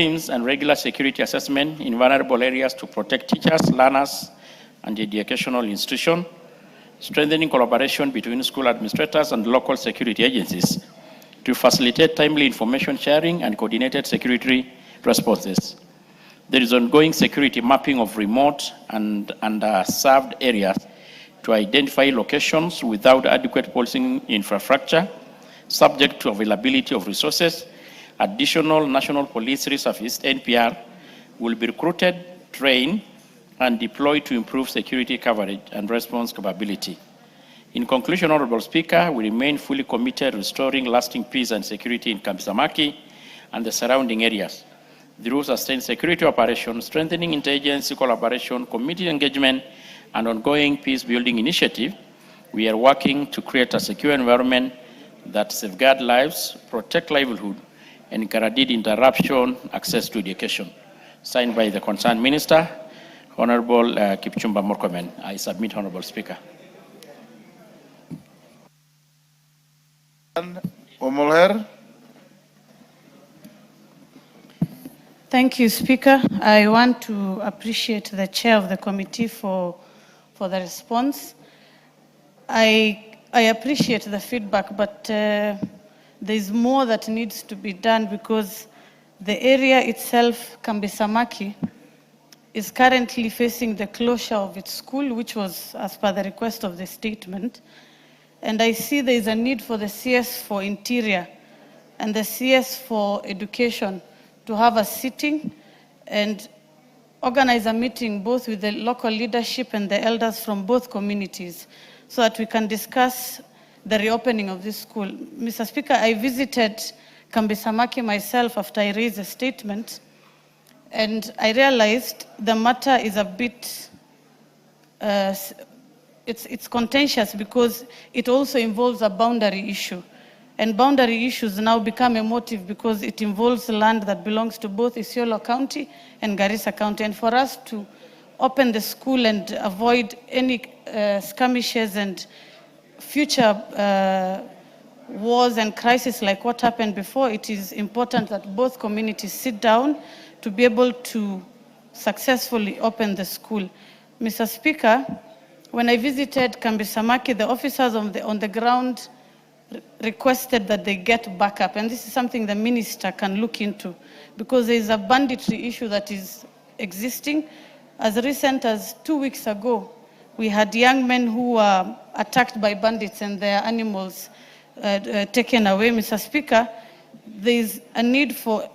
teams and regular security assessment in vulnerable areas to protect teachers, learners, and the educational institution, strengthening collaboration between school administrators and local security agencies to facilitate timely information sharing and coordinated security responses. There is ongoing security mapping of remote and underserved areas to identify locations without adequate policing infrastructure, subject to availability of resources. Additional National Police Reservists, NPR, will be recruited, trained, and deployed to improve security coverage and response capability. In conclusion, Honorable Speaker, we remain fully committed to restoring lasting peace and security in Kambi Samaki and the surrounding areas through sustained security operations, strengthening interagency collaboration, community engagement, and ongoing peace-building initiative. We are working to create a secure environment that safeguards lives, protect livelihood, and guaranteed interruption access to education. Signed by the concerned minister, Honorable Kipchumba Murkomen. I submit, Honorable Speaker. Omolher. Thank you, Speaker. I want to appreciate the chair of the committee for the response. I appreciate the feedback, but there's more that needs to be done because the area itself, Kambi Samaki, is currently facing the closure of its school, which was as per the request of the statement. And I see there is a need for the CS for Interior and the CS for Education to have a sitting and organize a meeting both with the local leadership and the elders from both communities so that we can discuss the reopening of this school. Mr. Speaker, I visited Kambi Samaki myself after I raised a statement, and I realized the matter is a bit, it's contentious because it also involves a boundary issue. And boundary issues now become emotive because it involves land that belongs to both Isiolo County and Garissa County. And for us to open the school and avoid any skirmishes and future wars and crises like what happened before, it is important that both communities sit down to be able to successfully open the school. Mr. Speaker, when I visited Kambi Samaki, the officers on the ground requested that they get backup, and this is something the minister can look into because there is a banditry issue that is existing. As recent as 2 weeks ago, we had young men who were attacked by bandits and their animals taken away. Mr. Speaker, there is a need for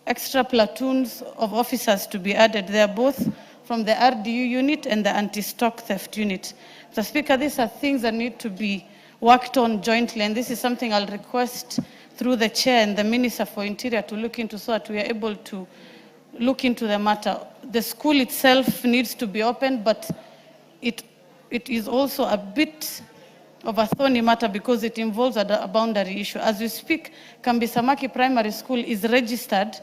extra platoons of officers to be added. They are both from the RDU unit and the anti-stock theft unit. Mr. Speaker, these are things that need to be worked on jointly, and this is something I'll request through the chair and the Minister for Interior to look into so that we are able to look into the matter. The school itself needs to be opened, but it is also a bit of a thorny matter because it involves a boundary issue. As we speak, Kambi Samaki Primary School is registered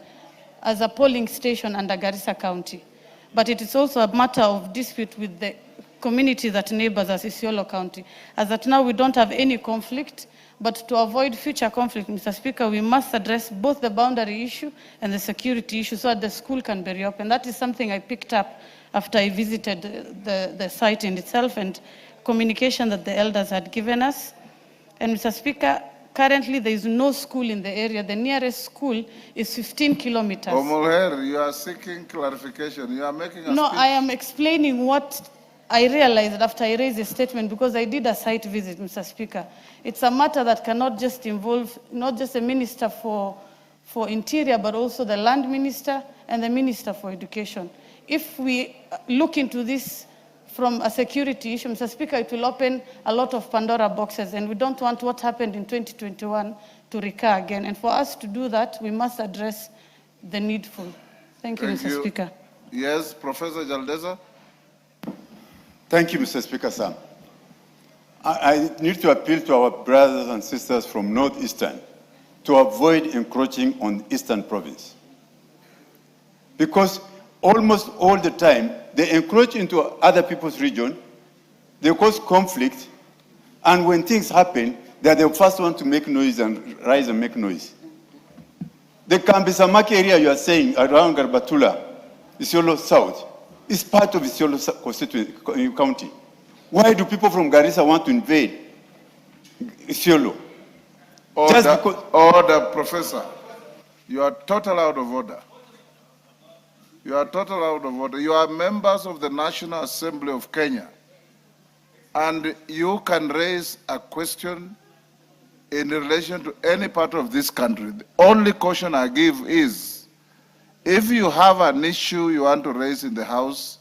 as a polling station under Garissa County, but it is also a matter of dispute with the community that neighbors as Isiolo County. As at now, we don't have any conflict, but to avoid future conflict, Mr. Speaker, we must address both the boundary issue and the security issue so that the school can be reopened. That is something I picked up after I visited the site in itself and communication that the elders had given us. And Mr. Speaker, currently there is no school in the area. The nearest school is 15 kilometers. Omolher, you are seeking clarification. You are making a No, speech. I am explaining what I realized after I raised a statement because I did a site visit, Mr. Speaker. It's a matter that cannot just involve not just the Minister for Interior, but also the Land Minister and the Minister for Education. If we look into this from a security issue, Mr. Speaker, it will open a lot of Pandora boxes, and we don't want what happened in 2021 to recur again. And for us to do that, we must address the needful. Thank you, Mr. Speaker. Yes, Professor Jaldeza. Thank you, Mr. Speaker, sir. I need to appeal to our brothers and sisters from Northeastern to avoid encroaching on Eastern Province. Because almost all the time, they encroach into other people's region, they cause conflict, and when things happen, they're the first one to make noise and rise and make noise. The Kambisamaki area you are saying around Garbatula, Isiolo South, is part of Isiolo County. Why do people from Garissa want to invade Isiolo? Order, Professor. You are total out of order. You are total out of order. You are members of the National Assembly of Kenya, and you can raise a question in relation to any part of this country. The only caution I give is, if you have an issue you want to raise in the House,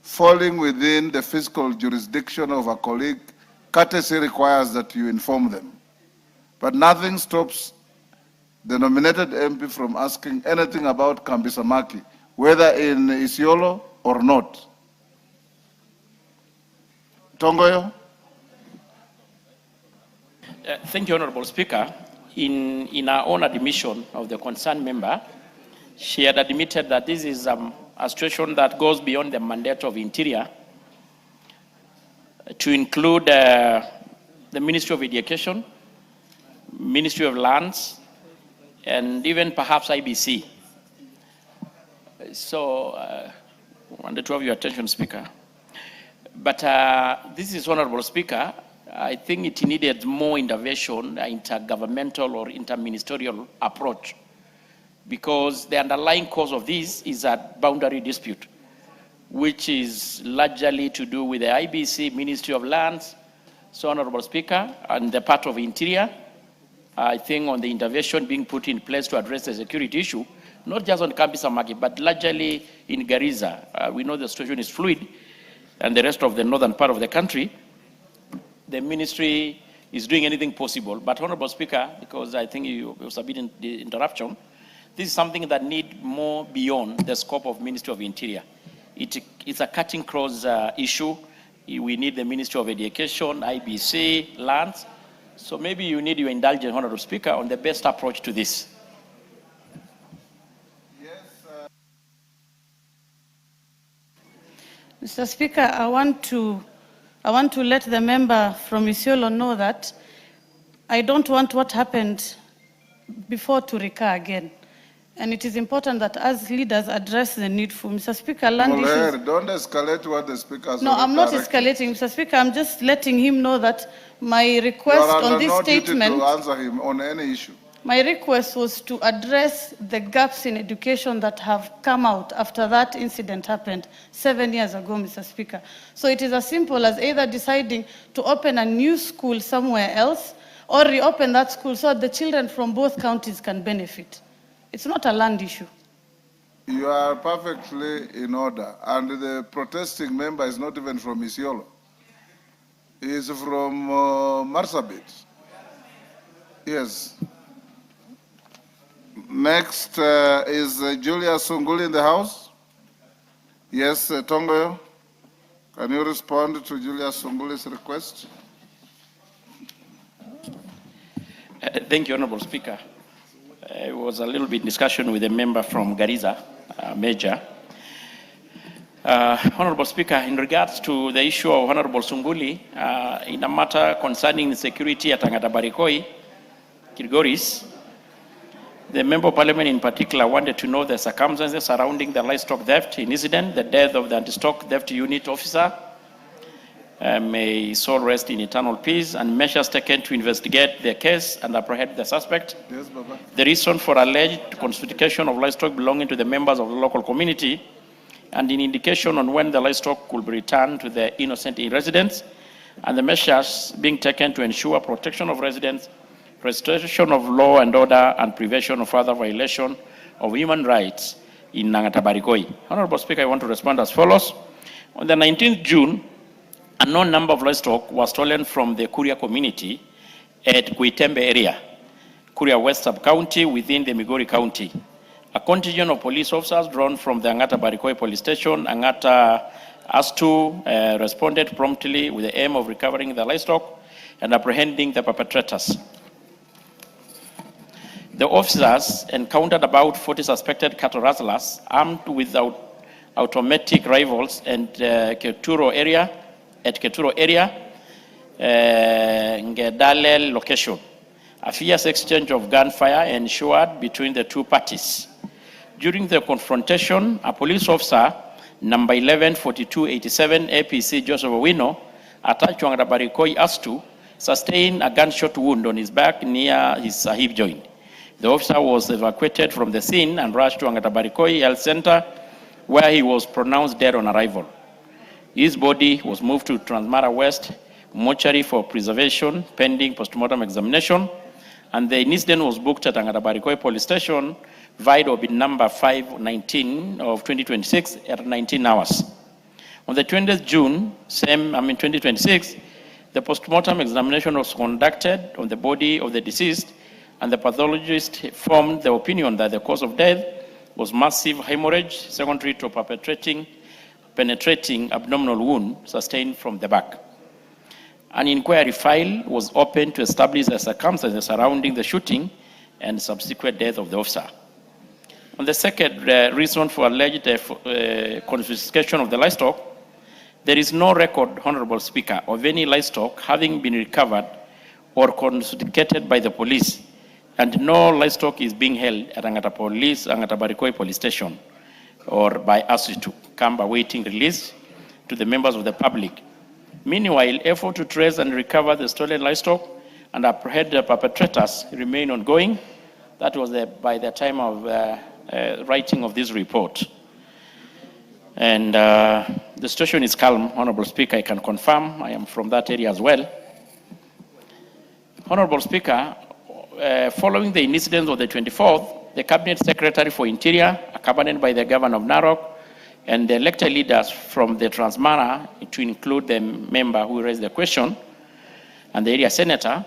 falling within the fiscal jurisdiction of a colleague, courtesy requires that you inform them. But nothing stops the nominated MP from asking anything about Kambisamaki, whether in Isiolo or not. Tongoyo? Thank you, Honorable Speaker. In her own admission of the concerned member, she had admitted that this is a situation that goes beyond the mandate of Interior to include the Ministry of Education, Ministry of Lands, and even perhaps IBC. So, I wanted to have your attention, Speaker. But this is, Honorable Speaker, I think it needed more intervention, intergovernmental or interministerial approach, because the underlying cause of this is a boundary dispute, which is largely to do with the IBC, Ministry of Lands. So, Honorable Speaker, and the part of Interior, I think on the intervention being put in place to address the security issue, not just on Kambisamaki, but largely in Garissa. We know the situation is fluid, and the rest of the northern part of the country, the ministry is doing anything possible. But, Honorable Speaker, because I think you submitted the interruption, this is something that needs more beyond the scope of Ministry of Interior. It's a cutting cross issue. We need the Ministry of Education, IBC, Lands. So maybe you need your indulgence, Honorable Speaker, on the best approach to this. Mr. Speaker, I want to let the member from Isiolo know that I don't want what happened before to recur again. And it is important that as leaders address the need for, Mr. Speaker, land issues. Don't escalate what the Speaker said. No, I'm not escalating, Mr. Speaker. I'm just letting him know that my request on this statement. You are under no duty to answer him on any issue. My request was to address the gaps in education that have come out after that incident happened 7 years ago, Mr. Speaker. So it is as simple as either deciding to open a new school somewhere else or reopen that school so that the children from both counties can benefit. It's not a land issue. You are perfectly in order. And the protesting member is not even from Isiolo. He is from Marsabit. Yes. Next is Julia Sunguli in the house. Yes, Tongoyo, can you respond to Julia Sunguli's request? Thank you, Honorable Speaker. It was a little bit discussion with a member from Garissa, Major. Honorable Speaker, in regards to the issue of Honorable Sunguli, in a matter concerning security at Angata Barikoi, Kilgoris, the Member of Parliament in particular wanted to know the circumstances surrounding the livestock theft incident, the death of the anti-stock theft unit officer. May his soul rest in eternal peace, and measures taken to investigate the case and apprehend the suspect. Yes, Baba. The reason for alleged confiscation of livestock belonging to the members of the local community, and an indication on when the livestock could be returned to the innocent residents, and the measures being taken to ensure protection of residents, restoration of law and order, and prevention of further violation of human rights in Angata Barikoi. Honorable Speaker, I want to respond as follows. On the 19th June, a known number of livestock was stolen from the Kuria community at Kuitembe area, Kuria West Sub-County within the Migori County. A contingent of police officers drawn from the Angata Barikoi Police Station, Angata ASTU, responded promptly with the aim of recovering the livestock and apprehending the perpetrators. The officers encountered about 40 suspected cattle rustlers armed with automatic rifles and Keturo area, Ngedale location. A fierce exchange of gunfire ensued between the two parties. During the confrontation, a police officer, number 114287 APC Joseph Owino, attached to Wangarabarikoi Astu, sustained a gunshot wound on his back near his hip joint. The officer was evacuated from the scene and rushed to Wangarabarikoi Health Center, where he was pronounced dead on arrival. His body was moved to Transmara West mortuary for preservation pending postmortem examination, and the incident was booked at Wangarabarikoi Police Station, Vido bin number 519 of 2026 at 19 hours. On the 20th June, 2026, the postmortem examination was conducted on the body of the deceased, and the pathologist formed the opinion that the cause of death was massive hemorrhage secondary to penetrating abdominal wound sustained from the back. An inquiry file was opened to establish the circumstances surrounding the shooting and subsequent death of the officer. On the second reason for alleged confiscation of the livestock, there is no record, Honorable Speaker, of any livestock having been recovered or confiscated by the police, and no livestock is being held at Wangarabarikoi Police Station or by ASITU, camp awaiting release to the members of the public. Meanwhile, effort to trace and recover the stolen livestock and apprehend the perpetrators remain ongoing. That was by the time of writing of this report. And the situation is calm, Honorable Speaker, I can confirm. I am from that area as well. Honorable Speaker, following the incident of the 24th, the Cabinet Secretary for Interior, accompanied by the Governor of Narok, and the elected leaders from the Transmara, to include the member who raised the question, and the area senator,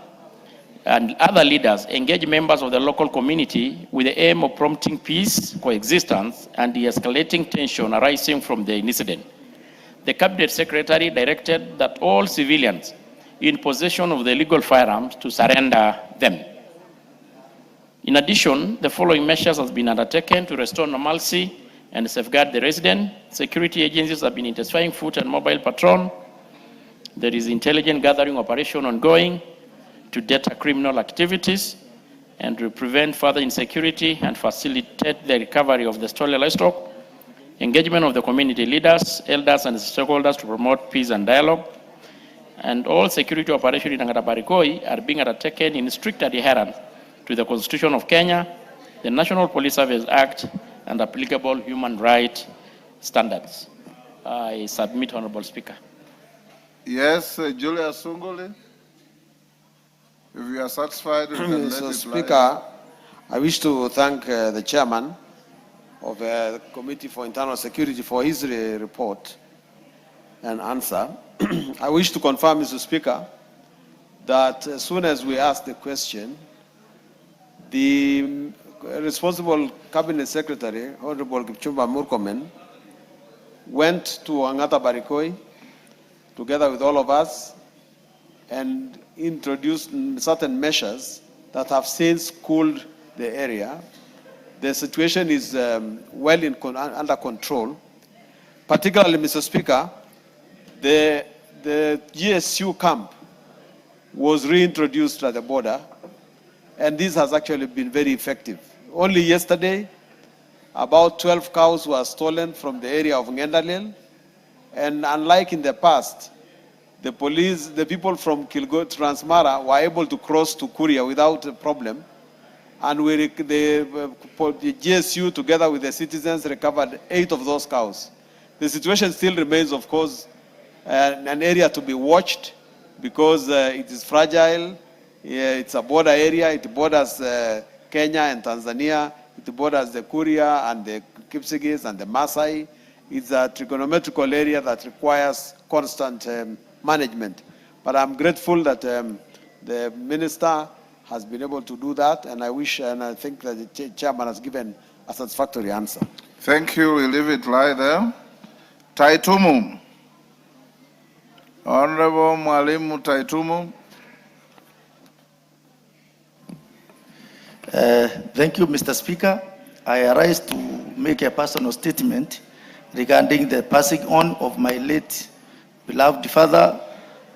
and other leaders, engage members of the local community with the aim of promoting peace, coexistence, and de-escalating tension arising from the incident. The Cabinet Secretary directed that all civilians in possession of the legal firearms to surrender them. In addition, the following measures have been undertaken to restore normalcy and safeguard the resident. Security agencies have been intensifying foot and mobile patrol. There is intelligent gathering operation ongoing to deter criminal activities and to prevent further insecurity and facilitate the recovery of the stolen livestock. Engagement of the community leaders, elders, and stakeholders to promote peace and dialogue. And all security operations in Wangarabarikoi are being undertaken in strict adherence to the Constitution of Kenya, the National Police Service Act, and applicable human rights standards. I submit, Honorable Speaker. Yes, Julius Sunguli. If you are satisfied, you can let Mr. it Speaker, lie. I wish to thank the chairman of the Committee for Internal Security for his report and answer. I wish to confirm, Mr. Speaker, that as soon as we asked the question, the responsible Cabinet Secretary, Honorable Kipchumba Murkomen, went to Wangarabarikoi together with all of us and introduced certain measures that have since cooled the area. The situation is under control. Particularly, Mr. Speaker, the GSU camp was reintroduced at the border, and this has actually been very effective. Only yesterday, about 12 cows were stolen from the area of Ngendalil, and unlike in the past, the people from Transmara were able to cross to Kuria without a problem, and the GSU, together with the citizens, recovered 8 of those cows. The situation still remains, of course, an area to be watched because it is fragile. It's a border area. It borders Kenya and Tanzania. It borders the Kuria and the Kipsigis and the Maasai. It's a trigonometrical area that requires constant management. But I'm grateful that the minister has been able to do that, and I think that the chairman has given a satisfactory answer. Thank you. We leave it lie there. Taitumu. Honorable Mwalimu Taitumu. Thank you, Mr. Speaker. I arise to make a personal statement regarding the passing on of my late beloved father,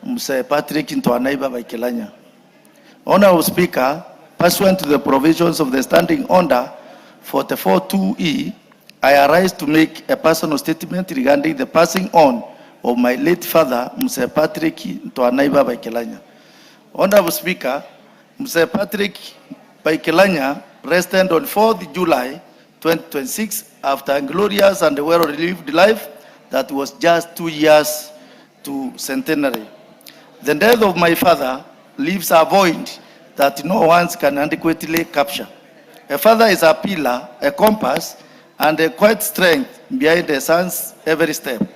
Mr. Patrick Ntwanaiba Vaikelanya. Honorable Speaker, pursuant to the provisions of the Standing Order 44-2E, I arise to make a personal statement regarding the passing on of my late father, Mr. Patrick Ntoanaiba Baikelanya. Honorable Speaker, Mr. Patrick Baikelanya rested on 4th July 2026 after a glorious and well-lived life that was just 2 years to centenary. The death of my father leaves a void that no one can adequately capture. A father is a pillar, a compass, and a quiet strength behind a son's every step.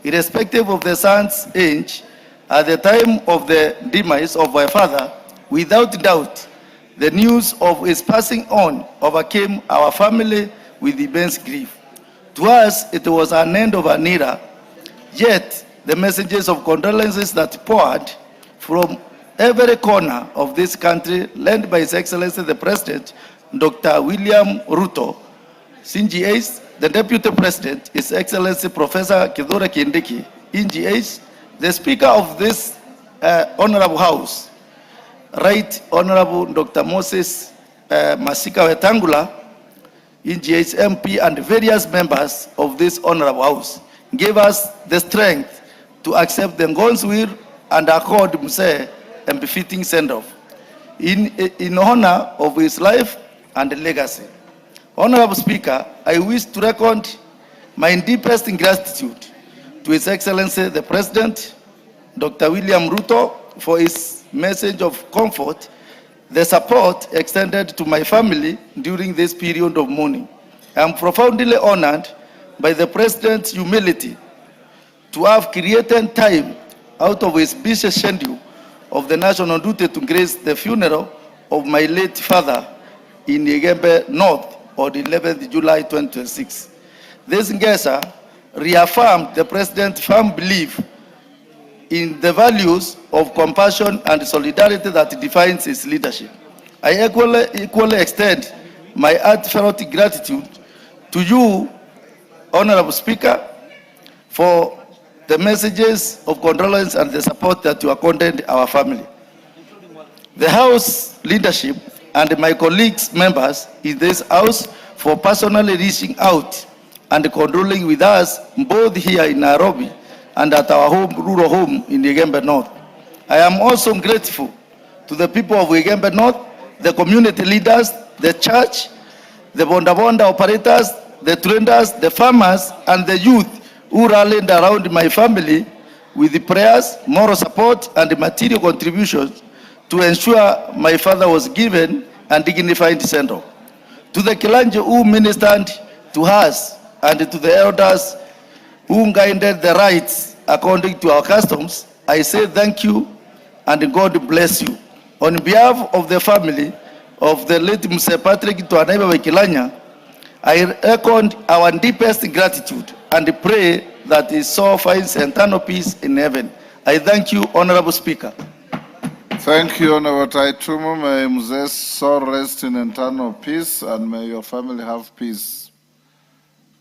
Irrespective of the son's age, at the time of the demise of my father, without doubt, the news of his passing on overcame our family with immense grief. To us, it was an end of an era, yet the messages of condolences that poured from every corner of this country, led by His Excellency the President, Dr. William Ruto, CNGH, the Deputy President, His Excellency Professor Kithure Kindiki, NGH, the Speaker of this Honorable House, Right Honorable Dr. Moses Masika Wetangula, NGH MP, and various members of this Honorable House gave us the strength to accept the God's will and accord Mse a befitting send-off in honor of his life and legacy. Honorable Speaker, I wish to record my deepest gratitude to His Excellency the President, Dr. William Ruto, for his message of comfort, the support extended to my family during this period of mourning. I am profoundly honored by the President's humility to have created time out of his busy schedule of the national duty to grace the funeral of my late father in Igembe North on the 11th July 2026. This gesture reaffirmed the President's firm belief in the values of compassion and solidarity that defines his leadership. I equally extend my heartfelt gratitude to you, Honorable Speaker, for the messages of condolence and the support that you accorded our family. The House leadership and my colleagues, members in this House, for personally reaching out and condoling with us both here in Nairobi and at our rural home in Igembe North. I am also grateful to the people of Igembe North, the community leaders, the church, the bonda operators, the traders, the farmers, and the youth who rallied around my family with the prayers, moral support, and material contributions to ensure my father was given a dignified send-off. To the Kilanji who ministered to us and to the elders who guided the rites according to our customs, I say thank you and God bless you. On behalf of the family of the late Mr. Patrick Ntoanaiba Baikelanya, I echo our deepest gratitude and pray that his soul finds eternal peace in heaven. I thank you, Honorable Speaker. Thank you, Honorable Taitumo. May Mze's soul rest in eternal peace, and may your family have peace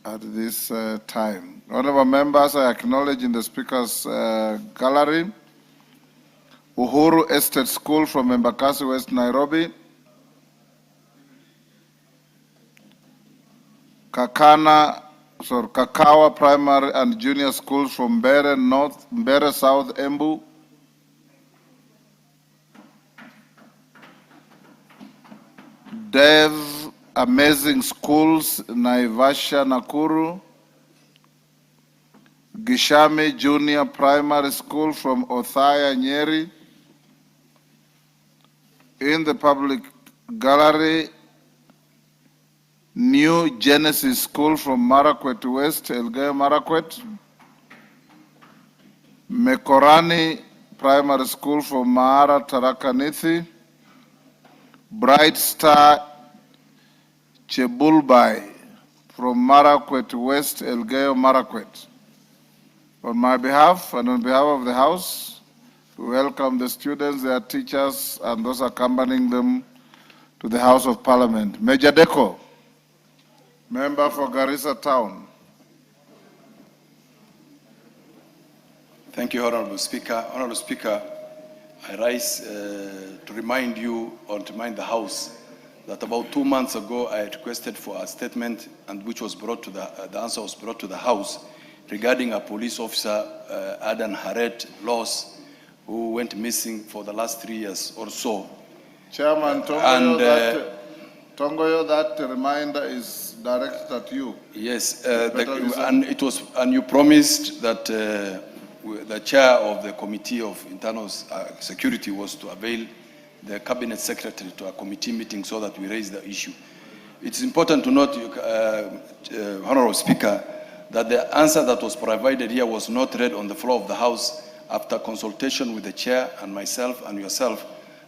at this time. Honorable members, I acknowledge in the Speaker's gallery Uhuru Estate School from Embakasi, West Nairobi, Kakawa Primary and Junior Schools from Mbere South, Embu, Dev Amazing Schools, Naivasha, Nakuru, Gishami Junior Primary School from Othaya, Nyeri. In the public gallery, New Genesis School from Marakwet West, Elgeyo Marakwet. Mekorani Primary School from Mahara, Tharaka Nithi. Bright Star Chebulbai from Marakwet West, Elgeyo Marakwet. On my behalf and on behalf of the House, we welcome the students, their teachers, and those accompanying them to the House of Parliament. Major Deko, member for Garissa Town. Thank you, Honorable Speaker. Honorable Speaker, I rise to remind you or to remind the House that about 2 months ago I requested for a statement, and which was brought to the answer was brought to the House regarding a police officer, Adan Haret Loss, who went missing for the last 3 years or so. Chairman Tongoyo, Tongoyo, that reminder is directed at you. Yes, and you promised that the chair of the Committee of Internal Security was to avail the Cabinet Secretary to a committee meeting so that we raise the issue. It's important to note, Honorable Speaker, that the answer that was provided here was not read on the floor of the House after consultation with the chair and myself and yourself,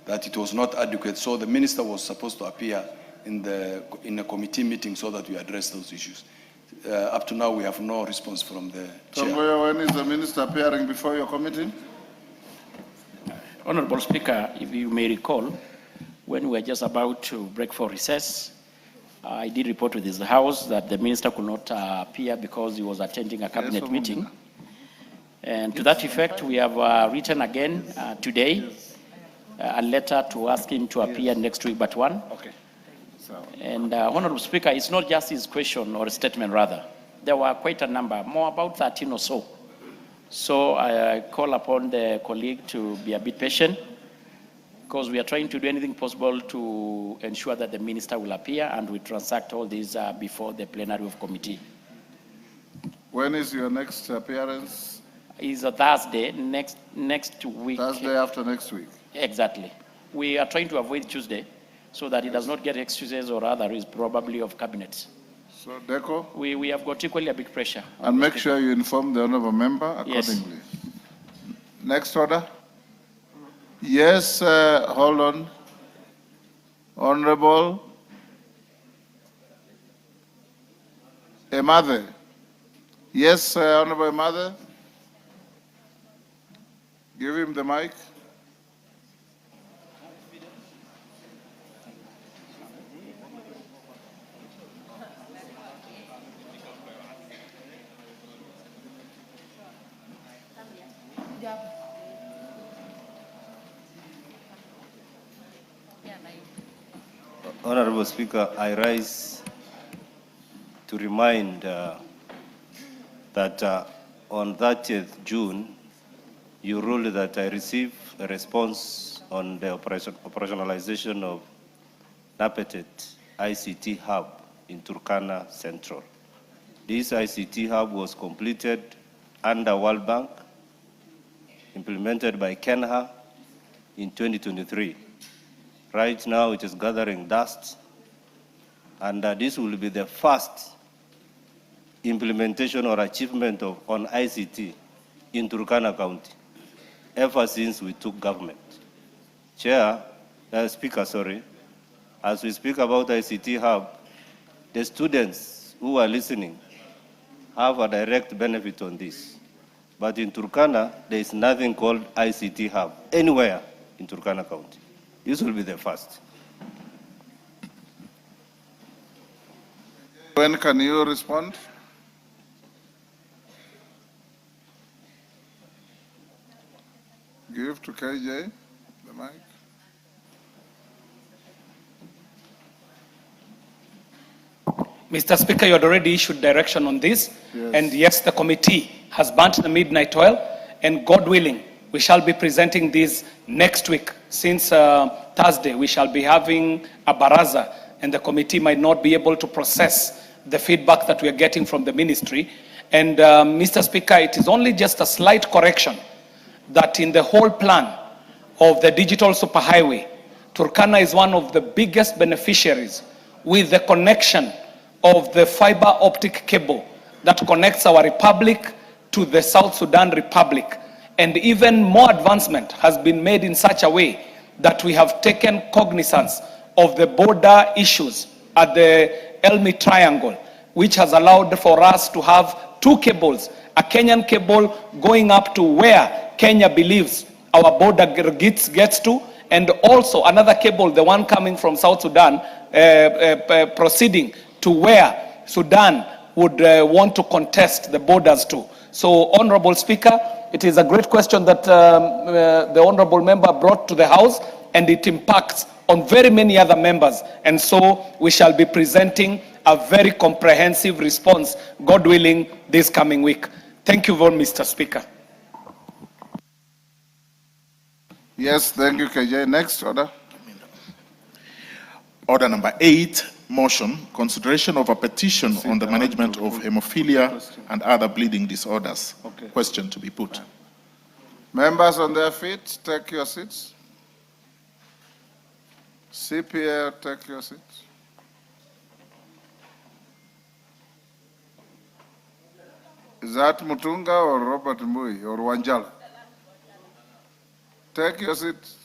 that it was not adequate. So the minister was supposed to appear in a committee meeting so that we address those issues. Up to now, we have no response from the chair. Tongoyo, when is the minister appearing before your committee? Honorable Speaker, if you may recall, when we were just about to break for recess, I did report to this House that the minister could not appear because he was attending a cabinet meeting. And to that effect, we have written again today a letter to ask him to appear next week but one. Okay. And Honorable Speaker, it's not just his question or statement rather. There were quite a number, more about 13 or so. So I call upon the colleague to be a bit patient, because we are trying to do anything possible to ensure that the minister will appear and we transact all these before the plenary of committee. When is your next appearance? It's a Thursday, next week. Thursday after next week. Exactly. We are trying to avoid Tuesday so that it does not get excuses or other is probably of cabinet. So, Deco? We have got equally a big pressure. And make sure you inform the honorable member accordingly. Yes. Next order. Yes, hold on. Honorable Emathe. Yes, Honorable Emathe. Give him the mic. Honorable Speaker, I rise to remind that on 30th June, you ruled that I receive a response on the operationalization of NAPETET ICT Hub in Turkana Central. This ICT Hub was completed under World Bank, implemented by KENHA in 2023. Right now, it is gathering dust, and this will be the first implementation or achievement on ICT in Turkana County, ever since we took government. Speaker, as we speak about ICT Hub, the students who are listening have a direct benefit on this. But in Turkana, there is nothing called ICT Hub anywhere in Turkana County. This will be the first. When can you respond? Give to KJ the mic. Mr. Speaker, you had already issued direction on this. Yes. And yes, the committee has burnt the midnight oil, and God willing, we shall be presenting this next week. Since Thursday, we shall be having a baraza, and the committee might not be able to process the feedback that we are getting from the ministry. And Mr. Speaker, it is only just a slight correction that in the whole plan of the digital superhighway, Turkana is one of the biggest beneficiaries with the connection of the fiber optic cable that connects our republic to the South Sudan Republic. And even more advancement has been made in such a way that we have taken cognizance of the border issues at the Elmi Triangle, which has allowed for us to have two cables, a Kenyan cable going up to where Kenya believes our border gets to, and also another cable, the one coming from South Sudan, proceeding to where Sudan would want to contest the borders to. So, Honorable Speaker, it is a great question that the Honorable Member brought to the House, and it impacts on very many other members. And so we shall be presenting a very comprehensive response, God willing, this coming week. Thank you very much, Mr. Speaker. Yes, thank you, KJ. Next order. Order number 8, motion, consideration of a petition on the management of hemophilia and other bleeding disorders. Okay. Question to be put. Members on their feet, take your seats. CPA, take your seats. Is that Mutunga or Robert Mbui or Wanjala? Take your seats.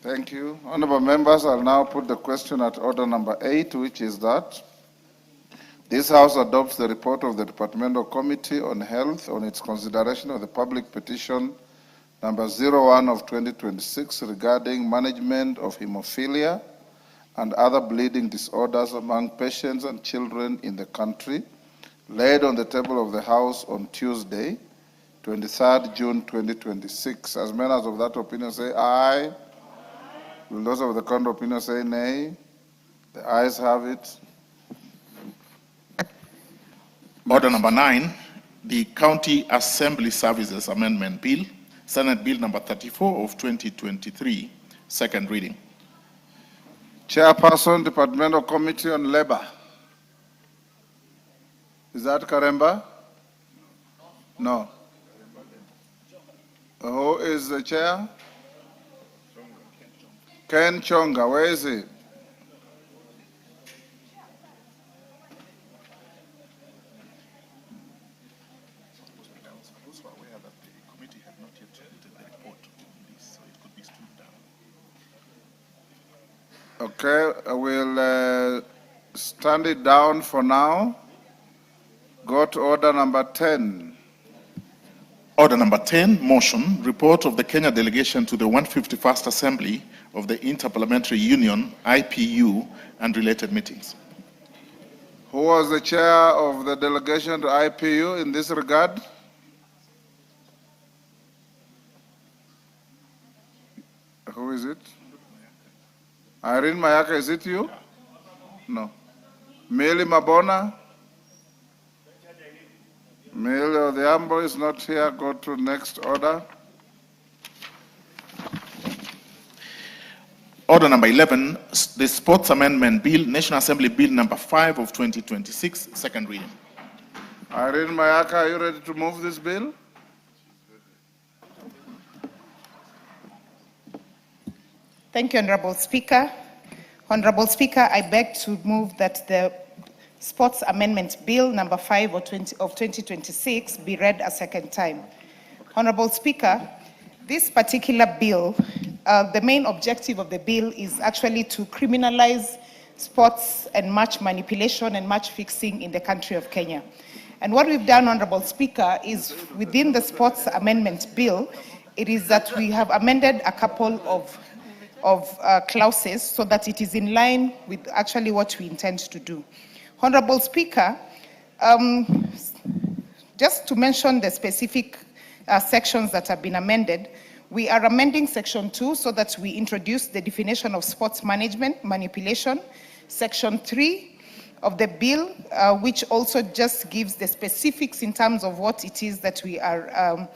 Thank you. Honorable members, I'll now put the question at order number 8, which is that this House adopts the report of the Departmental Committee on Health on its consideration of the public petition number 01 of 2026 regarding management of hemophilia and other bleeding disorders among patients and children in the country, laid on the table of the House on Tuesday, 23rd June 2026. As members of that opinion say aye. Will those of the contrary opinion say nay? The ayes have it. Order number 9, the County Assembly Services Amendment Bill, Senate Bill number 34 of 2023, second reading. Chairperson, Departmental Committee on Labor. Is that Karemba? No. Who is the chair? Ken Chonga, where is he? Okay, we'll stand it down for now. Go to order number 10. Order number 10, motion, report of the Kenya delegation to the 151st Assembly of the Interparliamentary Union, IPU, and related meetings. Who was the chair of the delegation to IPU in this regard? Who is it? Irene Mayaka, is it you? No. Mili Mabona? Mili Odhiambo is not here. Go to next order. Order number 11, the Sports Amendment Bill, National Assembly Bill number 5 of 2026, second reading. Irene Mayaka, are you ready to move this bill? Thank you, Honorable Speaker. Honorable Speaker, I beg to move that the Sports Amendment Bill number 5 of 2026 be read a second time. Honorable Speaker, this particular bill, the main objective of the bill is actually to criminalize sports and match manipulation and match fixing in the country of Kenya. And what we've done, Honorable Speaker, is within the Sports Amendment Bill, it is that we have amended a couple of clauses so that it is in line with actually what we intend to do. Honorable Speaker, just to mention the specific sections that have been amended, we are amending Section 2 so that we introduce the definition of sports management, manipulation. Section 3 of the bill, which also just gives the specifics in terms of what it is that we are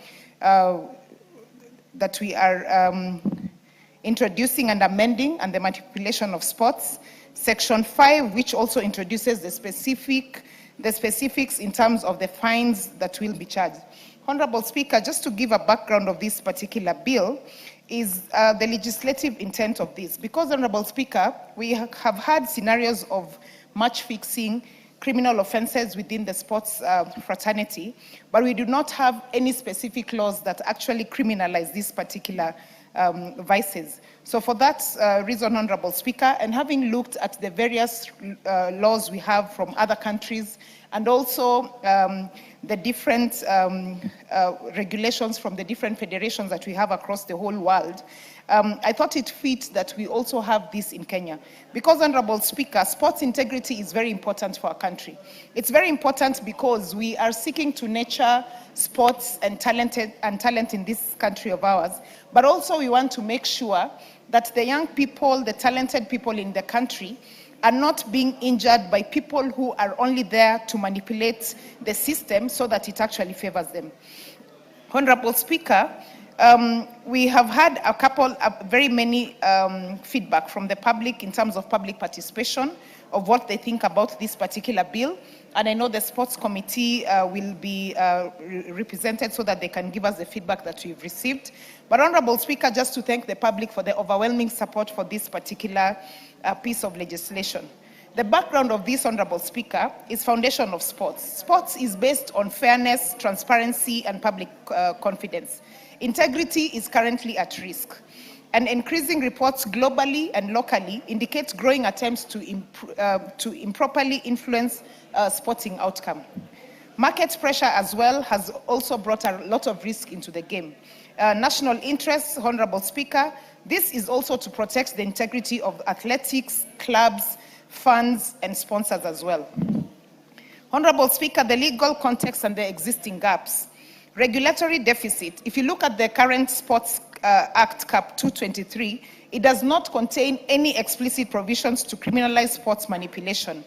introducing and amending, and the manipulation of sports. Section 5, which also introduces the specifics in terms of the fines that will be charged. Honorable Speaker, just to give a background of this particular bill, is the legislative intent of this. Because, Honorable Speaker, we have had scenarios of match fixing, criminal offenses within the sports fraternity, but we do not have any specific laws that actually criminalize these particular vices. So for that reason, Honorable Speaker, and having looked at the various laws we have from other countries, and also the different regulations from the different federations that we have across the whole world, I thought it fit that we also have this in Kenya. Because, Honorable Speaker, sports integrity is very important for our country. It's very important because we are seeking to nurture sports and talent in this country of ours. But also we want to make sure that the young people, the talented people in the country, are not being injured by people who are only there to manipulate the system so that it actually favors them. Honorable Speaker, we have had very many feedback from the public in terms of public participation of what they think about this particular bill. And I know the sports committee will be represented so that they can give us the feedback that we've received. But Honorable Speaker, just to thank the public for the overwhelming support for this particular piece of legislation. The background of this, Honorable Speaker, is foundation of sports. Sports is based on fairness, transparency, and public confidence. Integrity is currently at risk. And increasing reports globally and locally indicate growing attempts to improperly influence sporting outcome. Market pressure as well has also brought a lot of risk into the game. National interests, Honorable Speaker, this is also to protect the integrity of athletics, clubs, funds, and sponsors as well. Honorable Speaker, the legal context and the existing gaps. Regulatory deficit, if you look at the current Sports Act Cap 223, it does not contain any explicit provisions to criminalize sports manipulation.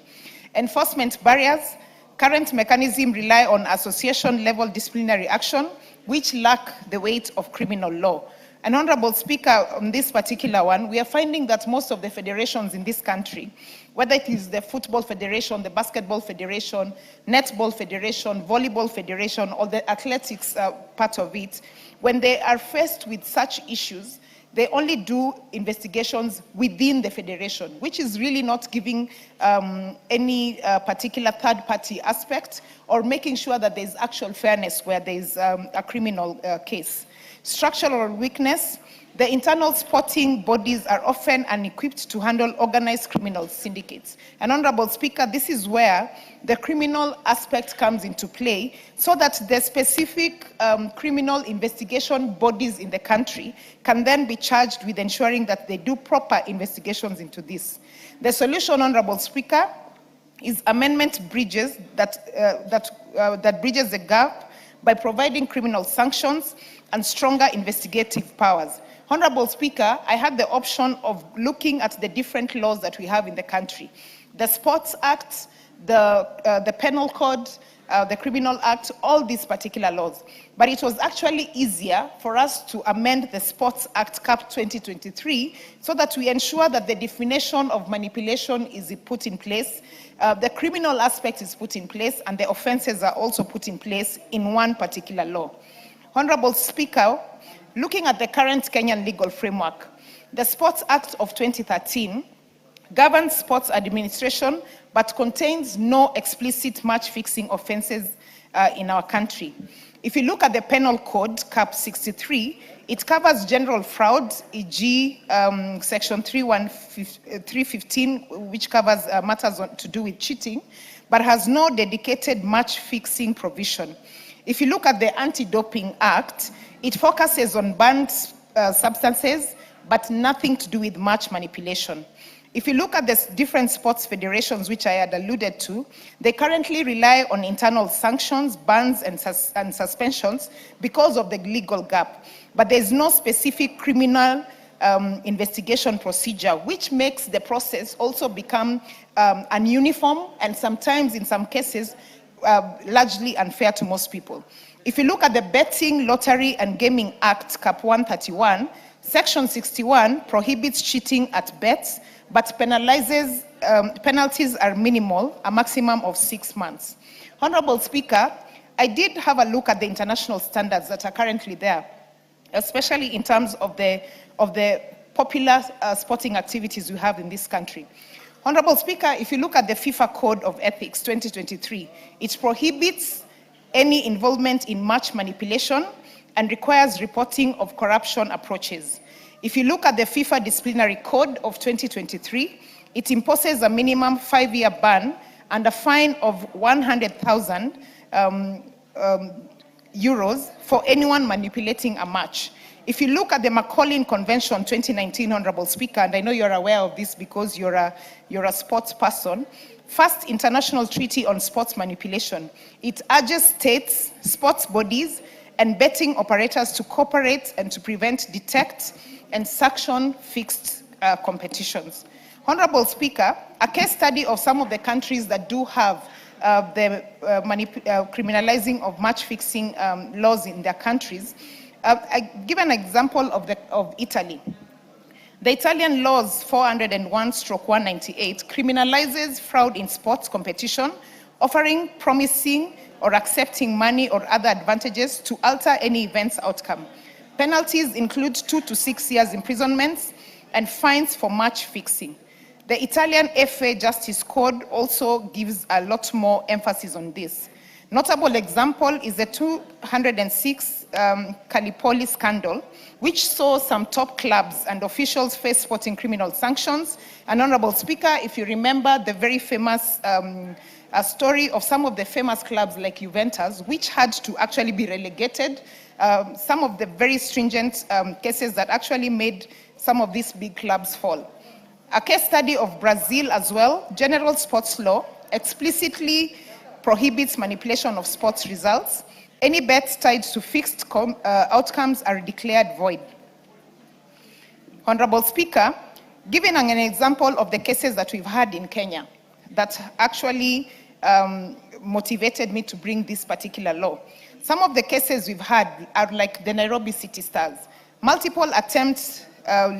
Enforcement barriers, current mechanism rely on association-level disciplinary action, which lack the weight of criminal law. And Honorable Speaker, on this particular one, we are finding that most of the federations in this country, whether it is the Football Federation, the Basketball Federation, Netball Federation, Volleyball Federation, or the athletics part of it, when they are faced with such issues, they only do investigations within the federation, which is really not giving any particular third-party aspect or making sure that there's actual fairness where there's a criminal case. Structural weakness, the internal sporting bodies are often unequipped to handle organized criminal syndicates. And Honorable Speaker, this is where the criminal aspect comes into play so that the specific criminal investigation bodies in the country can then be charged with ensuring that they do proper investigations into this. The solution, Honorable Speaker, is amendment bridges that bridges the gap by providing criminal sanctions and stronger investigative powers. Honorable Speaker, I had the option of looking at the different laws that we have in the country. The Sports Act, the Penal Code, the Criminal Act, all these particular laws. But it was actually easier for us to amend the Sports Act Cap 2023 so that we ensure that the definition of manipulation is put in place, the criminal aspect is put in place, and the offenses are also put in place in one particular law. Honorable Speaker, looking at the current Kenyan legal framework, the Sports Act of 2013 governs sports administration but contains no explicit match-fixing offenses in our country. If you look at the Penal Code, Cap 63, it covers general fraud, e.g. Section 315, which covers matters to do with cheating, but has no dedicated match-fixing provision. If you look at the Anti-Doping Act, it focuses on banned substances, but nothing to do with match manipulation. If you look at the different sports federations, which I had alluded to, they currently rely on internal sanctions, bans, and suspensions because of the legal gap. But there's no specific criminal investigation procedure, which makes the process also become ununiform and sometimes, in some cases, largely unfair to most people. If you look at the Betting, Lottery and Gaming Act, Cap 131, Section 61 prohibits cheating at bets, but penalizes, penalties are minimal, a maximum of 6 months. Honorable Speaker, I did have a look at the international standards that are currently there, especially in terms of the popular sporting activities we have in this country. Honorable Speaker, if you look at the FIFA Code of Ethics 2023, it prohibits any involvement in match manipulation and requires reporting of corruption approaches. If you look at the FIFA Disciplinary Code of 2023, it imposes a minimum 5-year ban and a fine of 100,000 euros for anyone manipulating a match. If you look at the McCollin Convention 2019, Honorable Speaker, and I know you're aware of this because you're a sports person, first international treaty on sports manipulation. It urges states, sports bodies, and betting operators to cooperate and to prevent, detect, and sanction fixed competitions. Honorable Speaker, a case study of some of the countries that do have the criminalizing of match fixing laws in their countries. I give an example of Italy. The Italian laws 401/198 criminalizes fraud in sports competition, offering, promising, or accepting money or other advantages to alter any event's outcome. Penalties include 2 to 6 years imprisonment and fines for match fixing. The Italian FA Justice Code also gives a lot more emphasis on this. Notable example is the 206 Calipoli scandal, which saw some top clubs and officials face sporting criminal sanctions. And Honorable Speaker, if you remember the very famous story of some of the famous clubs like Juventus, which had to actually be relegated, some of the very stringent cases that actually made some of these big clubs fall. A case study of Brazil as well, general sports law explicitly prohibits manipulation of sports results. Any bets tied to fixed outcomes are declared void. Honorable Speaker, giving an example of the cases that we've had in Kenya that actually motivated me to bring this particular law. Some of the cases we've had are like the Nairobi City Stars. Multiple attempts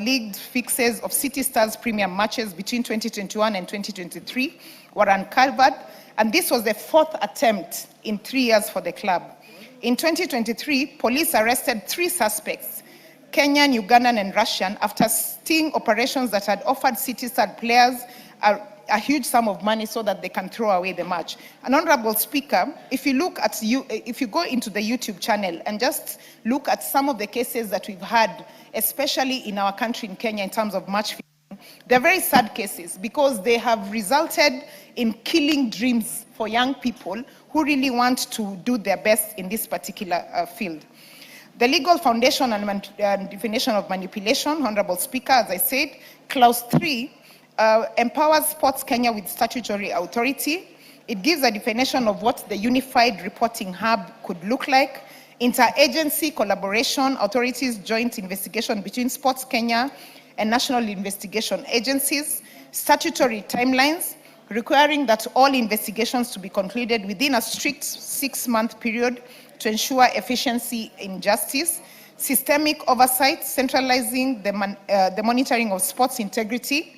league fixes of City Stars premium matches between 2021 and 2023 were uncovered, and this was the 4th attempt in 3 years for the club. In 2023, police arrested 3 suspects, Kenyan, Ugandan, and Russian, after sting operations that had offered City Star players a huge sum of money so that they can throw away the match. And Honorable Speaker, if you go into the YouTube channel and just look at some of the cases that we've had, especially in our country in Kenya in terms of match fixing, they're very sad cases because they have resulted in killing dreams for young people who really want to do their best in this particular field. The legal foundation and definition of manipulation, Honorable Speaker, as I said, Clause 3 empowers Sports Kenya with statutory authority. It gives a definition of what the unified reporting hub could look like, interagency collaboration, authorities joint investigation between Sports Kenya and national investigation agencies, statutory timelines, requiring that all investigations to be concluded within a strict 6-month period to ensure efficiency in justice, systemic oversight, centralizing the monitoring of sports integrity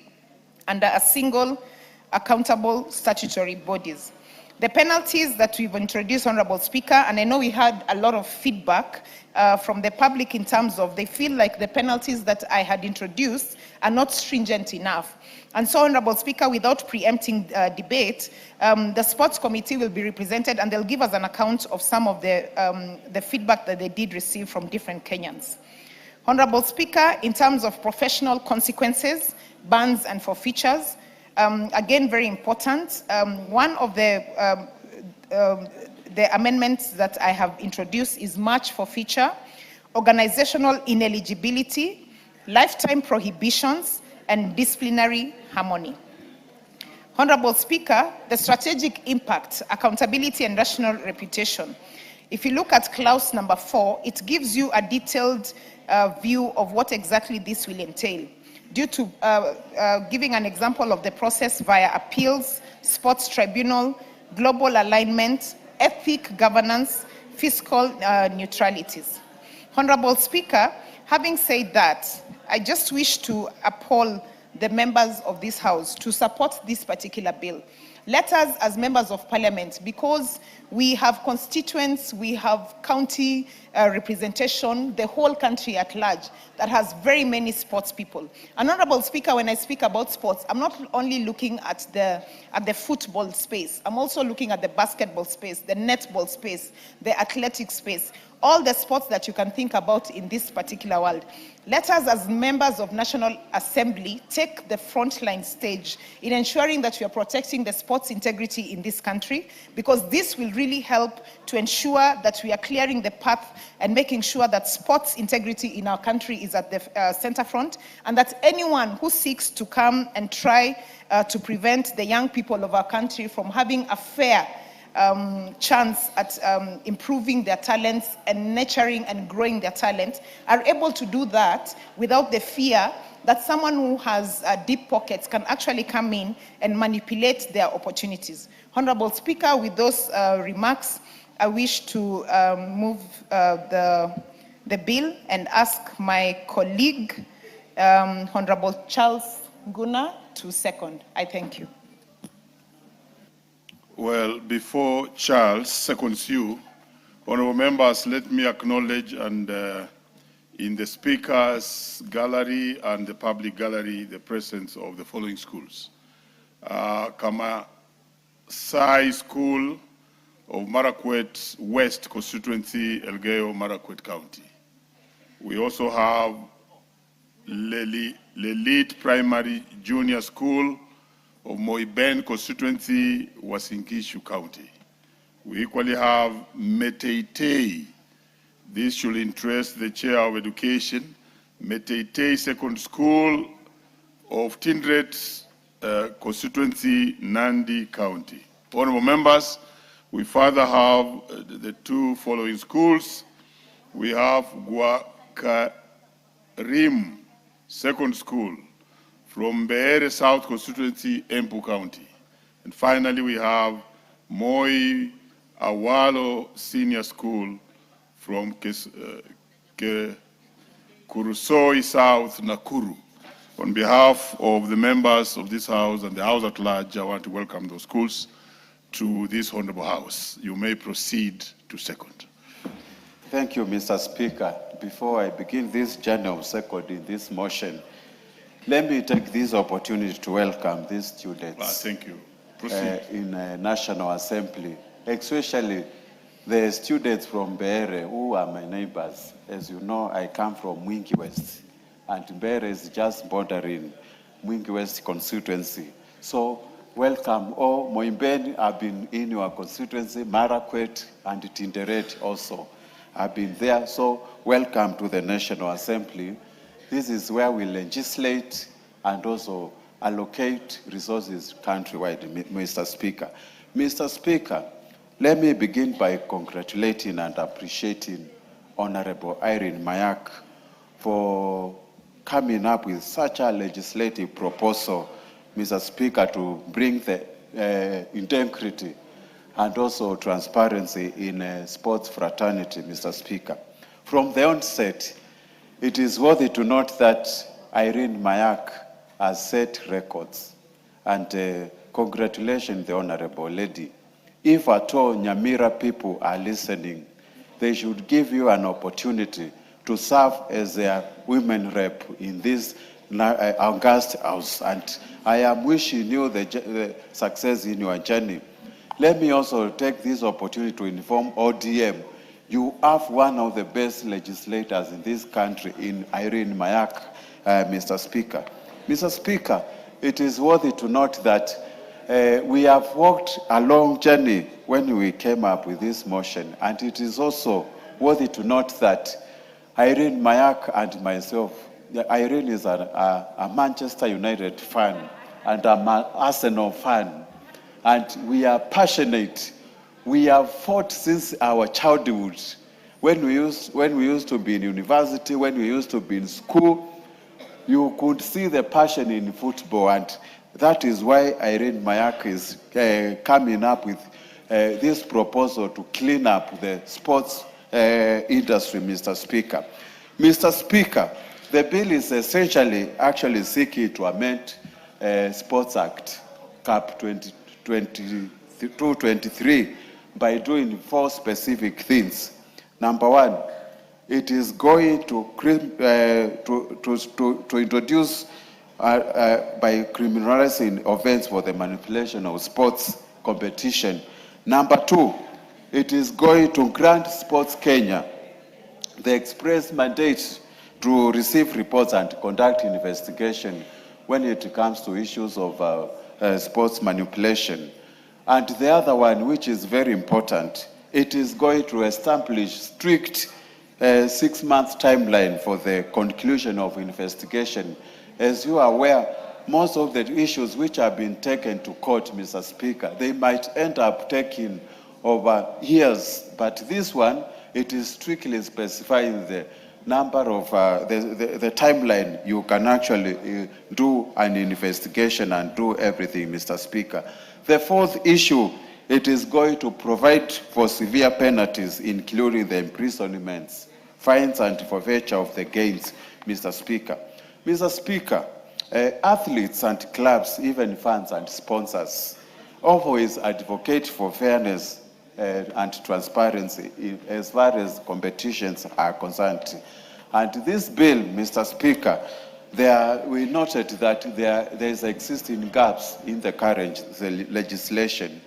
under a single accountable statutory bodies. The penalties that we've introduced, Honorable Speaker, and I know we had a lot of feedback from the public in terms of they feel like the penalties that I had introduced are not stringent enough. And so, Honorable Speaker, without preempting debate, the Sports Committee will be represented and they'll give us an account of some of the feedback that they did receive from different Kenyans. Honorable Speaker, in terms of professional consequences, bans and forfeitures, again, very important. One of the amendments that I have introduced is match forfeiture, organizational ineligibility, lifetime prohibitions, and disciplinary harmony. Honorable Speaker, the strategic impact, accountability, and national reputation. If you look at clause number 4, it gives you a detailed view of what exactly this will entail. Due to giving an example of the process via appeals, sports tribunal, global alignment, ethic governance, fiscal neutralities. Honorable Speaker, having said that, I just wish to appall the members of this House to support this particular bill. Let us, as members of Parliament, because we have constituents, we have county representation, the whole country at large, that has very many sports people. And Honorable Speaker, when I speak about sports, I'm not only looking at the football space, I'm also looking at the basketball space, the netball space, the athletic space. all the sports that you can think about in this particular world. Let us, as members of National Assembly, take the frontline stage in ensuring that we are protecting the sports integrity in this country, because this will really help to ensure that we are clearing the path and making sure that sports integrity in our country is at the center front, and that anyone who seeks to come and try to prevent the young people of our country from having a fair chance at improving their talents and nurturing and growing their talent are able to do that without the fear that someone who has deep pockets can actually come in and manipulate their opportunities. Honorable Speaker, with those remarks, I wish to move the bill and ask my colleague, Honorable Charles Nguna, to second. I thank you. Well, before Charles seconds you, honorable members, let me acknowledge and in the speakers gallery and the public gallery the presence of the following schools. Kamasai School of Marakwet West Constituency, Elgeyo Marakwet County. We also have Lelit Primary Junior School of Moiben Constituency, Uasin Gishu County. We equally have Meteitei. This should interest the Chair of Education. Meteitei Second School of Tindret Constituency, Nandi County. Honorable members, we further have the two following schools. We have Guakarim Second School from Beere South Constituency, Embu County. And finally, we have Moi Awalo Senior School from Kurusoi South, Nakuru. On behalf of the members of this House and the House at large, I want to welcome those schools to this Honorable House. You may proceed to second. Thank you, Mr. Speaker. Before I begin this journey of seconding this motion, let me take this opportunity to welcome these students. Thank you. Proceed. In National Assembly, especially the students from Beere who are my neighbors. As you know, I come from Mwingi West, and Beere is just bordering Mwingi West constituency. So welcome. Oh, Moiben, I've been in your constituency, Marakwet and Tinderet also. I've been there, so welcome to the National Assembly. This is where we legislate and also allocate resources countrywide, Mr. Speaker. Mr. Speaker, let me begin by congratulating and appreciating Honorable Irene Mayak for coming up with such a legislative proposal, Mr. Speaker, to bring the integrity and also transparency in sports fraternity, Mr. Speaker. From the onset, it is worthy to note that Irene Mayak has set records, and congratulations, the Honorable Lady. If at all Nyamira people are listening, they should give you an opportunity to serve as their women rep in this August House, and I am wishing you the success in your journey. Let me also take this opportunity to inform ODM, you have one of the best legislators in this country in Irene Mayak, Mr. Speaker. Mr. Speaker, it is worthy to note that we have walked a long journey when we came up with this motion, and it is also worthy to note that Irene Mayak and myself, Irene is a Manchester United fan and an Arsenal fan, and we are passionate. We have fought since our childhood. When we used to be in university, when we used to be in school, you could see the passion in football, and that is why Irene Mayak is coming up with this proposal to clean up the sports industry, Mr. Speaker. Mr. Speaker, the bill is essentially actually seeking to amend Sports Act, Cap 2022-23, by doing 4 specific things. Number 1, it is going to introduce by criminalizing offense for the manipulation of sports competition. Number 2, it is going to grant Sports Kenya the express mandate to receive reports and conduct investigation when it comes to issues of sports manipulation. And the other one, which is very important, it is going to establish strict 6-month timeline for the conclusion of investigation. As you are aware, most of the issues which have been taken to court, Mr. Speaker, they might end up taking over years, but this one, it is strictly specifying the number of, the timeline you can actually do an investigation and do everything, Mr. Speaker. The fourth issue, it is going to provide for severe penalties, including the imprisonments, fines and forfeiture of the gains, Mr. Speaker. Mr. Speaker, athletes and clubs, even fans and sponsors, always advocate for fairness and transparency as far as competitions are concerned. And this bill, Mr. Speaker, we noted that there is existing gaps in the current legislation.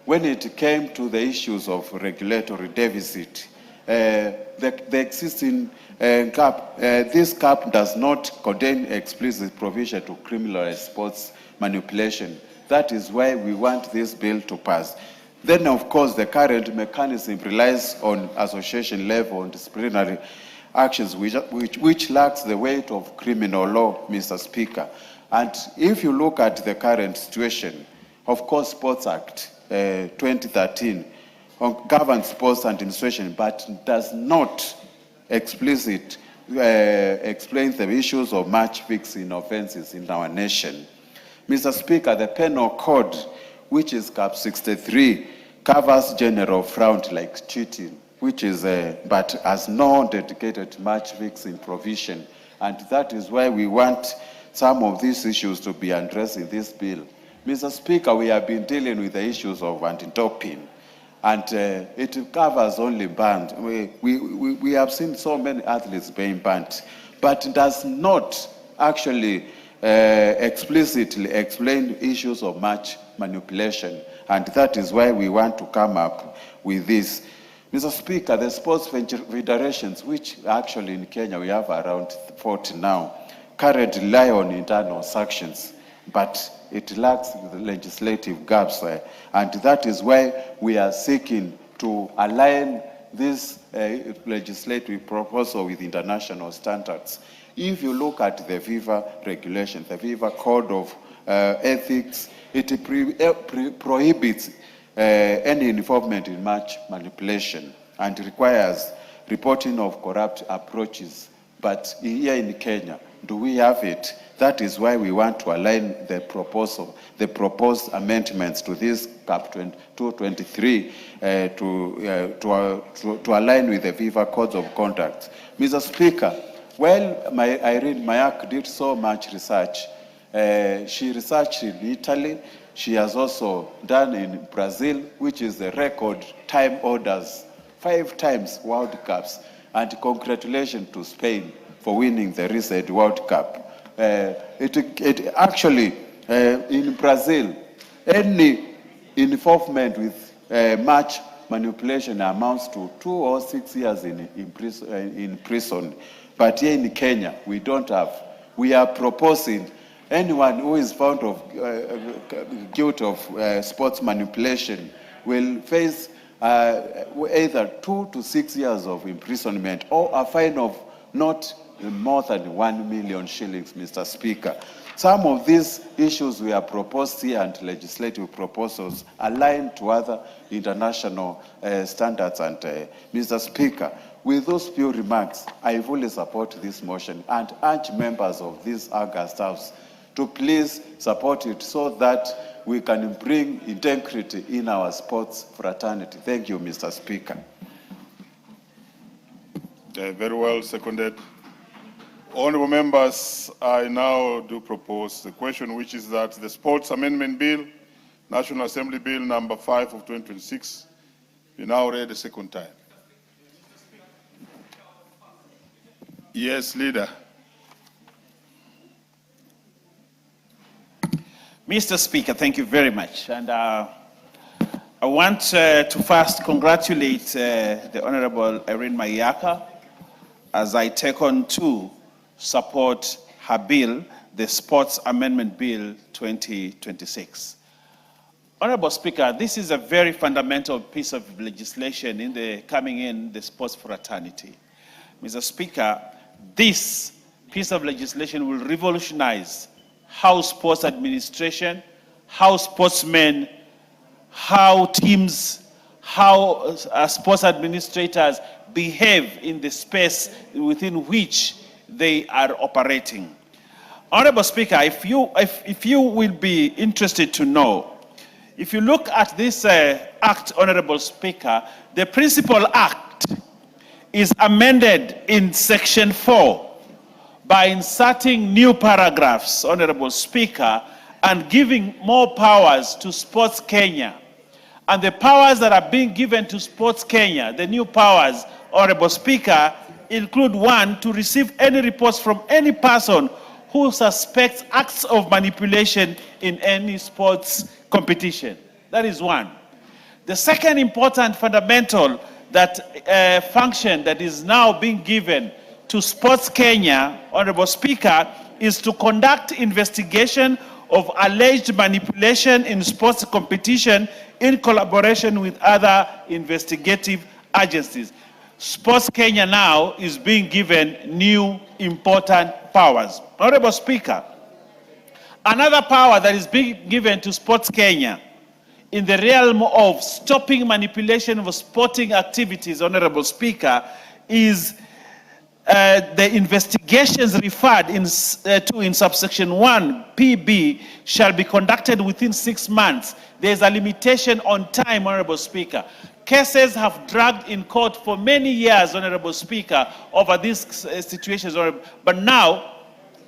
When it came to the issues of regulatory deficit, the existing cap, this cap does not contain explicit provision to criminalize sports manipulation. That is why we want this bill to pass. Then, of course, the current mechanism relies on association level and disciplinary actions which lacks the weight of criminal law, Mr. Speaker. And if you look at the current situation, of course, Sports Act 2013 governs sports administration, but does not explicitly explain the issues of match fixing offenses in our nation. Mr. Speaker, the penal code, which is Cap 63, covers general fraud like cheating, which is, but has no dedicated match fixing provision. And that is why we want some of these issues to be addressed in this bill. Mr. Speaker, we have been dealing with the issues of anti-doping, and it covers only banned. We have seen so many athletes being banned, but it does not actually explicitly explain issues of match manipulation, and that is why we want to come up with this. Mr. Speaker, the sports federations, which actually in Kenya we have around 40 now, currently rely on internal sanctions, but it lacks the legislative gaps, and that is why we are seeking to align this legislative proposal with international standards. If you look at the FIFA regulation, the FIFA Code of Ethics, it prohibits any involvement in match manipulation and requires reporting of corrupt approaches. But here in Kenya, do we have it? That is why we want to align the proposed amendments to this Cap 223 to align with the FIFA Codes of Conduct. Mr. Speaker, while Irene Mayak did so much research, she researched in Italy. She has also done in Brazil, which is the record time orders, 5 times World Cups. And congratulations to Spain for winning the recent World Cup. It actually, in Brazil, any involvement with match manipulation amounts to 2 or 6 years in prison. But here in Kenya, we don't have. We are proposing anyone who is found of guilt of sports manipulation will face either 2 to 6 years of imprisonment or a fine of not more than 1 million shillings, Mr. Speaker. Some of these issues we have proposed here and legislative proposals align to other international standards. And Mr. Speaker, with those few remarks, I fully support this motion and urge members of this August House to please support it so that we can bring integrity in our sports fraternity. Thank you, Mr. Speaker. Very well seconded. Honourable members, I now do propose the question, which is that the Sports Amendment Bill, National Assembly Bill number 5 of 2026, be now read a second time. Yes, Leader. Mr. Speaker, thank you very much. And I want to first congratulate the Honorable Irene Mayaka as I take on to support her bill, the Sports Amendment Bill 2026. Honorable Speaker, this is a very fundamental piece of legislation in the coming in the sports fraternity. Mr. Speaker, this piece of legislation will revolutionize how sports administration, how sportsmen, how teams, how sports administrators behave in the space within which they are operating. Honorable Speaker, if you will be interested to know, if you look at this act, Honorable Speaker, the principal act is amended in section 4 by inserting new paragraphs, Honorable Speaker, and giving more powers to Sports Kenya. And the powers that are being given to Sports Kenya, the new powers, Honorable Speaker, include 1, to receive any reports from any person who suspects acts of manipulation in any sports competition. That is 1. The second important fundamental function that is now being given to Sports Kenya, Honorable Speaker, is to conduct investigation of alleged manipulation in sports competition in collaboration with other investigative agencies. Sports Kenya now is being given new important powers. Honorable Speaker, another power that is being given to Sports Kenya in the realm of stopping manipulation of sporting activities, Honorable Speaker, is the investigations referred to in subsection 1 PB shall be conducted within 6 months. There is a limitation on time, Honorable Speaker. Cases have dragged in court for many years, Honorable Speaker, over these situations. But now,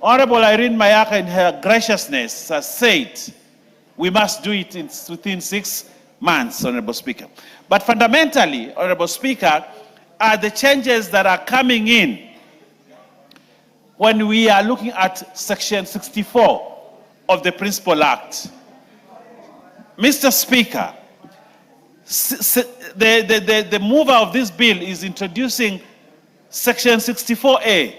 Honorable Irene Mayaka, in her graciousness, has said we must do it within 6 months, Honorable Speaker. But fundamentally, Honorable Speaker, are the changes that are coming in when we are looking at section 64 of the Principal Act. Mr. Speaker, the mover of this bill is introducing section 64A,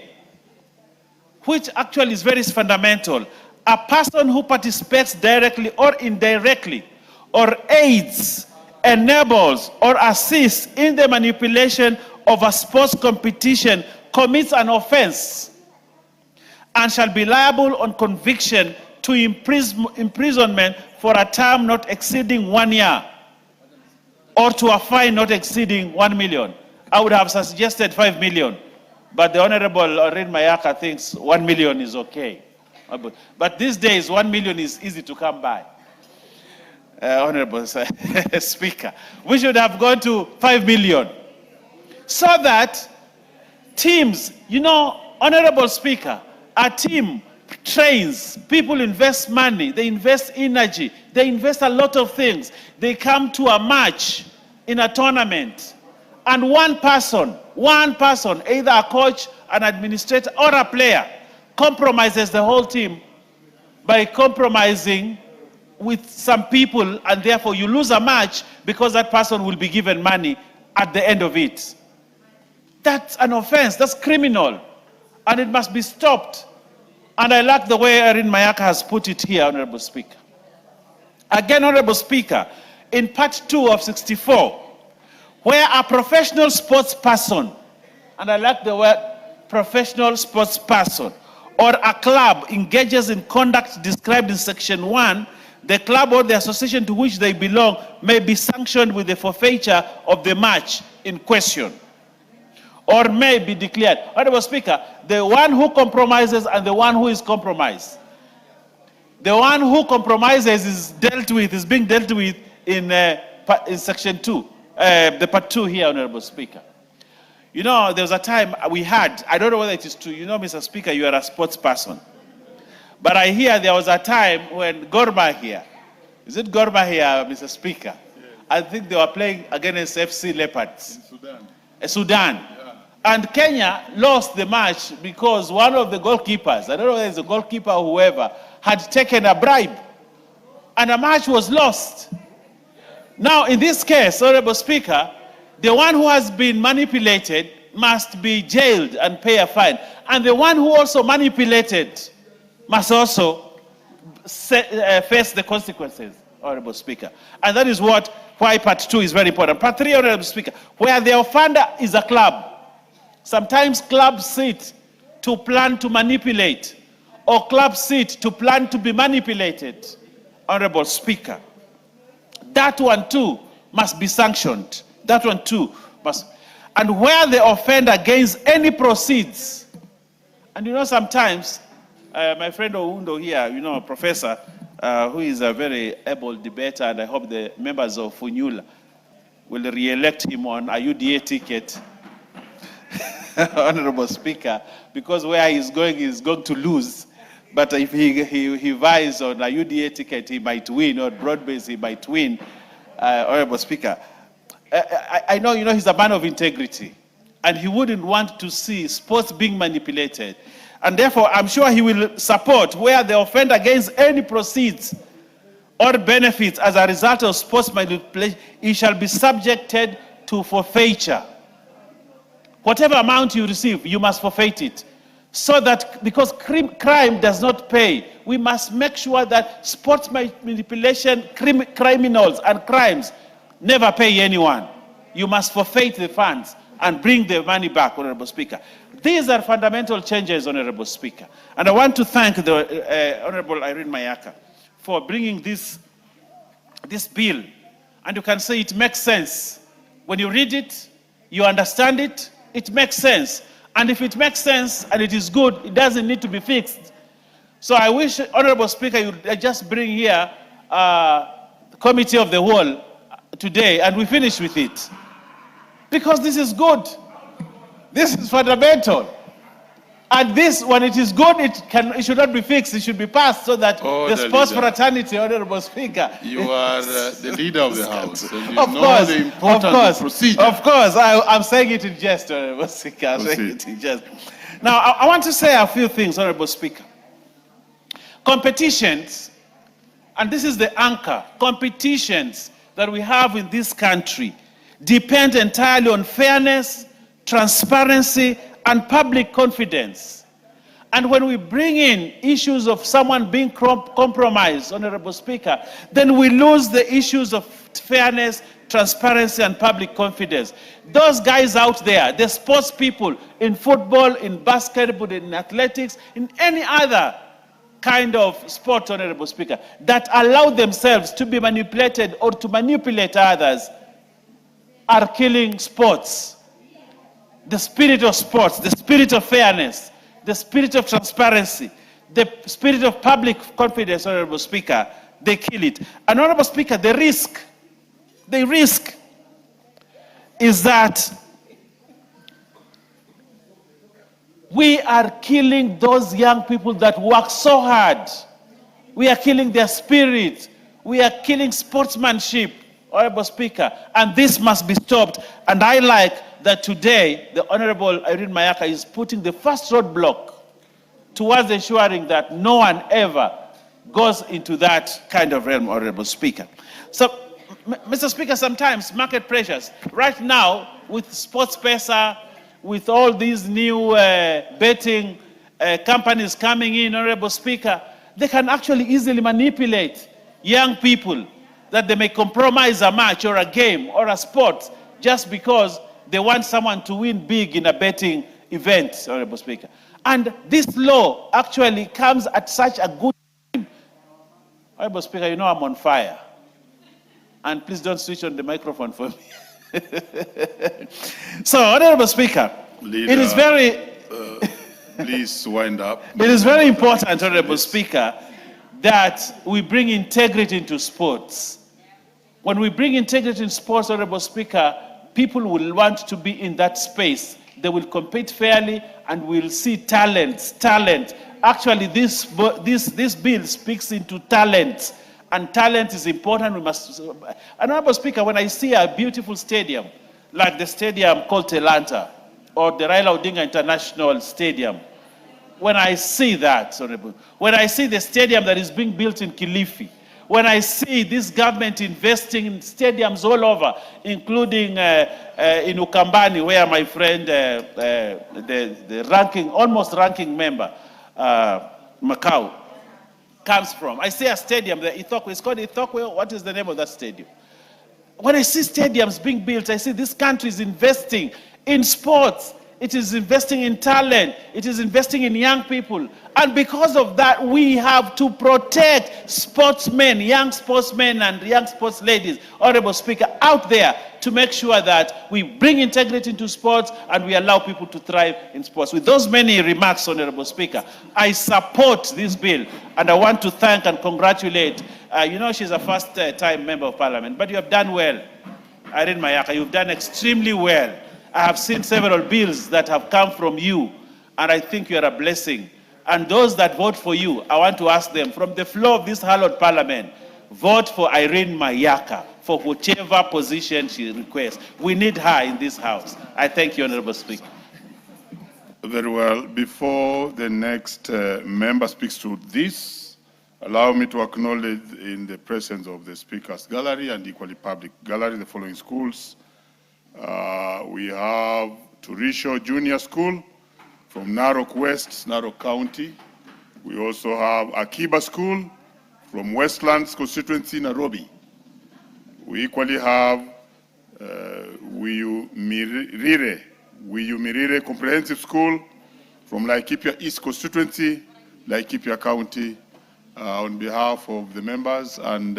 which actually is very fundamental. A person who participates directly or indirectly, or aids, enables, or assists in the manipulation of a sports competition commits an offense and shall be liable on conviction to imprisonment for a term not exceeding 1 year, or to a fine not exceeding 1 million. I would have suggested 5 million, but the Honorable Irene Mayaka thinks 1 million is okay. But these days, 1 million is easy to come by. Honorable Speaker, we should have gone to 5 million, so that teams, Honorable Speaker, a team trains, people invest money, they invest energy, they invest a lot of things. They come to a match in a tournament, and one person, either a coach, an administrator, or a player, compromises the whole team by compromising with some people, and therefore you lose a match because that person will be given money at the end of it. That's an offense, that's criminal, and it must be stopped. And I like the way Irene Mayaka has put it here, Honorable Speaker. Again, Honorable Speaker, in part 2 of 64, where a professional sports person, and I like the word professional sports person, or a club engages in conduct described in section 1, the club or the association to which they belong may be sanctioned with the forfeiture of the match in question, or may be declared. Honorable Speaker, the one who compromises and the one who is compromised. The one who compromises is being dealt with in section 2, the part 2 here, Honorable Speaker. There was a time we had, I don't know whether it is true, Mr. Speaker, you are a sports person. But I hear there was a time when Gor Mahia, is it Gor Mahia, Mr. Speaker? Yeah. I think they were playing against FC Leopards. In Sudan. Yeah. And Kenya lost the match because one of the goalkeepers, I don't know whether it's a goalkeeper or whoever, had taken a bribe. And the match was lost. Now, in this case, Honorable Speaker, the one who has been manipulated must be jailed and pay a fine. And the one who also manipulated must also face the consequences, Honorable Speaker. And that is why part 2 is very important. Part 3, Honorable Speaker, where the offender is a club. Sometimes clubs sit to plan to manipulate, or clubs sit to plan to be manipulated, Honorable Speaker. That one too must be sanctioned. That one too must. And where the offender gains any proceeds, and you know sometimes, my friend Oundo here, professor, who is a very able debater, and I hope the members of FUNYULA will re-elect him on a UDA ticket, Honorable Speaker, because where he's going to lose. But if he vies on a UDA ticket, he might win, or broad-based, he might win, Honorable Speaker. I know, he's a man of integrity, and he wouldn't want to see sports being manipulated. And therefore, I'm sure he will support where the offender gains any proceeds or benefits as a result of sports manipulation, he shall be subjected to forfeiture. Whatever amount you receive, you must forfeit it. So that, because crime does not pay, we must make sure that sports manipulation, criminals and crimes never pay anyone. You must forfeit the funds and bring the money back, Honorable Speaker. These are fundamental changes, Honorable Speaker. And I want to thank the Honorable Irene Mayaka for bringing this bill. And you can say it makes sense. When you read it, you understand it, it makes sense. And if it makes sense and it is good, it doesn't need to be fixed. So I wish, Honorable Speaker, you just bring here the Committee of the Whole today and we finish with it. Because this is good. This is fundamental. And this, when it is good, it should not be fixed. It should be passed so that the sports fraternity, Honorable Speaker. You are the leader of the House. And you Of know course, the importance of course, of procedure. of course. I'm saying it in jest, Honorable Speaker. I'm saying it in jest. Now, I want to say a few things, Honorable Speaker. Competitions, and this is the anchor, competitions that we have in this country depend entirely on fairness, transparency, and public confidence. And when we bring in issues of someone being compromised, Honorable Speaker, then we lose the issues of fairness, transparency, and public confidence. Those guys out there, the sports people in football, in basketball, in athletics, in any other kind of sport, Honorable Speaker, that allow themselves to be manipulated or to manipulate others are killing sports. The spirit of sports, the spirit of fairness, the spirit of transparency, the spirit of public confidence, Honorable Speaker, they kill it. And Honorable Speaker, the risk is that we are killing those young people that work so hard. We are killing their spirit. We are killing sportsmanship, Honorable Speaker, and this must be stopped. And I like that today the Honorable Irene Mayaka is putting the first roadblock towards ensuring that no one ever goes into that kind of realm, Honorable Speaker. So, Mr. Speaker, sometimes market pressures, right now with SportsPesa, with all these new betting companies coming in, Honorable Speaker, they can actually easily manipulate young people that they may compromise a match or a game or a sport just because they want someone to win big in a betting event, Honorable Speaker. And this law actually comes at such a good time. Honorable Speaker, you know I'm on fire. And please don't switch on the microphone for me. So, Honorable Speaker, Leader, it is very... please wind up. It is very important, Honorable Speaker, that we bring integrity into sports. When we bring integrity in sports, Honorable Speaker, people will want to be in that space. They will compete fairly and we'll see talent. Actually, this bill speaks into talent. And talent is important. We must. Honorable Speaker, when I see a beautiful stadium, like the stadium called Telanta, or the Raila Odinga International Stadium, when I see that, when I see the stadium that is being built in Kilifi, when I see this government investing in stadiums all over, including in Ukambani, where my friend, the almost ranking member, Macau, comes from. I see a stadium, the Ithokwe, it's called Ithokwe. What is the name of that stadium? When I see stadiums being built, I see this country is investing in sports. It is investing in talent. It is investing in young people. And because of that, we have to protect sportsmen, young sportsmen and young sports ladies, Honorable Speaker, out there to make sure that we bring integrity into sports and we allow people to thrive in sports. With those many remarks, Honorable Speaker, I support this bill, and I want to thank and congratulate. You know, she's a first-time member of Parliament, but you have done well. Irene Mayaka, you've done extremely well. I have seen several bills that have come from you, and I think you are a blessing. And those that vote for you, I want to ask them, from the floor of this hallowed parliament, vote for Irene Mayaka for whichever position she requests. We need her in this house. I thank you, Honorable Speaker. Very well. Before the next member speaks to this, allow me to acknowledge in the presence of the Speaker's Gallery and equally public gallery the following schools. We have Turisho Junior School from Narok West, Narok County. We also have Akiba School from Westlands constituency, Nairobi. We equally have Wiyu Mirire Comprehensive School from Laikipia East constituency, Laikipia County. On behalf of the members and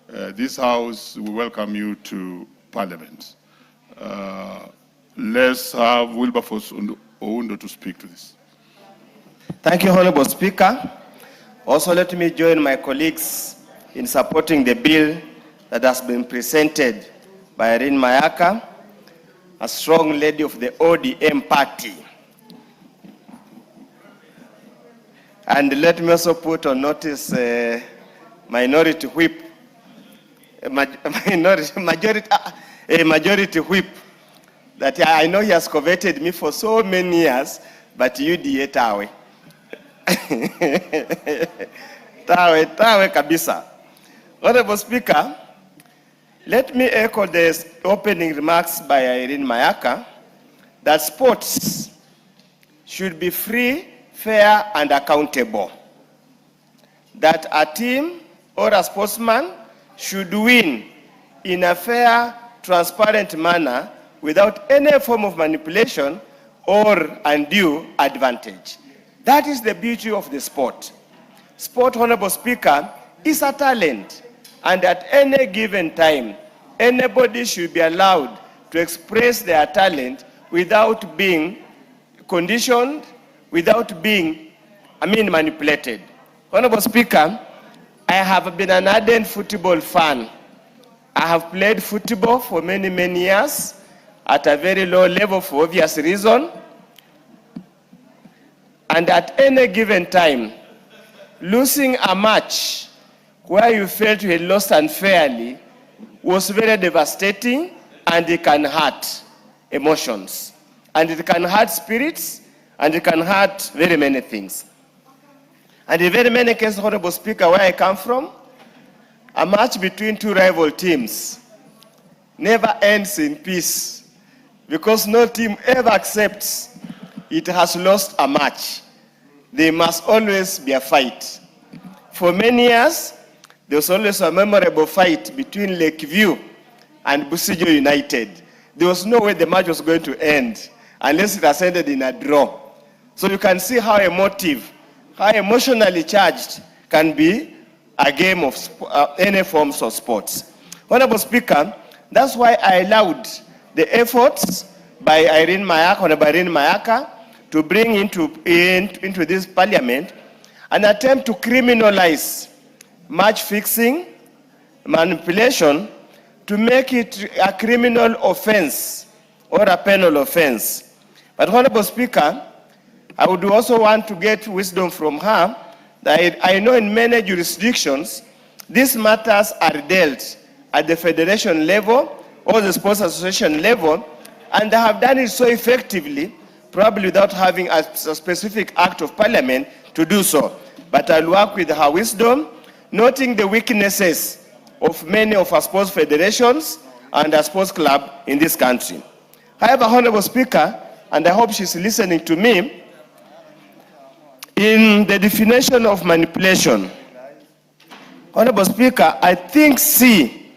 this House, we welcome you to Parliament. Let's have Wilberforce Oundo to speak to this. Thank you, Honorable Speaker. Also, let me join my colleagues in supporting the bill that has been presented by Irene Mayaka, a strong lady of the ODM party. And let me also put on notice minority whip, majority whip, that I know he has coveted me for so many years, but you diet tawe. Tawe kabisa. Honorable Speaker, let me echo the opening remarks by Irene Mayaka that sports should be free, fair, and accountable. That a team or a sportsman should win in a fair, transparent manner without any form of manipulation or undue advantage. That is the beauty of the sport. Sport, Honorable Speaker, is a talent, and at any given time, anybody should be allowed to express their talent without being conditioned, without being, manipulated. Honorable Speaker, I have been an ardent football fan. I have played football for many, many years at a very low level for obvious reason. And at any given time, losing a match where you felt you had lost unfairly was very devastating, and it can hurt emotions. And it can hurt spirits, and it can hurt very many things. And in very many cases, Honorable Speaker, where I come from, a match between two rival teams never ends in peace, because no team ever accepts it has lost a match. There must always be a fight. For many years, there was always a memorable fight between Lakeview and Busijo United. There was no way the match was going to end unless it has ended in a draw. So you can see how emotive, how emotionally charged can be a game of any forms of sports. Honorable Speaker, that's why I allowed the efforts by Honorable Irene Mayaka to bring into this parliament an attempt to criminalize match fixing, manipulation, to make it a criminal offense or a penal offense. But Honorable Speaker, I would also want to get wisdom from her that I know in many jurisdictions, these matters are dealt at the federation level or the sports association level, and they have done it so effectively, probably without having a specific act of parliament to do so. But I'll work with her wisdom noting the weaknesses of many of our sports federations and our sports club in this country. However, Honorable Speaker, and I hope she's listening to me, in the definition of manipulation, Honorable Speaker, I think C,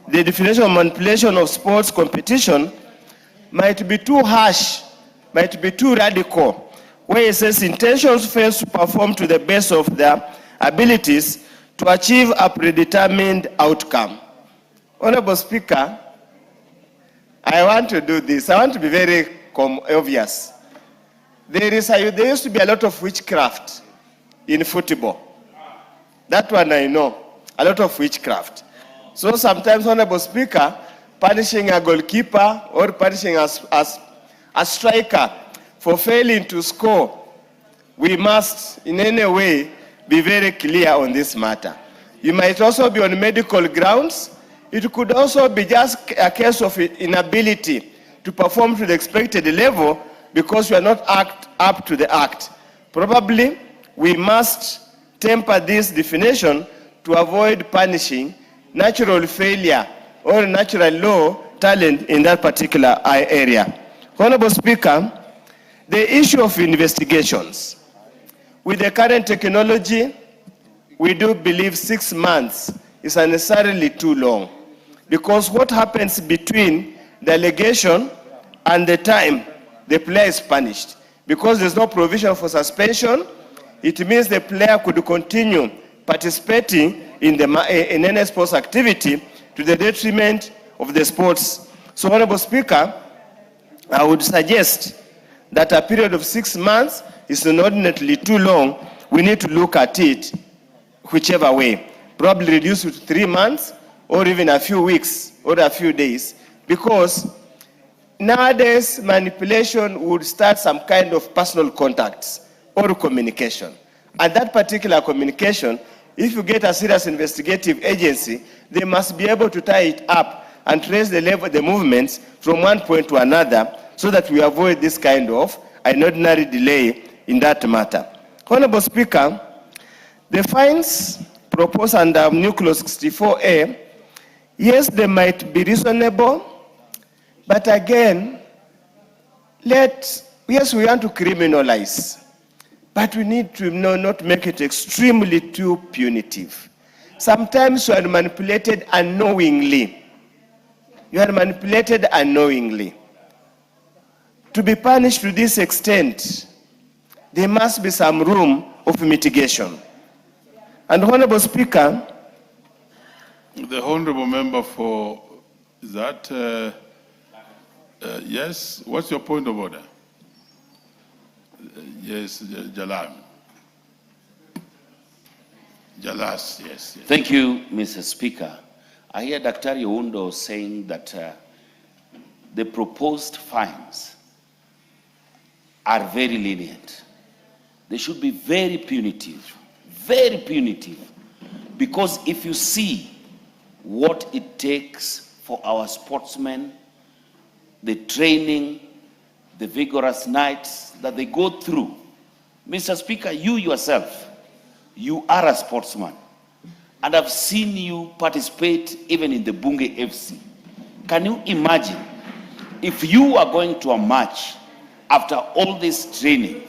the definition of manipulation of sports competition, might be too harsh, might be too radical, where it says intentions fails to perform to the best of their abilities to achieve a predetermined outcome. Honorable Speaker, I want to do this. I want to be very obvious. There used to be a lot of witchcraft in football. That one I know, a lot of witchcraft. So sometimes, Honorable Speaker, punishing a goalkeeper or punishing a striker for failing to score, we must in any way be very clear on this matter. You might also be on medical grounds. It could also be just a case of inability to perform to the expected level because you are not up to the act. Probably we must temper this definition to avoid punishing natural failure or natural low talent in that particular area. Honorable Speaker, the issue of investigations. With the current technology, we do believe 6 months is unnecessarily too long, because what happens between the allegation and the time the player is punished? Because there's no provision for suspension, it means the player could continue participating in any sports activity to the detriment of the sports. So, Honorable Speaker, I would suggest that a period of 6 months is inordinately too long. We need to look at it whichever way. Probably reduce it to 3 months or even a few weeks or a few days, because nowadays manipulation would start some kind of personal contacts or communication. And that particular communication, if you get a serious investigative agency, they must be able to tie it up and trace the movements from one point to another, so that we avoid this kind of an ordinary delay in that matter. Honorable Speaker, the fines proposed under New Clause 64A, yes, they might be reasonable, but again, yes, we want to criminalize, but we need to not make it extremely too punitive. Sometimes you are manipulated unknowingly. You are manipulated unknowingly. To be punished to this extent, there must be some room of mitigation. And Honorable Speaker, the Honorable Member for that, yes, what's your point of order? Yes, Jalas, yes. Thank you, Mr. Speaker. I hear Dr. Oundo saying that the proposed fines are very lenient. They should be very punitive, because if you see what it takes for our sportsmen, the training, the vigorous nights that they go through. Mr. Speaker, you yourself, you are a sportsman, and I've seen you participate even in the Bunge FC. Can you imagine if you are going to a match after all this training,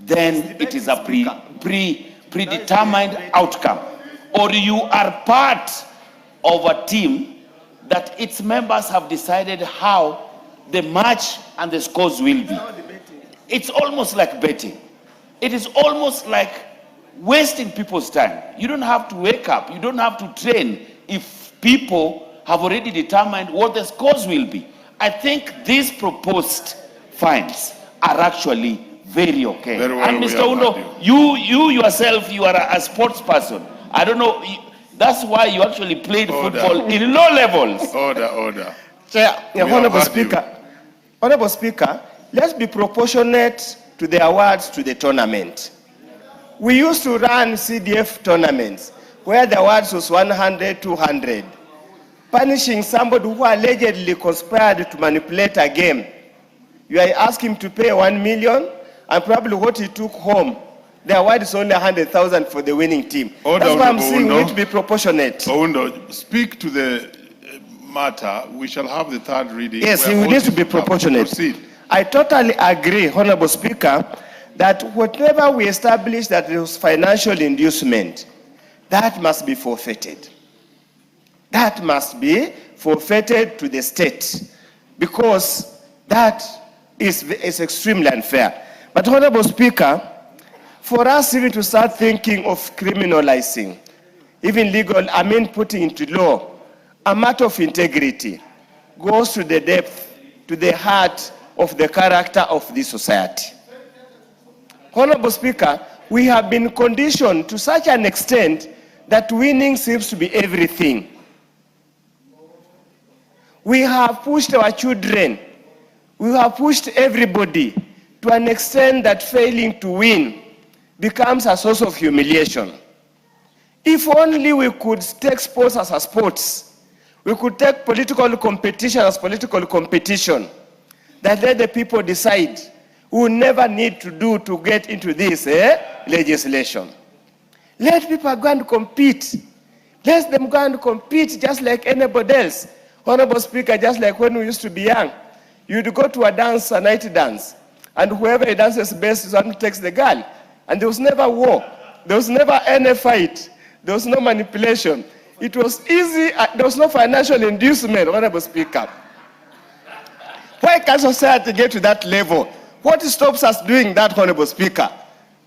then it is a predetermined outcome, or you are part of a team that its members have decided how the match and the scores will be. It's almost like betting. It is almost like wasting people's time. You don't have to wake up, you don't have to train if people have already determined what the scores will be. I think these proposed fines are actually very okay. Very well, and Mr. Oundo, you yourself, you are a sports person. I don't know, that's why you actually played football in low levels. Order. Chair, Honorable Speaker, let's be proportionate to the awards to the tournament. We used to run CDF tournaments where the awards was 100, 200. Punishing somebody who allegedly conspired to manipulate a game, you are asking him to pay 1 million, and probably what he took home the award is only 100,000 for the winning team. Order, That's why I'm Honorable saying we Oundo. need to be proportionate. Oundo, speak to the matter. We shall have the third reading. Yes, We are we need to voting be to come. proportionate. Proceed. I totally agree, Honorable Speaker, that whatever we establish that there was financial inducement, that must be forfeited. That must be forfeited to the state, because that is extremely unfair. But Honorable Speaker, for us even to start thinking of criminalizing, even putting into law, a matter of integrity goes to the depth, to the heart of the character of this society. Honorable Speaker, we have been conditioned to such an extent that winning seems to be everything. We have pushed our children, we have pushed everybody to an extent that failing to win becomes a source of humiliation. If only we could take sports as a sports, we could take political competition as political competition, that let the people decide. We will never need to get into this legislation. Let people go and compete. Let them go and compete just like anybody else. Honorable Speaker, just like when we used to be young, you'd go to a dance, a night dance, and whoever dances best is the one who takes the girl. And there was never war. There was never any fight. There was no manipulation. It was easy. There was no financial inducement, Honorable Speaker. Why can't society get to that level? What stops us doing that, Honorable Speaker?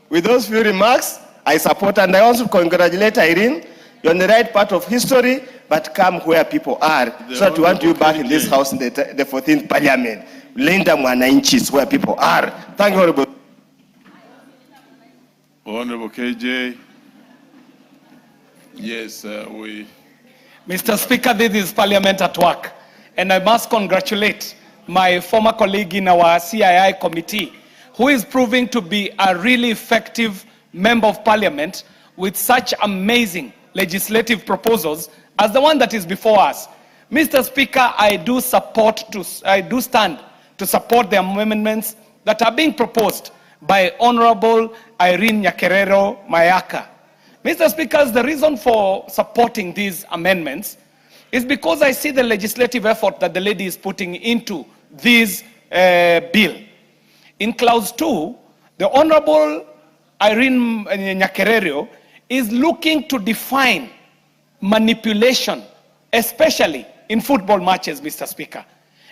With those few remarks, I support, and I also congratulate Irene. You're on the right part of history, but come where people are. So that we want you back in this house in the 14th Parliament. Linda Mwananchi is where people are. Thank you, Honorable. Honorable KJ. Yes, we... Mr. Speaker, this is Parliament at work, and I must congratulate my former colleague in our CII committee, who is proving to be a really effective member of Parliament with such amazing legislative proposals as the one that is before us. Mr. Speaker, I do stand to support the amendments that are being proposed by Honorable Irene Nyakerero Mayaka. Mr. Speaker, the reason for supporting these amendments is because I see the legislative effort that the lady is putting into this bill. In clause 2, the Honorable Irene Nyakerero is looking to define manipulation, especially in football matches, Mr. Speaker.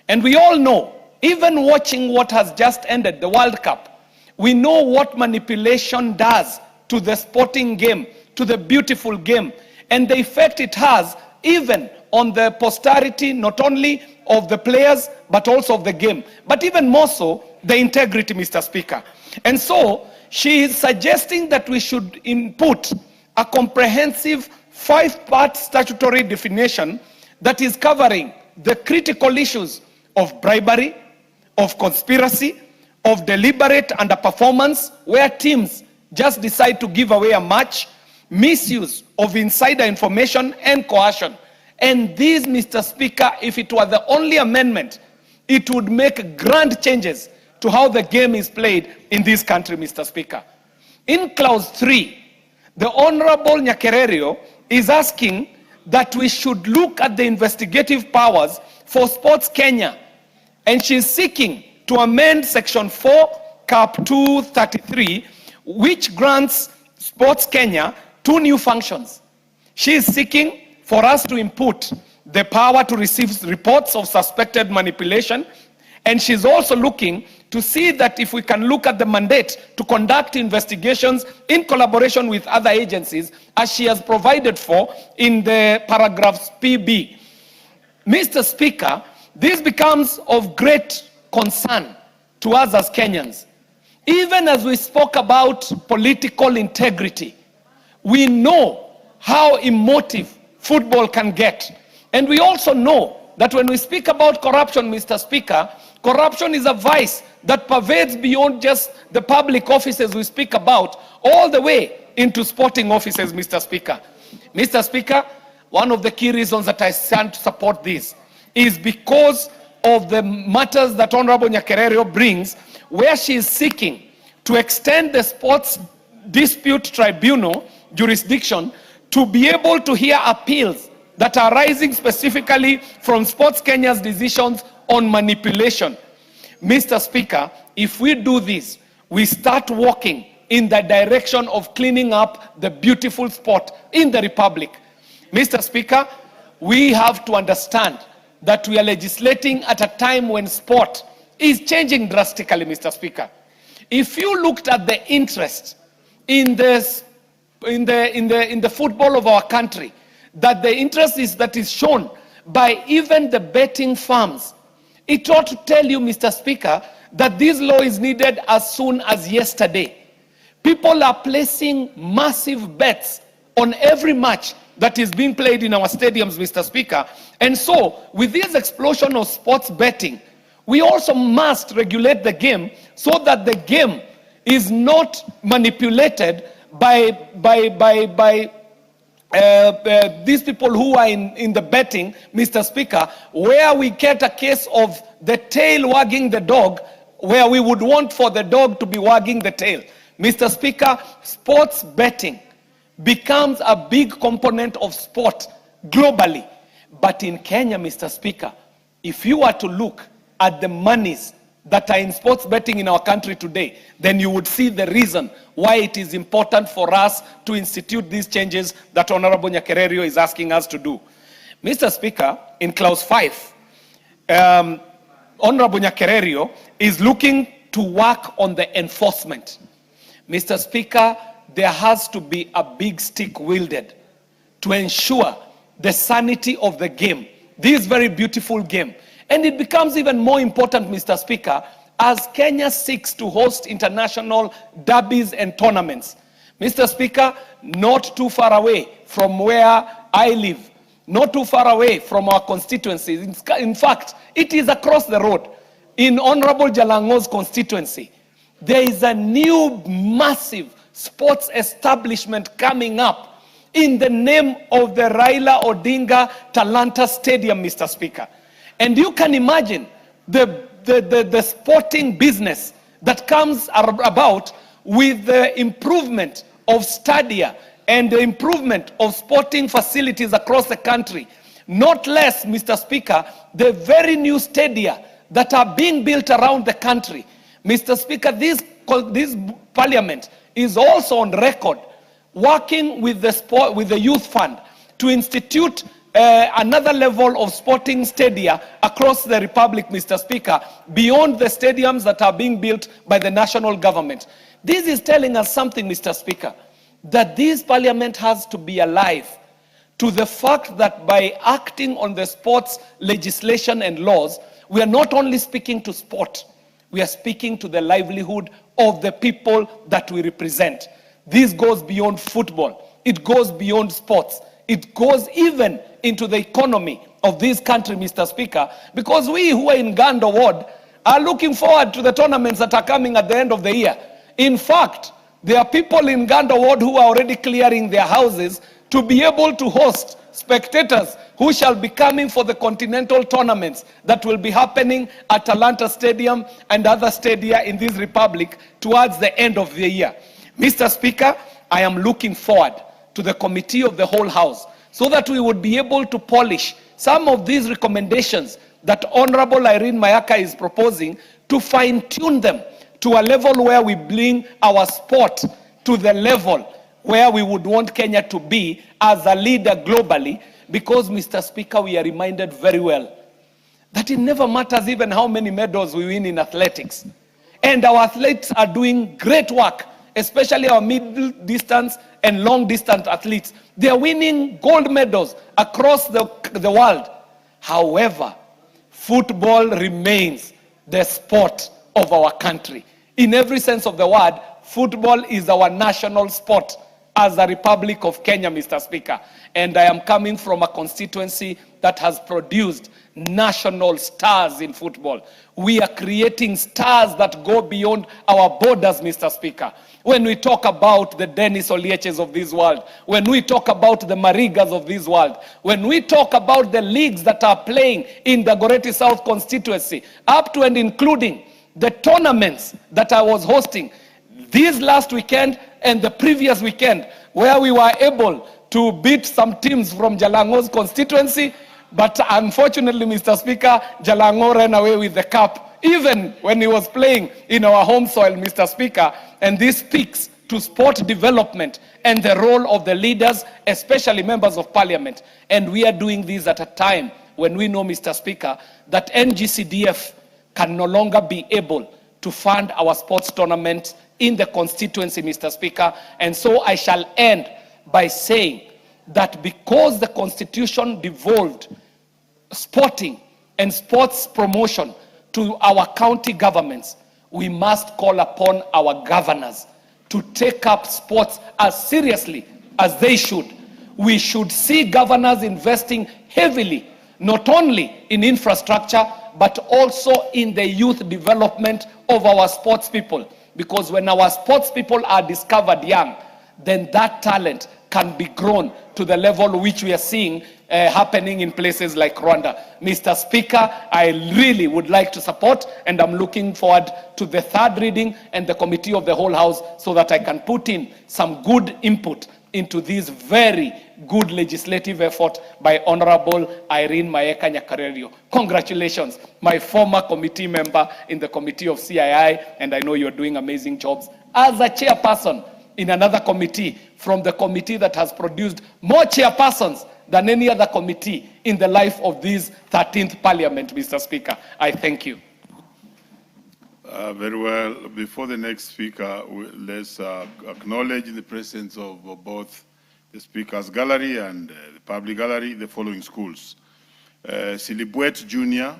And we all know, even watching what has just ended, the World Cup, we know what manipulation does to the sporting game, to the beautiful game, and the effect it has even on the posterity, not only of the players, but also of the game, but even more so, the integrity, Mr. Speaker. And so, she is suggesting that we should input a comprehensive 5-part statutory definition that is covering the critical issues of bribery, of conspiracy, of deliberate underperformance, where teams just decide to give away a match, misuse of insider information, and coercion. And this, Mr. Speaker, if it were the only amendment, it would make grand changes to how the game is played in this country, Mr. Speaker. In clause 3, the Honorable Nyakerero is asking that we should look at the investigative powers for Sports Kenya, and she's seeking to amend section 4, cap 233, which grants Sports Kenya 2 new functions. She is seeking for us to input the power to receive reports of suspected manipulation, and she's also looking to see that if we can look at the mandate to conduct investigations in collaboration with other agencies, as she has provided for in the paragraphs PB. Mr. Speaker, this becomes of great concern to us as Kenyans. Even as we spoke about political integrity, we know how emotive football can get. And we also know that when we speak about corruption, Mr. Speaker, corruption is a vice that pervades beyond just the public offices we speak about, all the way into sporting offices, Mr. Speaker. Mr. Speaker, one of the key reasons that I stand to support this is because of the matters that Honorable Nyakerero brings, where she is seeking to extend the sports dispute tribunal jurisdiction to be able to hear appeals that are arising specifically from Sports Kenya's decisions on manipulation. Mr. Speaker, if we do this, we start walking in the direction of cleaning up the beautiful sport in the Republic. Mr. Speaker, we have to understand that we are legislating at a time when sport is changing drastically, Mr. Speaker. If you looked at the interest in this, in the football of our country, that the interest that is shown by even the betting firms, it ought to tell you, Mr. Speaker, that this law is needed as soon as yesterday. People are placing massive bets on every match that is being played in our stadiums, Mr. Speaker. And so, with this explosion of sports betting, we also must regulate the game so that the game is not manipulated by these people who are in the betting, Mr. Speaker, where we get a case of the tail wagging the dog, where we would want for the dog to be wagging the tail. Mr. Speaker, sports betting becomes a big component of sport globally. But in Kenya, Mr. Speaker, if you were to look at the monies that are in sports betting in our country today, then you would see the reason why it is important for us to institute these changes that Honorable Nyakererio is asking us to do. Mr. Speaker, in clause 5, Honorable Nyakererio is looking to work on the enforcement. Mr. Speaker, there has to be a big stick wielded to ensure the sanity of the game, this very beautiful game. And it becomes even more important, Mr. Speaker, as Kenya seeks to host international derbies and tournaments. Mr. Speaker, not too far away from where I live, not too far away from our constituencies. In fact, it is across the road. In Honorable Jalango's constituency, there is a new massive sports establishment coming up in the name of the Raila Odinga Talanta Stadium, Mr. Speaker. And you can imagine the sporting business that comes about with the improvement of stadia and the improvement of sporting facilities across the country. Not less, Mr. Speaker, the very new stadia that are being built around the country. Mr. Speaker, this parliament is also on record working with the Youth Fund to institute another level of sporting stadia across the Republic, Mr. Speaker, beyond the stadiums that are being built by the national government. This is telling us something, Mr. Speaker, that this parliament has to be alive to the fact that by acting on the sports legislation and laws, we are not only speaking to sport, we are speaking to the livelihood of the people that we represent. This goes beyond football. It goes beyond sports. It goes even into the economy of this country, Mr. Speaker, because we who are in Gando Ward are looking forward to the tournaments that are coming at the end of the year. In fact, there are people in Gando Ward who are already clearing their houses to be able to host spectators who shall be coming for the continental tournaments that will be happening at Talanta Stadium and other stadia in this republic towards the end of the year. Mr. Speaker, I am looking forward to the committee of the whole house so that we would be able to polish some of these recommendations that Honorable Irene Mayaka is proposing, to fine-tune them to a level where we bring our sport to the level where we would want Kenya to be as a leader globally, because, Mr. Speaker, we are reminded very well that it never matters even how many medals we win in athletics. And our athletes are doing great work, especially our middle distance and long distance athletes. They are winning gold medals across the world. However, football remains the sport of our country. In every sense of the word, football is our national sport as the Republic of Kenya, Mr. Speaker. And I am coming from a constituency that has produced national stars in football. We are creating stars that go beyond our borders, Mr. Speaker. When we talk about the Dennis Olieches of this world, when we talk about the Marigas of this world, when we talk about the leagues that are playing in the Goreti South constituency, up to and including the tournaments that I was hosting this last weekend and the previous weekend, where we were able to beat some teams from Jalango's constituency. But unfortunately, Mr. Speaker, Jalango ran away with the cup, even when he was playing in our home soil, Mr. Speaker. And this speaks to sport development and the role of the leaders, especially members of parliament. And we are doing this at a time when we know, Mr. Speaker, that NGCDF can no longer be able to fund our sports tournaments in the constituency, Mr. Speaker. And so I shall end by saying that because the Constitution devolved sporting and sports promotion to our county governments, we must call upon our governors to take up sports as seriously as they should. We should see governors investing heavily, not only in infrastructure, but also in the youth development of our sports people. Because when our sports people are discovered young, then that talent can be grown to the level which we are seeing happening in places like Rwanda. Mr. Speaker, I really would like to support, and I'm looking forward to the third reading and the committee of the whole house so that I can put in some good input into this very good legislative effort by Honorable Irene Maeka Nyakarerio. Congratulations, my former committee member in the committee of CII, and I know you're doing amazing jobs as a chairperson in another committee, from the committee that has produced more chairpersons than any other committee in the life of this 13th Parliament, Mr. Speaker. I thank you. Very well. Before the next speaker, let's acknowledge in the presence of both the Speaker's Gallery and the Public Gallery the following schools. Silibwet Junior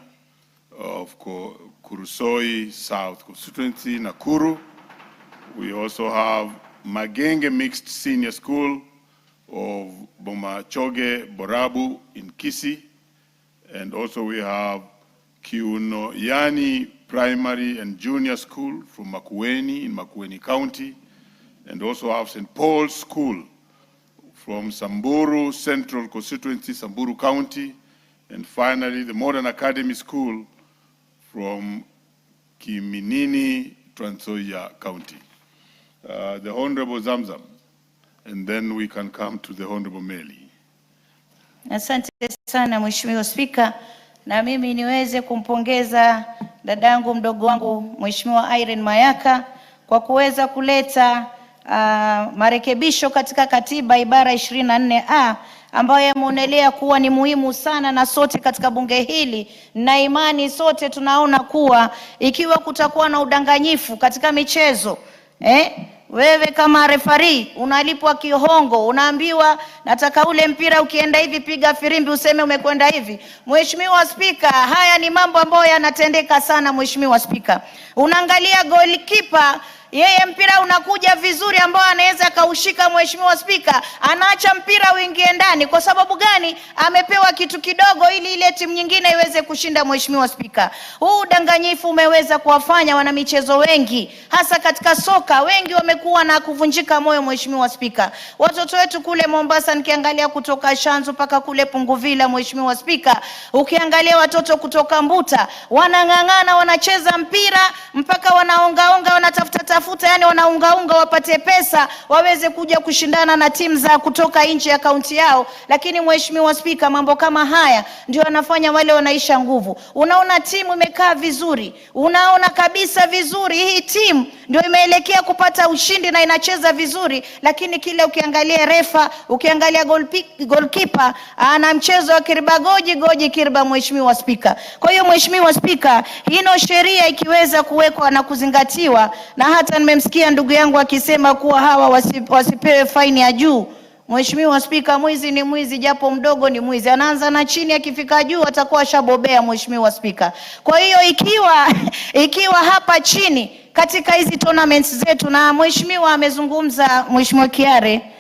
of Kurusoi South Constituency, Nakuru. We also have Magenge Mixed Senior School of Bomachoge Borabu in Kisii. And also we have Kiunoyani Primary and Junior School from Makueni in Makueni County. And also have St. Paul's School from Samburu Central Constituency, Samburu County. And finally, the Modern Academy School from Kiminini, Trans Nzoia County. The Honorable Zamzam, and then we can come to the Honorable Meli. Asante sana Mheshimiwa Spika, na mimi niweze kumpongeza dadangu mdogo wangu Mheshimiwa Irene Mayaka kwa kuweza kuleta marekebisho katika katiba ibara 24A ambayo yameonelea kuwa ni muhimu sana, na sote katika bunge hili na imani sote tunaona kuwa ikiwa kutakuwa na udanganyifu katika michezo, wewe kama referee unalipwa kihongo, unaambiwa nataka ule mpira ukienda hivi piga firimbi useme umekwenda hivi. Mheshimiwa Spika, haya ni mambo ambayo yanatendeka sana Mheshimiwa Spika. Unaangalia goalkeeper, yeye mpira unakuja vizuri ambao anaweza kaushika Mheshimiwa Spika, anaacha mpira uingie ndani. Kwa sababu gani? Amepewa kitu kidogo ili ile timu nyingine iweze kushinda Mheshimiwa Spika. Huu udanganyifu umeweza kuwafanya wanamichezo wengi, hasa katika soka, wengi wamekuwa na kuvunjika moyo Mheshimiwa Spika. Watoto wetu kule Mombasa, nikiangalia kutoka Shanzu mpaka kule Punguvila Mheshimiwa Spika, ukiangalia watoto kutoka Mbuta wanang'ang'ana, wanacheza mpira mpaka wanaongaonga, wanatafuta yani wanaungaunga wapate pesa waweze kuja kushindana na timu za kutoka nje ya kaunti yao. Lakini Mheshimiwa Spika, mambo kama haya ndio wanafanya wale wanaisha nguvu. Unaona timu imekaa vizuri, unaona kabisa vizuri hii timu ndio imeelekea kupata ushindi na inacheza vizuri, lakini kile ukiangalia refa, ukiangalia goalkeeper ana mchezo wa goji kirba Mheshimiwa Spika. Kwa hiyo Mheshimiwa Spika, hino sheria ikiweza kuwekwa na kuzingatiwa, na hata nimemsikia ndugu yangu akisema kuwa hawa wasipewe faini ya juu. Mheshimiwa Spika, mwizi ni mwizi japo mdogo ni mwizi. Anaanza na chini, akifika juu atakuwa shabobea Mheshimiwa Spika. Kwa hiyo ikiwa hapa chini katika hizi tournaments zetu, na Mheshimiwa amezungumza Mheshimiwa Kiare,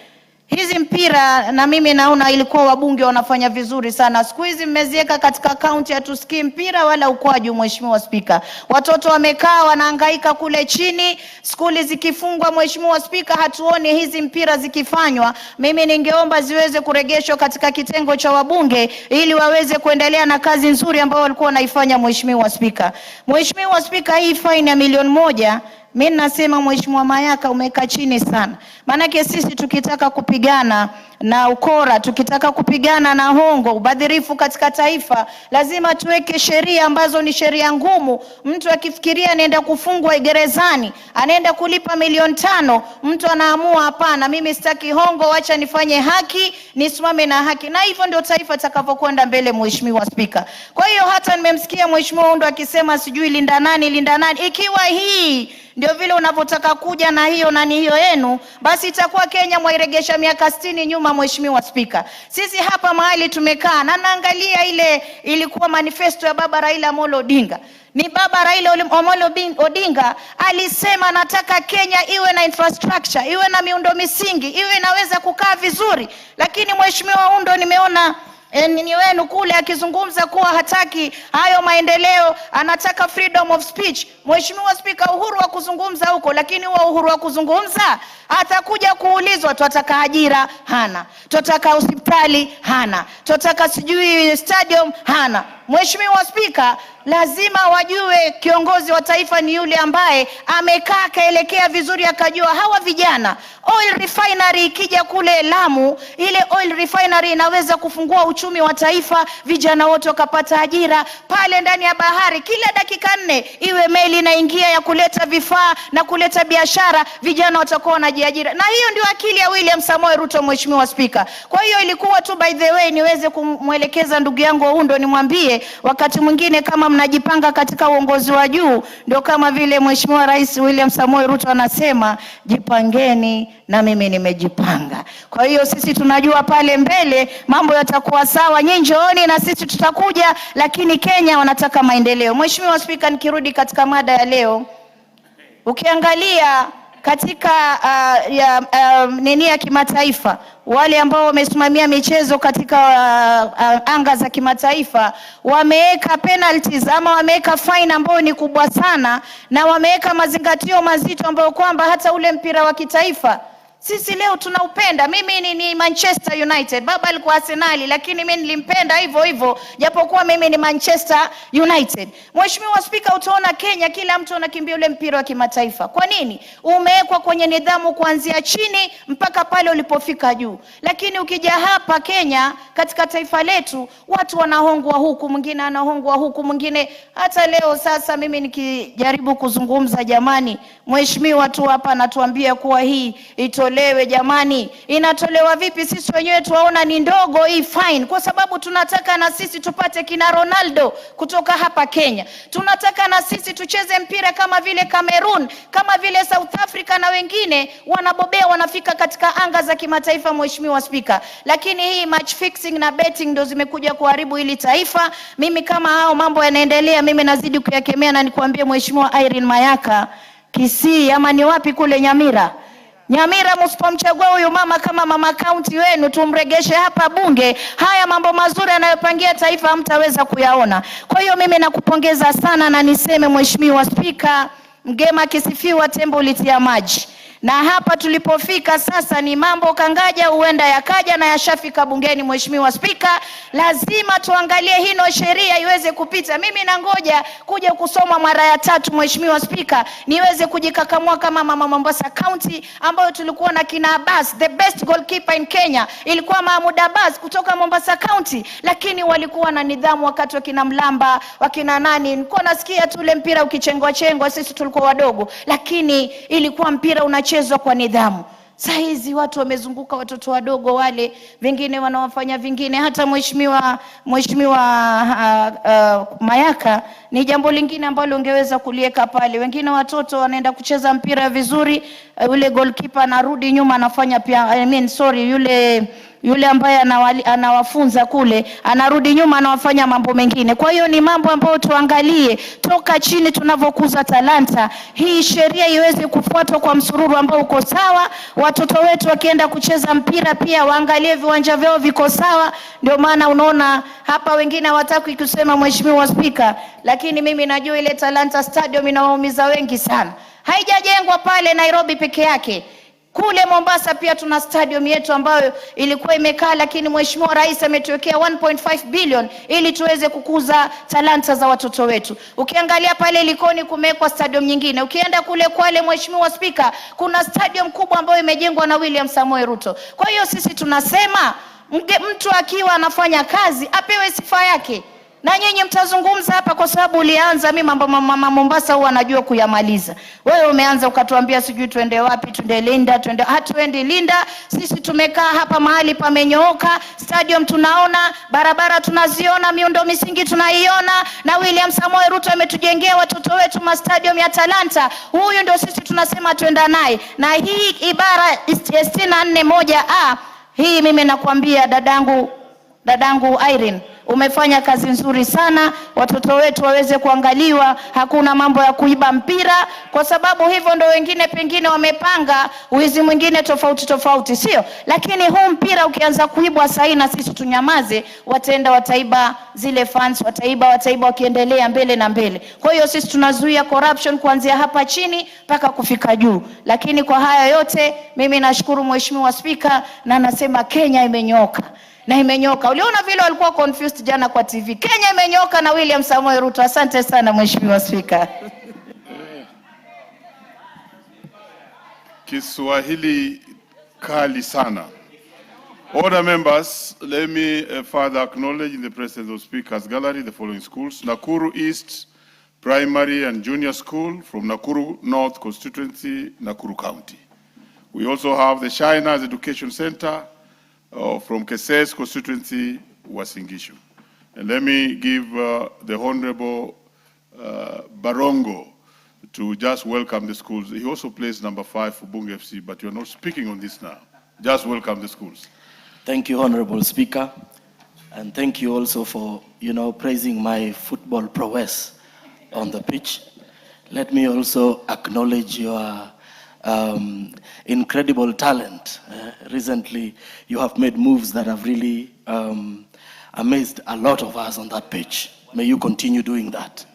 hizi mpira na mimi naona ilikuwa wabunge wanafanya vizuri sana. Siku hizi mmeziweka katika kaunti, hatusikii mpira wala ukwaju Mheshimiwa Spika. Watoto wamekaa wanahangaika kule chini, skuli zikifungwa Mheshimiwa Spika, hatuoni hizi mpira zikifanywa. Mimi ningeomba ziweze kurejeshwa katika kitengo cha wabunge ili waweze kuendelea na kazi nzuri ambayo walikuwa wanaifanya Mheshimiwa Spika. Mheshimiwa Spika, hii faini ya milioni 1 Mimi nasema Mheshimiwa Mayaka umeka chini sana. Maanake sisi tukitaka kupigana na ukora, tukitaka kupigana na hongo, ubadhirifu katika taifa, lazima tuweke sheria ambazo ni sheria ngumu. Mtu akifikiria anaenda kufungwa gerezani, anaenda kulipa milioni 5, mtu anaamua hapana, mimi sitaki hongo, acha nifanye haki, nisimame na haki. Na hivyo ndio taifa takavyokwenda mbele, Mheshimiwa Spika. Kwa hiyo hata nimemsikia Mheshimiwa Undo akisema sijui linda nani. Ikiwa hii ndio vile unavyotaka kuja na hiyo nani hiyo yenu, basi itakuwa Kenya mwairegesha miaka 60 nyuma, Mheshimiwa Spika. Sisi hapa mahali tumekaa na naangalia ile ilikuwa manifesto ya baba Raila Amolo Odinga. Ni baba Raila Amolo Odinga alisema nataka Kenya iwe na infrastructure, iwe na miundo misingi, iwe inaweza kukaa vizuri. Lakini Mheshimiwa Undo nimeona ni wenu kule akizungumza kuwa hataki hayo maendeleo, anataka freedom of speech. Mheshimiwa Spika, uhuru wa kuzungumza huko, lakini huo uhuru wa kuzungumza atakuja kuulizwa tunataka ajira, hana. Tunataka hospitali, hana. Tunataka sijui stadium, hana. Mheshimiwa Spika, lazima wajue kiongozi wa taifa ni yule ambaye amekaa kaelekea vizuri, akajua hawa vijana oil refinery ikija kule Lamu, ile oil refinery inaweza kufungua uchumi wa taifa, vijana wote wakapata ajira pale ndani ya bahari. Kila dakika 4 iwe meli inaingia ya kuleta vifaa na kuleta biashara, vijana watakuwa wanajiajira. Na hiyo ndio akili ya William Samoei Ruto, Mheshimiwa Spika. Kwa hiyo ilikuwa tu by the way niweze kumwelekeza ndugu yangu Undo, nimwambie wakati mwingine kama mnajipanga katika uongozi wa juu, ndio kama vile Mheshimiwa Rais William Samoei Ruto anasema jipangeni na mimi nimejipanga. Kwa hiyo sisi tunajua pale mbele mambo yatakuwa sawa, nyinyi njooni na sisi tutakuja, lakini Kenya wanataka maendeleo. Mheshimiwa Spika, nikirudi katika mada ya leo, ukiangalia katika ya kimataifa, wale ambao wamesimamia michezo katika anga za kimataifa wameweka penalties ama wameweka fine ambayo ni kubwa sana, na wameweka mazingatio mazito ambayo kwamba hata ule mpira wa kitaifa sisi leo tunaupenda. Mimi ni Manchester United. Baba alikuwa Arsenal, lakini mimi nilimpenda hivyo hivyo japokuwa mimi ni Manchester United. Mheshimiwa Spika, utaona Kenya kila mtu anakimbia ule mpira wa kimataifa. Kwa nini? Umewekwa kwenye nidhamu kuanzia chini mpaka pale ulipofika juu. Lakini ukija hapa Kenya katika taifa letu, watu wanahongwa huku, mwingine anahongwa huku, mwingine hata leo sasa mimi nikijaribu kuzungumza, jamani, mheshimiwa tu hapa anatuambia kuwa hii itolewe. Jamani, inatolewa vipi? Sisi wenyewe tuwaona ni ndogo hii fine, kwa sababu tunataka na sisi tupate kina Ronaldo kutoka hapa Kenya. Tunataka na sisi tucheze mpira kama vile Cameroon, kama vile South Africa, na wengine wanabobea, wanafika katika anga za kimataifa, Mheshimiwa Spika. Lakini hii match fixing na betting ndio zimekuja kuharibu hili taifa. Mimi kama hao mambo yanaendelea, mimi nazidi kuyakemea, na nikwambie Mheshimiwa Irene Mayaka, Kisii ama ni wapi kule Nyamira, msipomchagua huyu mama kama mama county wenu, tumregeshe hapa bunge, haya mambo mazuri anayopangia taifa hamtaweza kuyaona. Kwa hiyo mimi nakupongeza sana, na niseme Mheshimiwa Spika, mgema kisifiwa tembo litia maji. Na hapa tulipofika sasa ni mambo kangaja, huenda yakaja na yashafika bungeni. Mheshimiwa Spika, lazima tuangalie hino sheria iweze kupita. Mimi nangoja kuja kusoma mara ya 3, Mheshimiwa Spika, niweze kujikakamua kama mama Mombasa County, ambayo tulikuwa na kina Abbas, the best goalkeeper in Kenya ilikuwa Mahmoud Abbas kutoka Mombasa County, lakini walikuwa na nidhamu wakati wakina Mlamba, wakina nani, nilikuwa nasikia tu ule mpira ukichengwa, sisi tulikuwa wadogo, lakini ilikuwa mpira unachezwa kwa nidhamu. Saizi watu wamezunguka watoto wadogo wale, vingine wanawafanya vingine. Hata Mheshimiwa Mayaka, ni jambo lingine ambalo ungeweza kulieka pale. Wengine watoto wanaenda kucheza mpira vizuri, yule goalkeeper anarudi nyuma anafanya pia, yule ambaye anawafunza kule anarudi nyuma anawafanya mambo mengine. Kwa hiyo ni mambo ambayo tuangalie toka chini tunavyokuza talanta. Hii sheria iweze kufuatwa kwa msururu ambao uko sawa. Watoto wetu wakienda kucheza mpira pia waangalie viwanja vyao viko sawa. Ndio maana unaona hapa wengine hawataka kusema, Mheshimiwa Spika, lakini mimi najua ile Talanta Stadium inawaumiza wengi sana. Haijajengwa pale Nairobi peke yake. Kule Mombasa pia tuna stadium yetu ambayo ilikuwa imekaa, lakini Mheshimiwa Rais ametuwekea 1.5 billion ili tuweze kukuza talanta za watoto wetu. Ukiangalia pale Likoni kumewekwa stadium nyingine. Ukienda kule Kwale, Mheshimiwa Spika, kuna stadium kubwa ambayo imejengwa na William Samoei Ruto. Kwa hiyo sisi tunasema mtu akiwa anafanya kazi apewe sifa yake. Na nyinyi mtazungumza hapa kwa sababu ulianza. Mimi mambo Mombasa huwa anajua kuyamaliza. Wewe umeanza ukatuambia sijui tuende wapi, tuende Linda, hatuendi Linda. Sisi tumekaa hapa mahali pamenyooka, stadium tunaona, barabara tunaziona, miundo misingi tunaiona, na William Samoei Ruto ametujengea watoto wetu stadium ya talanta. Huyu ndio sisi tunasema tuenda naye. Na hii ibara 64(1)(a) hii mimi nakwambia dadangu Irene, umefanya kazi nzuri sana, watoto wetu waweze kuangaliwa, hakuna mambo ya kuiba mpira, kwa sababu hivyo ndo wengine pengine wamepanga wizi mwingine tofauti, sio? Lakini huu mpira ukianza kuibwa sasa na sisi tunyamaze, wataiba zile funds, wataiba wakiendelea mbele na mbele. Kwa hiyo sisi tunazuia corruption kuanzia hapa chini mpaka kufika juu. Lakini kwa haya yote mimi nashukuru Mheshimiwa Spika, na nasema Kenya imenyoka. Na imenyoka. Uliona vile walikuwa confused jana kwa TV. Kenya imenyoka na William Samoei Ruto. Asante sana Mheshimiwa Spika. Kiswahili kali sana. Order members, let me further acknowledge in the presence of Speaker's Gallery the following schools: Nakuru East Primary and Junior School from Nakuru North Constituency, Nakuru County. We also have the Shiners Education Center from Keses constituency, Uasin Gishu. And let me give the Honorable Barongo to just welcome the schools. He also plays number 5 for Bunge FC, but you're not speaking on this now. Just welcome the schools. Thank you, Honorable Speaker. And thank you also for, praising my football prowess on the pitch. Let me also acknowledge your incredible talent. Recently, you have made moves that have really amazed a lot of us on that pitch. May you continue doing that.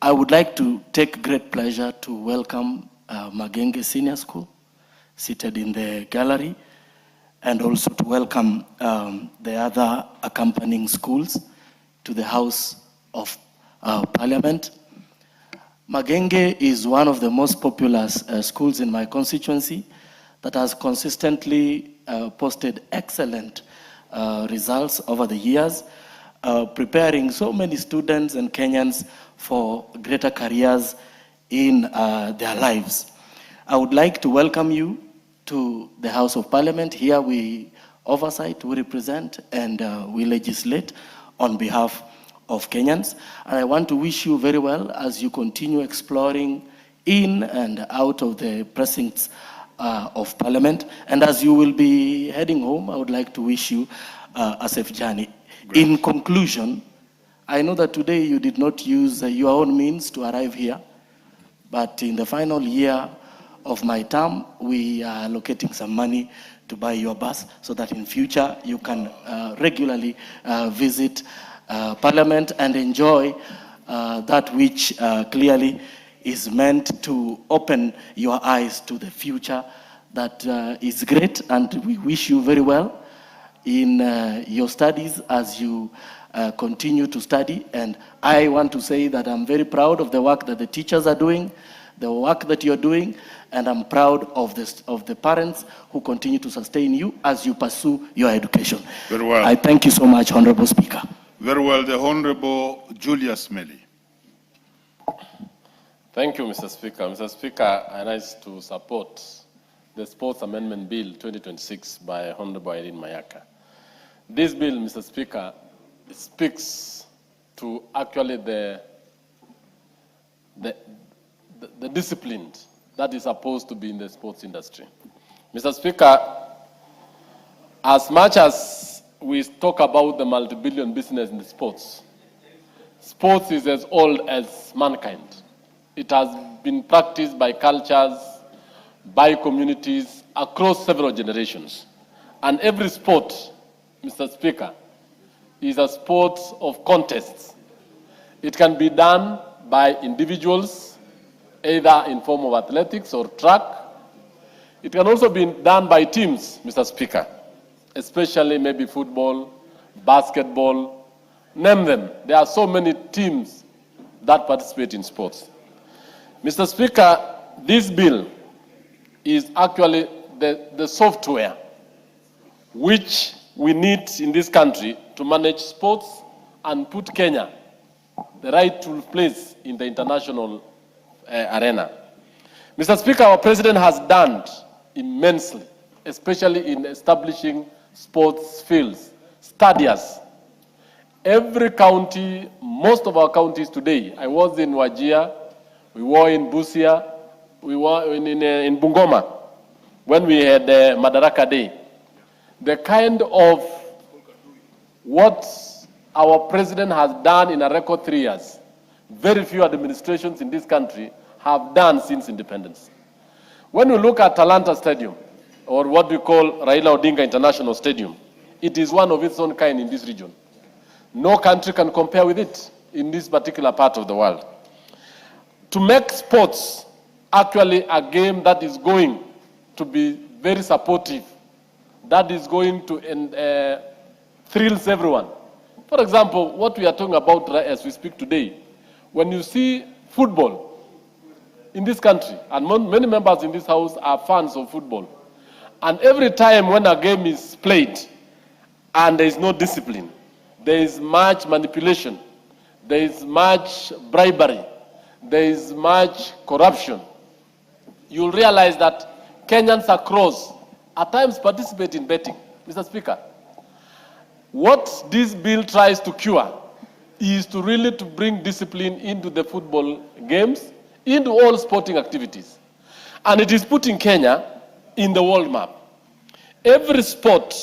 I would like to take great pleasure to welcome Magenge Senior School, seated in the gallery, and also to welcome the other accompanying schools to the House of Parliament. Magenge is one of the most popular schools in my constituency that has consistently posted excellent results over the years, preparing so many students and Kenyans for greater careers in their lives. I would like to welcome you to the House of Parliament. Here we oversight, we represent, and we legislate on behalf of Kenyans. And I want to wish you very well as you continue exploring in and out of the precincts of Parliament. And as you will be heading home, I would like to wish you a safe journey. Great. In conclusion, I know that today you did not use your own means to arrive here, but in the final year of my term, we are allocating some money to buy your bus so that in future you can regularly visit Parliament and enjoy that which clearly is meant to open your eyes to the future that is great, and we wish you very well in your studies as you continue to study. And I want to say that I'm very proud of the work that the teachers are doing, the work that you're doing, and I'm proud of the parents who continue to sustain you as you pursue your education. Very well. I thank you so much, Honorable Speaker. Very well, the Honorable Julius Melly. Thank you, Mr. Speaker. Mr. Speaker, I rise to support the Sports Amendment Bill 2026 by Honorable Irene Mayaka. This bill, Mr. Speaker, speaks to actually the discipline that is supposed to be in the sports industry. Mr. Speaker, as much as we talk about the multi-billion business in the sports, sports is as old as mankind. It has been practiced by cultures, by communities across several generations. And every sport, Mr. Speaker, is a sport of contests. It can be done by individuals, either in form of athletics or track. It can also be done by teams, Mr. Speaker, especially maybe football, basketball, name them. There are so many teams that participate in sports. Mr. Speaker, this bill is actually the software which we need in this country to manage sports and put Kenya the rightful place in the international arena. Mr. Speaker, our president has done immensely, especially in establishing sports fields, stadiums. Every county, most of our counties today, I was in Wajir, we were in Busia, we were in Bungoma when we had Madaraka Day. The kind of what our president has done in a record 3 years, very few administrations in this country have done since independence. When we look at Talanta Stadium, or what we call Raila Odinga International Stadium, it is one of its own kind in this region. No country can compare with it in this particular part of the world. To make sports actually a game that is going to be very supportive, that is going to thrills everyone. For example, what we are talking about as we speak today, when you see football in this country, and many members in this house are fans of football, and every time when a game is played and there is no discipline, there is much manipulation, there is much bribery, there is much corruption, you'll realize that Kenyans across at times participate in betting. Mr. Speaker, what this bill tries to cure is to really to bring discipline into the football games, into all sporting activities. And it is putting Kenya in the world map. Every sport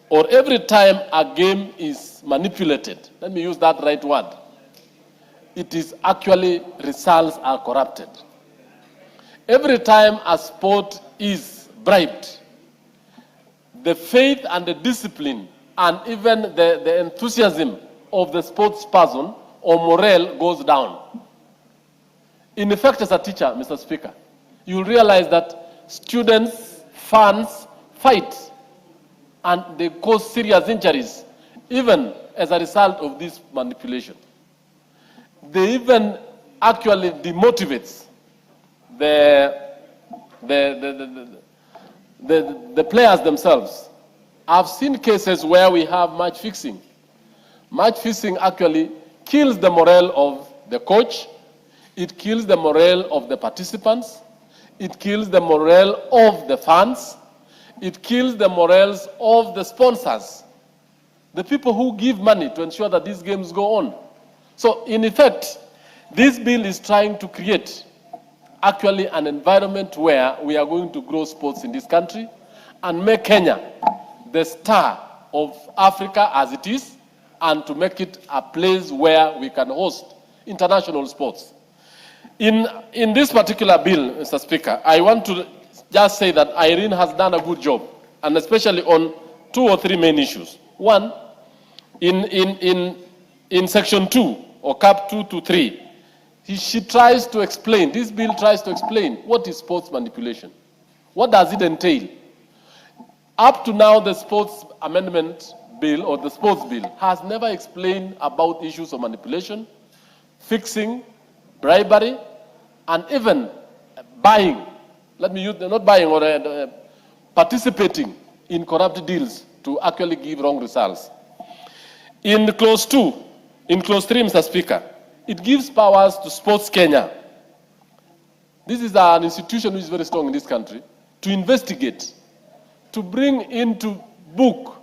or every time a game is manipulated, let me use that right word, it is actually results are corrupted. Every time a sport is bribed, the faith and the discipline and even the enthusiasm of the sports person or morale goes down. In effect, as a teacher, Mr. Speaker, you realize that students, fans fight and they cause serious injuries, even as a result of this manipulation. They even actually demotivates the players themselves. I've seen cases where we have match fixing. Match fixing actually kills the morale of the coach, it kills the morale of the participants, it kills the morale of the fans, it kills the morals of the sponsors, the people who give money to ensure that these games go on. So in effect, this bill is trying to create actually an environment where we are going to grow sports in this country and make Kenya the star of Africa as it is, and to make it a place where we can host international sports. In this particular bill, Mr. Speaker, I want to just say that Irene has done a good job, and especially on 2 or 3 main issues. One, in section 2, or cap 2 to 3, she tries to explain, this bill tries to explain what is sports manipulation. What does it entail? Up to now, the sports amendment bill or the sports bill has never explained about issues of manipulation, fixing, bribery, and even buying. Let me use, not buying or participating in corrupt deals to actually give wrong results. In clause 2, in clause 3, Mr. Speaker, it gives powers to Sports Kenya. This is an institution which is very strong in this country, to investigate, to bring into book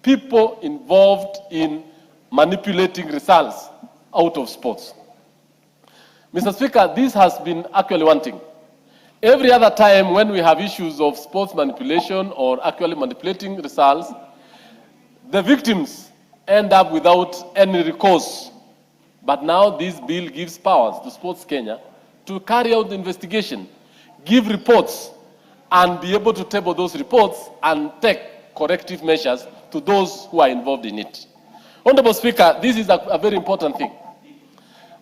people involved in manipulating results out of sports. Mr. Speaker, this has been actually wanting. Every other time when we have issues of sports manipulation or actually manipulating results, the victims end up without any recourse. But now this bill gives powers to Sports Kenya to carry out the investigation, give reports, and be able to table those reports and take corrective measures to those who are involved in it. Honorable Speaker, this is a very important thing.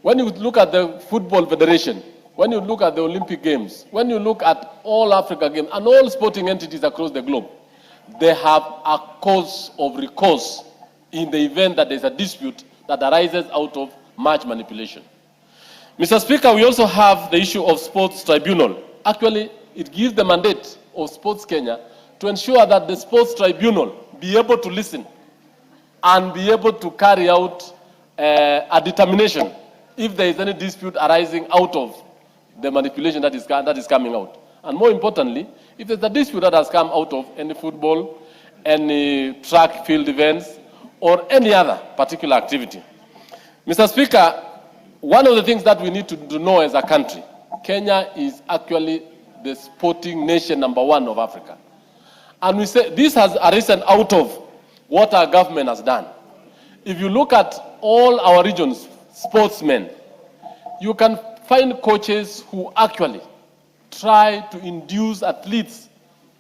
When you look at the Football Federation, when you look at the Olympic Games, when you look at all Africa Games and all sporting entities across the globe, they have a cause of recourse in the event that there's a dispute that arises out of match manipulation. Mr. Speaker, we also have the issue of Sports Tribunal. Actually, it gives the mandate of Sports Kenya to ensure that the Sports Tribunal be able to listen and be able to carry out a determination if there is any dispute arising out of the manipulation that is coming out. And more importantly, if there's a dispute that has come out of any football, any track field events, or any other particular activity. Mr. Speaker, one of the things that we need to know as a country, Kenya is actually the sporting nation #1 of Africa. And we say this has arisen out of what our government has done. If you look at all our regions, sportsmen, you can find coaches who actually try to induce athletes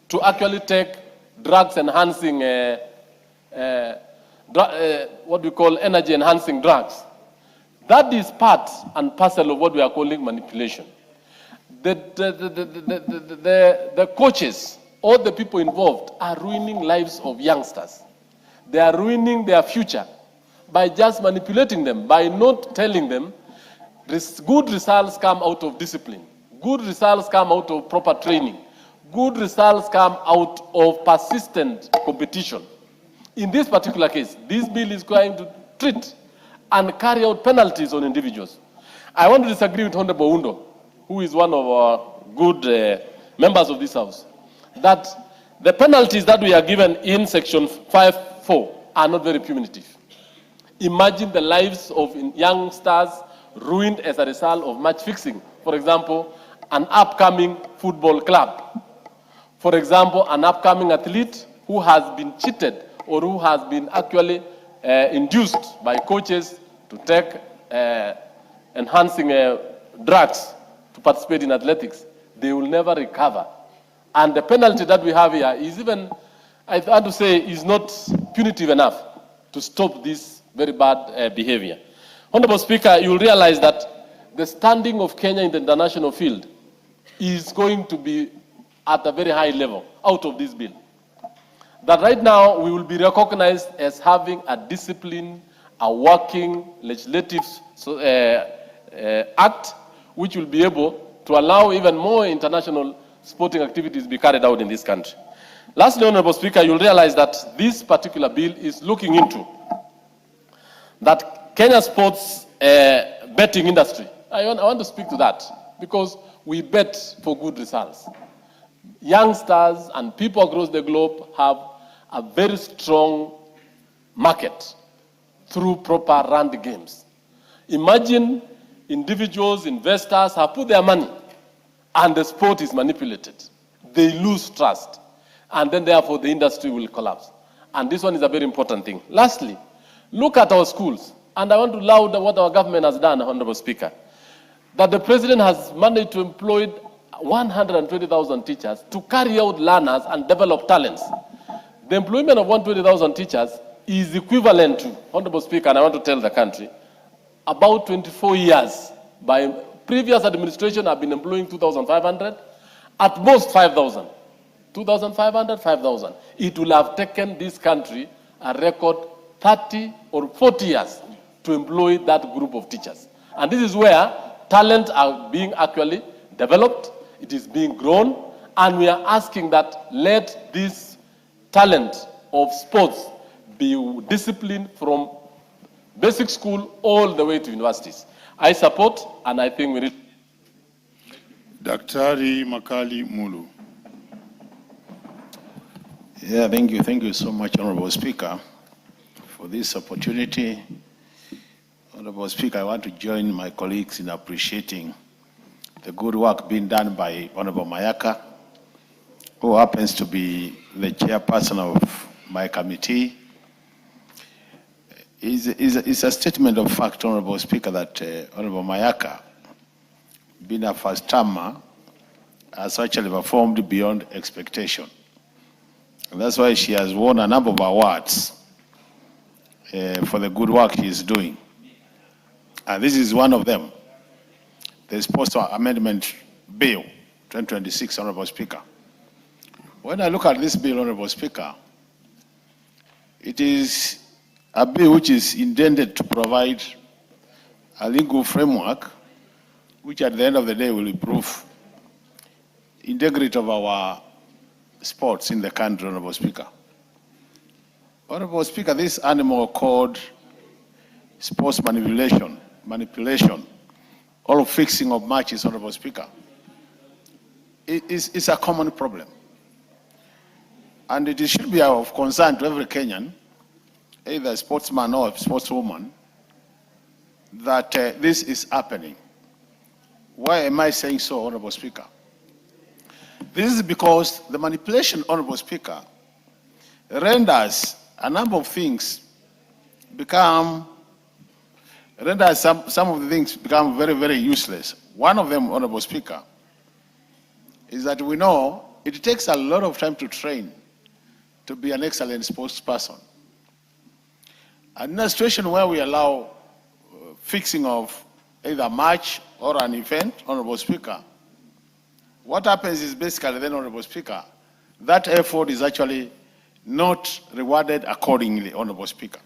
to actually take drugs enhancing, what we call energy enhancing drugs. That is part and parcel of what we are calling manipulation. The coaches, all the people involved are ruining lives of youngsters. They are ruining their future by just manipulating them, by not telling them good results come out of discipline. Good results come out of proper training. Good results come out of persistent competition. In this particular case, this bill is going to treat and carry out penalties on individuals. I want to disagree with Honorable Undo, who is one of our good members of this House, that the penalties that we are given in Section 5(4) are not very punitive. Imagine the lives of youngsters ruined as a result of match fixing. For example, an upcoming football club. For example, an upcoming athlete who has been cheated or who has been actually induced by coaches to take enhancing drugs to participate in athletics. They will never recover. And the penalty that we have here is even, I want to say, is not punitive enough to stop this very bad behavior. Honorable Speaker, you will realize that the standing of Kenya in the international field is going to be at a very high level out of this bill. That right now we will be recognized as having a disciplined, a working legislative act which will be able to allow even more international sporting activities to be carried out in this country. Lastly, Honorable Speaker, you'll realize that this particular bill is looking into that Kenya sports betting industry. I want to speak to that because we bet for good results. Youngsters and people across the globe have a very strong market through proper run games. Imagine individuals, investors have put their money and the sport is manipulated. They lose trust and then therefore the industry will collapse. And this one is a very important thing. Lastly, look at our schools. And I want to laud what our government has done, Honorable Speaker, that the President has managed to employ 120,000 teachers to carry out learners and develop talents. The employment of 120,000 teachers is equivalent to, Honorable Speaker, and I want to tell the country, about 24 years. By previous administration have been employing 2,500, at most 5,000. 2,500, 5,000. It will have taken this country a record 30 or 40 years to employ that group of teachers. And this is where talent are being actually developed, it is being grown, and we are asking that let this talent of sports be disciplined from basic school all the way to universities. I support, and I think we need. Daktari Makali Mulu. Yeah, thank you. Thank you so much, Honorable Speaker, for this opportunity. Honorable Speaker, I want to join my colleagues in appreciating the good work being done by Honorable Mayaka, who happens to be the chairperson of my committee. It's a statement of fact, Honorable Speaker, that Honorable Mayaka, being a first-termer, has actually performed beyond expectation. And that's why she has won a number of awards for the good work she is doing. And this is one of them. the Sports Amendment Bill 2026, Honorable Speaker. When I look at this bill, Honorable Speaker, it is a bill which is intended to provide a legal framework which at the end of the day will improve integrity of our sports in the country, Honorable Speaker. Honorable Speaker, this animal called sports manipulation, or fixing of matches, Honorable Speaker, it's a common problem. And it should be of concern to every Kenyan, either a sportsman or a sportswoman, that this is happening. Why am I saying so, Honorable Speaker? This is because the manipulation, Honorable Speaker, renders a number of things some of the things become very, very useless. One of them, Honorable Speaker, is that we know it takes a lot of time to train to be an excellent sports person. And in a situation where we allow fixing of either a match or an event, Honorable Speaker, what happens is basically then, Honorable Speaker, that effort is actually not rewarded accordingly, Honorable Speaker.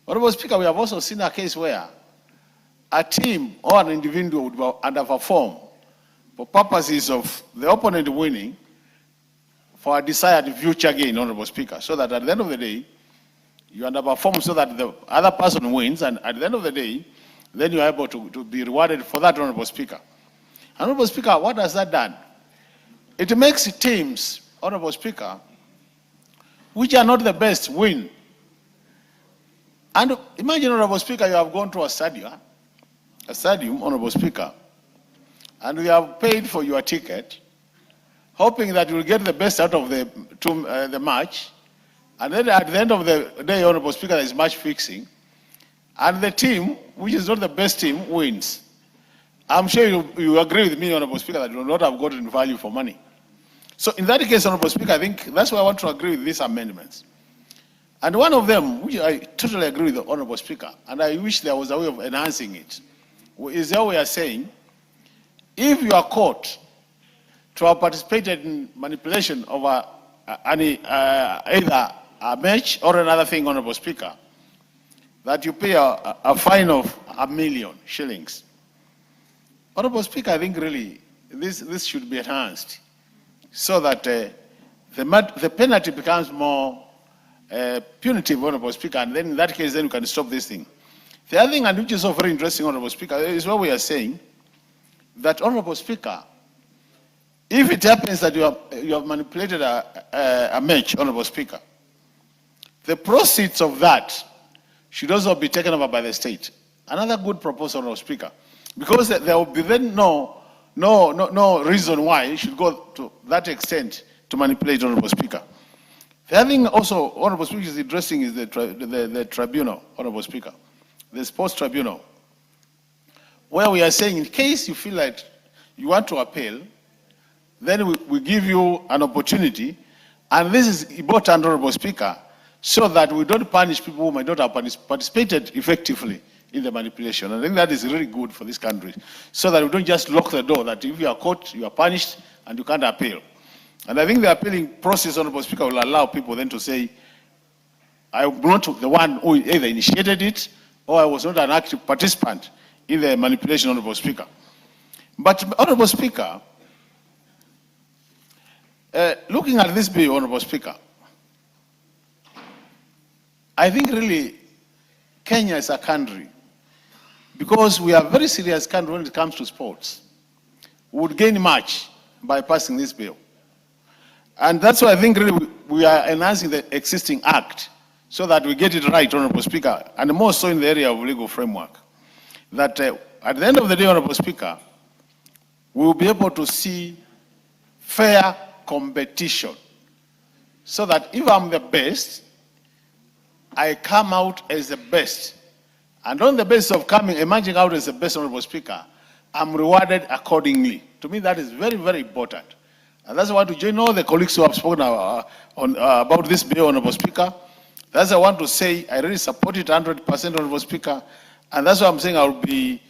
Honorable Speaker, we have also seen a case where a team or an individual would underperform for purposes of the opponent winning for a desired future gain, Honorable Speaker, so that at the end of the day, you underperform so that the other person wins, and at the end of the day, then you are able to be rewarded for that, Honorable Speaker. Honorable Speaker, what has that done? It makes teams, Honorable Speaker, which are not the best win. And imagine, Honorable Speaker, you have gone to a stadium, Honorable Speaker, and you have paid for your ticket, hoping that you will get the best out of the match. And then at the end of the day, Honorable Speaker, there is match fixing. And the team, which is not the best team, wins. I'm sure you agree with me, Honorable Speaker, that you will not have gotten value for money. So in that case, Honorable Speaker, I think that's why I want to agree with these amendments. And one of them, which I totally agree with the Honorable Speaker, and I wish there was a way of enhancing it, is how we are saying, if you are caught to have participated in manipulation of either a match or another thing, Honorable Speaker, that you pay a fine of 1 million shillings. Honorable Speaker, I think really this should be enhanced so that the penalty becomes more punitive, Honorable Speaker, and then in that case, then you can stop this thing. The other thing, and which is also very interesting, Honorable Speaker, is what we are saying, that, Honorable Speaker, if it happens that you have manipulated a match, Honorable Speaker, the proceeds of that should also be taken over by the state. Another good proposal, Honorable Speaker, because there will be then no reason why you should go to that extent to manipulate, Honorable Speaker. The other thing also, Honorable Speaker, is addressing is the tribunal, Honorable Speaker, the sports tribunal, where we are saying in case you feel like you want to appeal, then we give you an opportunity, and this is important, Honorable Speaker, so that we don't punish people who might not have participated effectively in the manipulation. And I think that is really good for this country, so that we don't just lock the door, that if you are caught, you are punished, and you can't appeal. And I think the appealing process, Honorable Speaker, will allow people then to say, I'm not the one who either initiated it, or I was not an active participant in the manipulation, Honorable Speaker. But, Honorable Speaker, looking at this bill, Honorable Speaker, I think really Kenya is a country, because we are a very serious country when it comes to sports, would gain much by passing this bill. And that's why I think really we are enhancing the existing act so that we get it right, Honorable Speaker, and more so in the area of legal framework. That at the end of the day, Honorable Speaker, we will be able to see fair competition, so that if I'm the best, I come out as the best. And on the basis of emerging out as the best, Honorable Speaker, I'm rewarded accordingly. To me, that is very, very important. And that's why I want to join all the colleagues who have spoken about this bill, Honorable Speaker. That's why I want to say I really support it 100%, Honorable Speaker. And that's why I'm saying I will be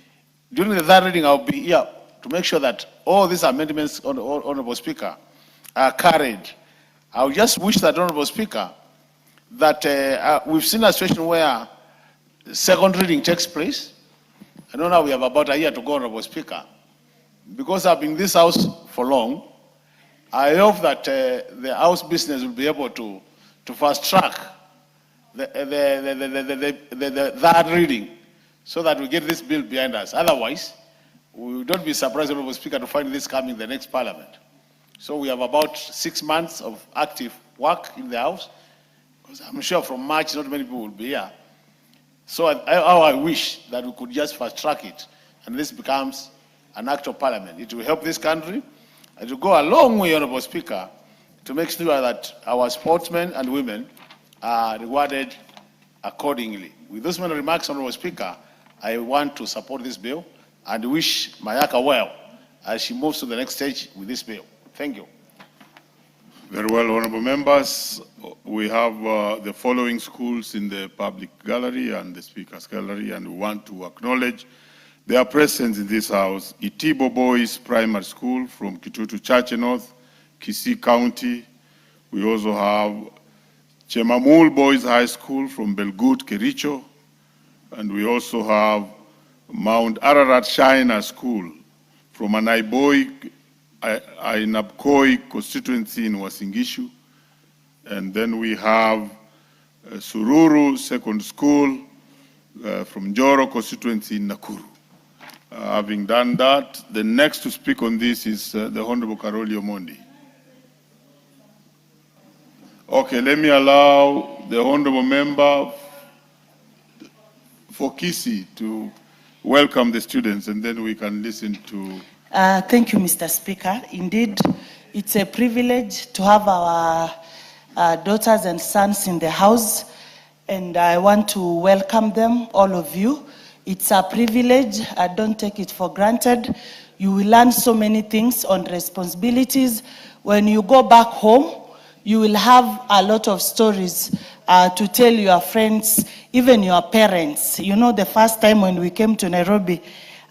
During the third reading, I'll be here to make sure that all these amendments, Honorable Speaker, are carried. I just wish that, Honorable Speaker, that we've seen a situation where second reading takes place. I know now we have about a year to go, Honorable Speaker. Because I've been in this house for long, I hope that the House business will be able to fast track the third reading so that we get this bill behind us. Otherwise, we don't be surprised, Honorable Speaker, to find this coming in the next Parliament. So we have about 6 months of active work in the House, because I'm sure from March not many people will be here. So I wish that we could just fast track it and this becomes an act of Parliament. It will help this country. It will go a long way, Honorable Speaker, to make sure that our sportsmen and women are rewarded accordingly. With those many remarks, Honorable Speaker, I want to support this bill and wish Mayaka well as she moves to the next stage with this bill. Thank you. Very well, honorable members. We have the following schools in the public gallery and the speaker's gallery, and we want to acknowledge their presence in this house. Itibo Boys Primary School from Kitutu Church North, Kisii County. We also have Chemamul Boys High School from Belgut, Kericho. And we also have Mount Ararat Shiner School from Anaiboi, Ainabkoi constituency in Uasin-Gishu. And then we have Sururu Second School from Njoro constituency in Nakuru. Having done that, the next to speak on this is the Honorable Karoli Omondi. Okay, let me allow the Honorable Member for Kisii to welcome the students, and then we can listen to... Thank you, Mr. Speaker. Indeed, it's a privilege to have our daughters and sons in the house, and I want to welcome them, all of you. It's a privilege. I don't take it for granted. You will learn so many things on responsibilities. When you go back home, you will have a lot of stories to tell your friends, even your parents. You know, the first time when we came to Nairobi,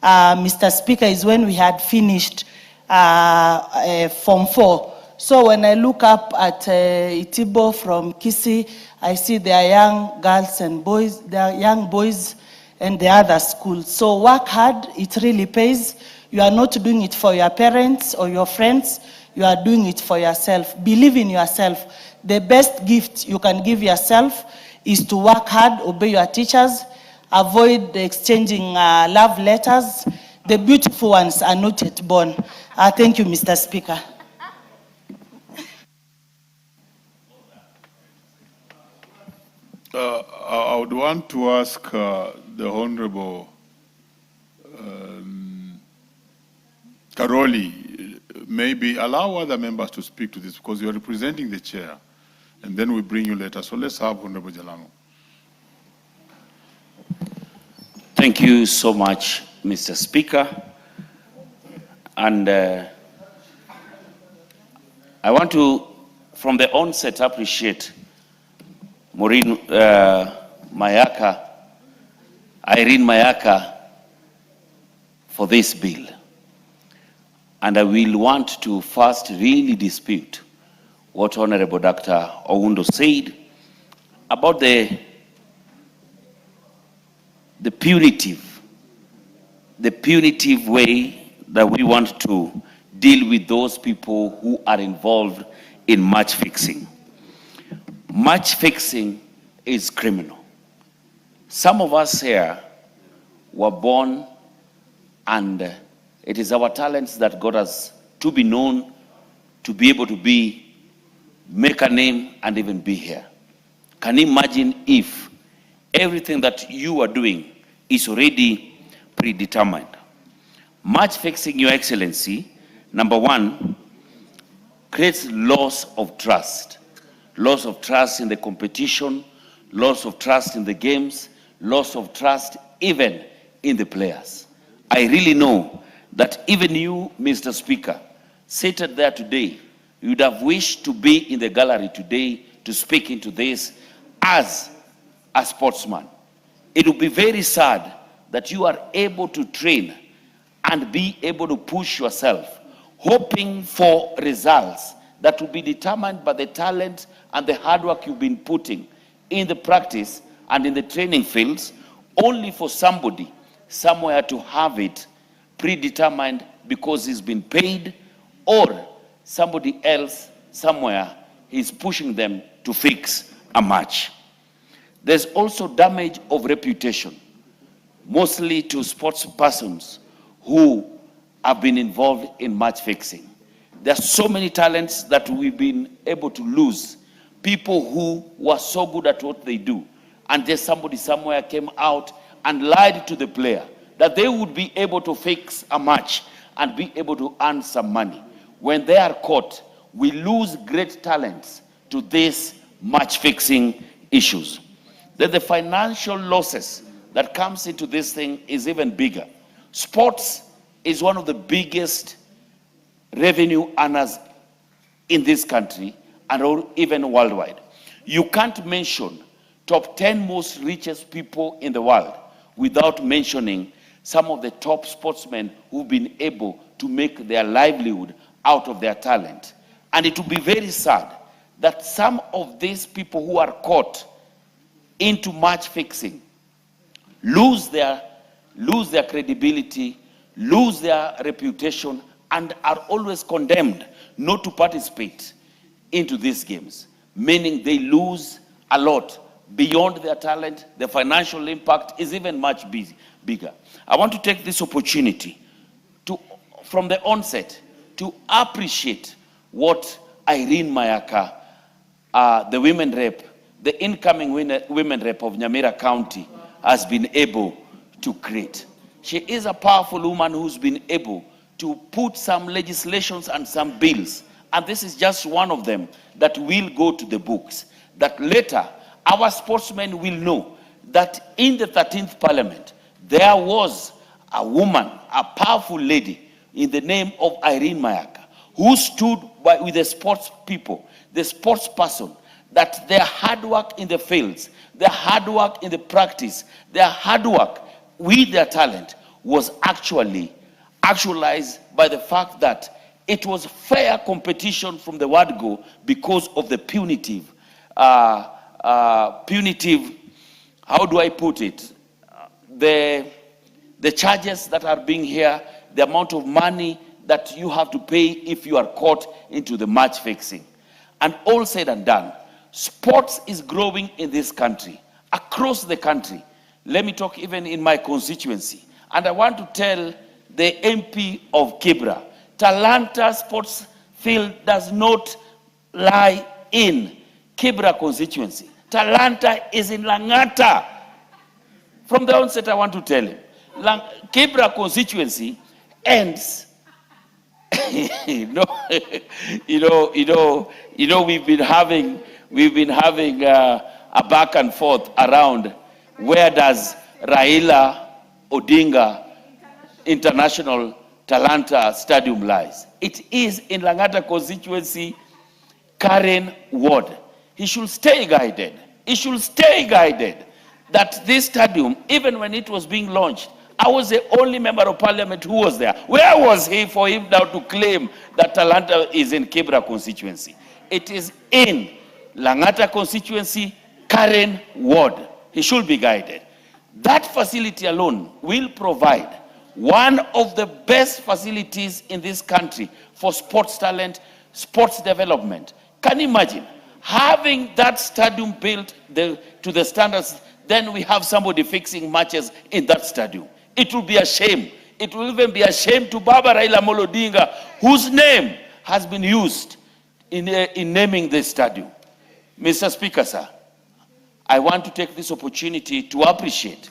Mr. Speaker, is when we had finished Form 4. So when I look up at Itibo from Kisii, I see their young girls and boys, their young boys and the other schools. So work hard, it really pays. You are not doing it for your parents or your friends, you are doing it for yourself. Believe in yourself. The best gift you can give yourself is to work hard, obey your teachers, avoid exchanging love letters. The beautiful ones are not yet born. Thank you, Mr. Speaker. I would want to ask the Honorable Karoli, maybe allow other members to speak to this because you are representing the chair, and then we bring you later. So let's have Honorable Jalango. Thank you so much, Mr. Speaker. And I want to, from the onset, appreciate Maureen Mayaka, Irene Mayaka, for this bill. And I will want to first really dispute what Honorable Dr. Oundo said about the punitive way that we want to deal with those people who are involved in match fixing. Match fixing is criminal. Some of us here were born, and it is our talents that got us to be known, to be able to make a name and even be here. Can you imagine if everything that you are doing is already predetermined? Match fixing, Your Excellency, number one, creates loss of trust. Loss of trust in the competition, loss of trust in the games, loss of trust even in the players. I really know that even you, Mr. Speaker, seated there today, you would have wished to be in the gallery today to speak into this as a sportsman. It would be very sad that you are able to train and be able to push yourself, hoping for results that will be determined by the talent and the hard work you've been putting in the practice and in the training fields, only for somebody somewhere to have it predetermined because he's been paid, or somebody else somewhere is pushing them to fix a match. There's also damage of reputation, mostly to sports persons who have been involved in match fixing. There are so many talents that we've been able to lose. People who were so good at what they do, and just somebody somewhere came out and lied to the player that they would be able to fix a match and be able to earn some money. When they are caught, we lose great talents to these match fixing issues. Then the financial losses that comes into this thing is even bigger. Sports is one of the biggest revenue earners in this country and even worldwide. You can't mention top 10 most richest people in the world without mentioning some of the top sportsmen who've been able to make their livelihood out of their talent. And it will be very sad that some of these people who are caught into match fixing lose their credibility, lose their reputation, and are always condemned not to participate into these games, meaning they lose a lot beyond their talent. The financial impact is even much bigger. I want to take this opportunity to, from the onset, to appreciate what Irene Mayaka, the women rep, the incoming women rep of Nyamira County, has been able to create. She is a powerful woman who's been able to put some legislations and some bills, and this is just one of them that will go to the books, that later our sportsmen will know that in the 13th Parliament, there was a woman, a powerful lady in the name of Irene Mayaka, who stood with the sports people, the sports person, that their hard work in the fields, their hard work in the practice, their hard work with their talent was actualized by the fact that it was fair competition from the word go because of the punitive, how do I put it? The charges that are being here, the amount of money that you have to pay if you are caught into the match fixing. And all said and done, sports is growing in this country, across the country. Let me talk even in my constituency. And I want to tell the MP of Kibra, Talanta Sports Field does not lie in Kibra constituency. Talanta is in Langata. From the onset, I want to tell him, Kibra constituency ends. We've been having a back and forth around where does Raila Odinga International Talanta Stadium lies. It is in Langata constituency, Karen Ward. He should stay guided. He should stay guided that this stadium, even when it was being launched, I was the only member of parliament who was there. Where was he for him now to claim that Talanta is in Kibra constituency? It is in Langata constituency, Karen Ward. He should be guided. That facility alone will provide one of the best facilities in this country for sports talent, sports development. Can you imagine having that stadium built to the standards? Then we have somebody fixing matches in that stadium. It will be a shame. It will even be a shame to Baba Raila Amolo Odinga, whose name has been used in naming this stadium. Mr. Speaker, sir, I want to take this opportunity to appreciate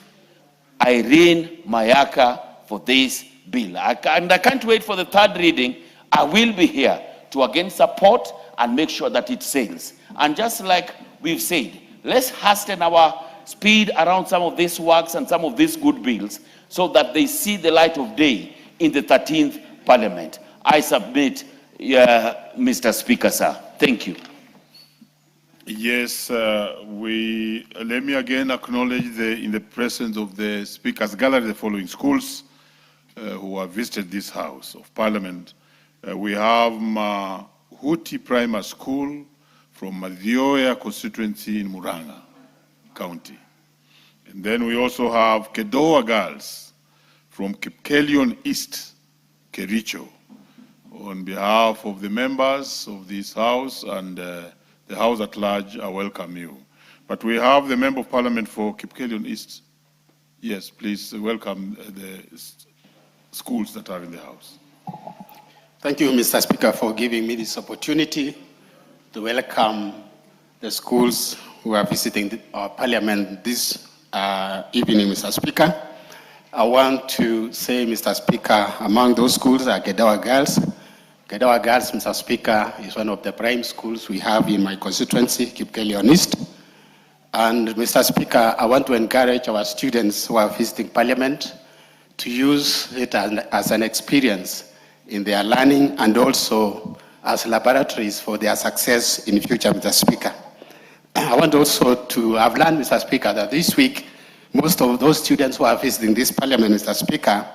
Irene Mayaka for this bill. And I can't wait for the third reading. I will be here to again support and make sure that it sails. And just like we've said, let's hasten our speed around some of these works and some of these good bills so that they see the light of day in the 13th Parliament. I submit, Mr. Speaker, sir. Thank you. Yes, let me again acknowledge in the presence of the Speaker's Gallery the following schools: who have visited this House of Parliament. We have Huti Primary School from Madhioya constituency in Muranga County. And then we also have Kedoa Girls from Kipkelion East, Kericho. On behalf of the members of this House and the House at large, I welcome you. But we have the Member of Parliament for Kipkelion East. Yes, please welcome the schools that are in the House. Thank you, Mr. Speaker, for giving me this opportunity to welcome the schools who are visiting our Parliament this evening, Mr. Speaker. I want to say, Mr. Speaker, among those schools are Kedoa Girls. Kedoa Girls, Mr. Speaker, is one of the prime schools we have in my constituency, Kipkelion East. And Mr. Speaker, I want to encourage our students who are visiting Parliament to use it as an experience in their learning and also as laboratories for their success in the future, Mr. Speaker. I want also to have learned, Mr. Speaker, that this week, most of those students who are visiting this Parliament, Mr. Speaker,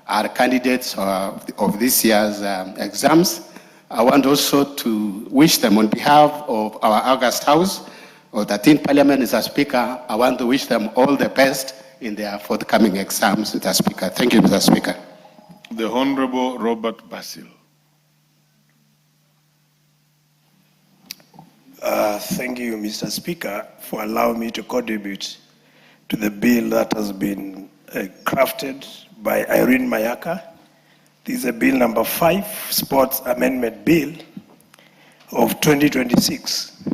are candidates of this year's exams. I want also to wish them on behalf of our August House, or the 13th Parliament, Mr. Speaker, I want to wish them all the best in their forthcoming exams, Mr. Speaker. Thank you, Mr. Speaker. The Honorable Robert Basil. Thank you, Mr. Speaker, for allowing me to contribute to the bill that has been crafted by Irene Mayaka. This is a bill number 5, Sports Amendment Bill of 2026.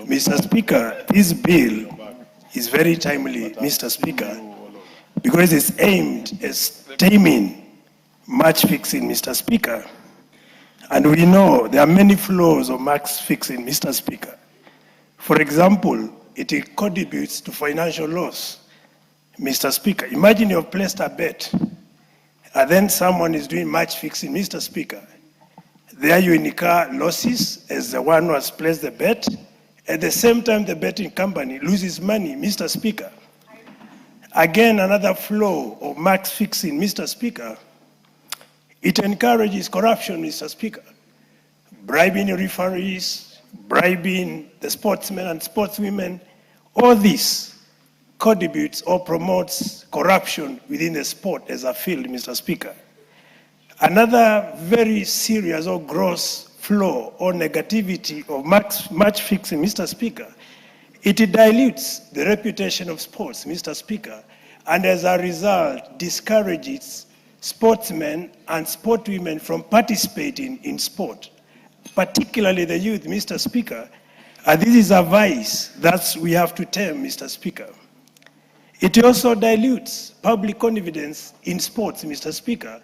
Mr. Speaker, this bill is very timely, Mr. Speaker, because it's aimed at stemming match fixing, Mr. Speaker. And we know there are many flaws of match fixing, Mr. Speaker. For example, it contributes to financial loss. Mr. Speaker, imagine you've placed a bet, and then someone is doing match fixing, Mr. Speaker. There you incur losses as the one who has placed the bet. At the same time, the betting company loses money, Mr. Speaker. Again, another flaw of match fixing, Mr. Speaker. It encourages corruption, Mr. Speaker. Bribing referees, bribing the sportsmen and sportswomen, all this contributes or promotes corruption within the sport as a field, Mr. Speaker. Another very serious or gross flaw or negativity of match fixing, Mr. Speaker, it dilutes the reputation of sports, Mr. Speaker, and as a result discourages sportsmen and sportwomen from participating in sport, particularly the youth, Mr. Speaker. And this is a vice that we have to tame, Mr. Speaker. It also dilutes public confidence in sports, Mr. Speaker.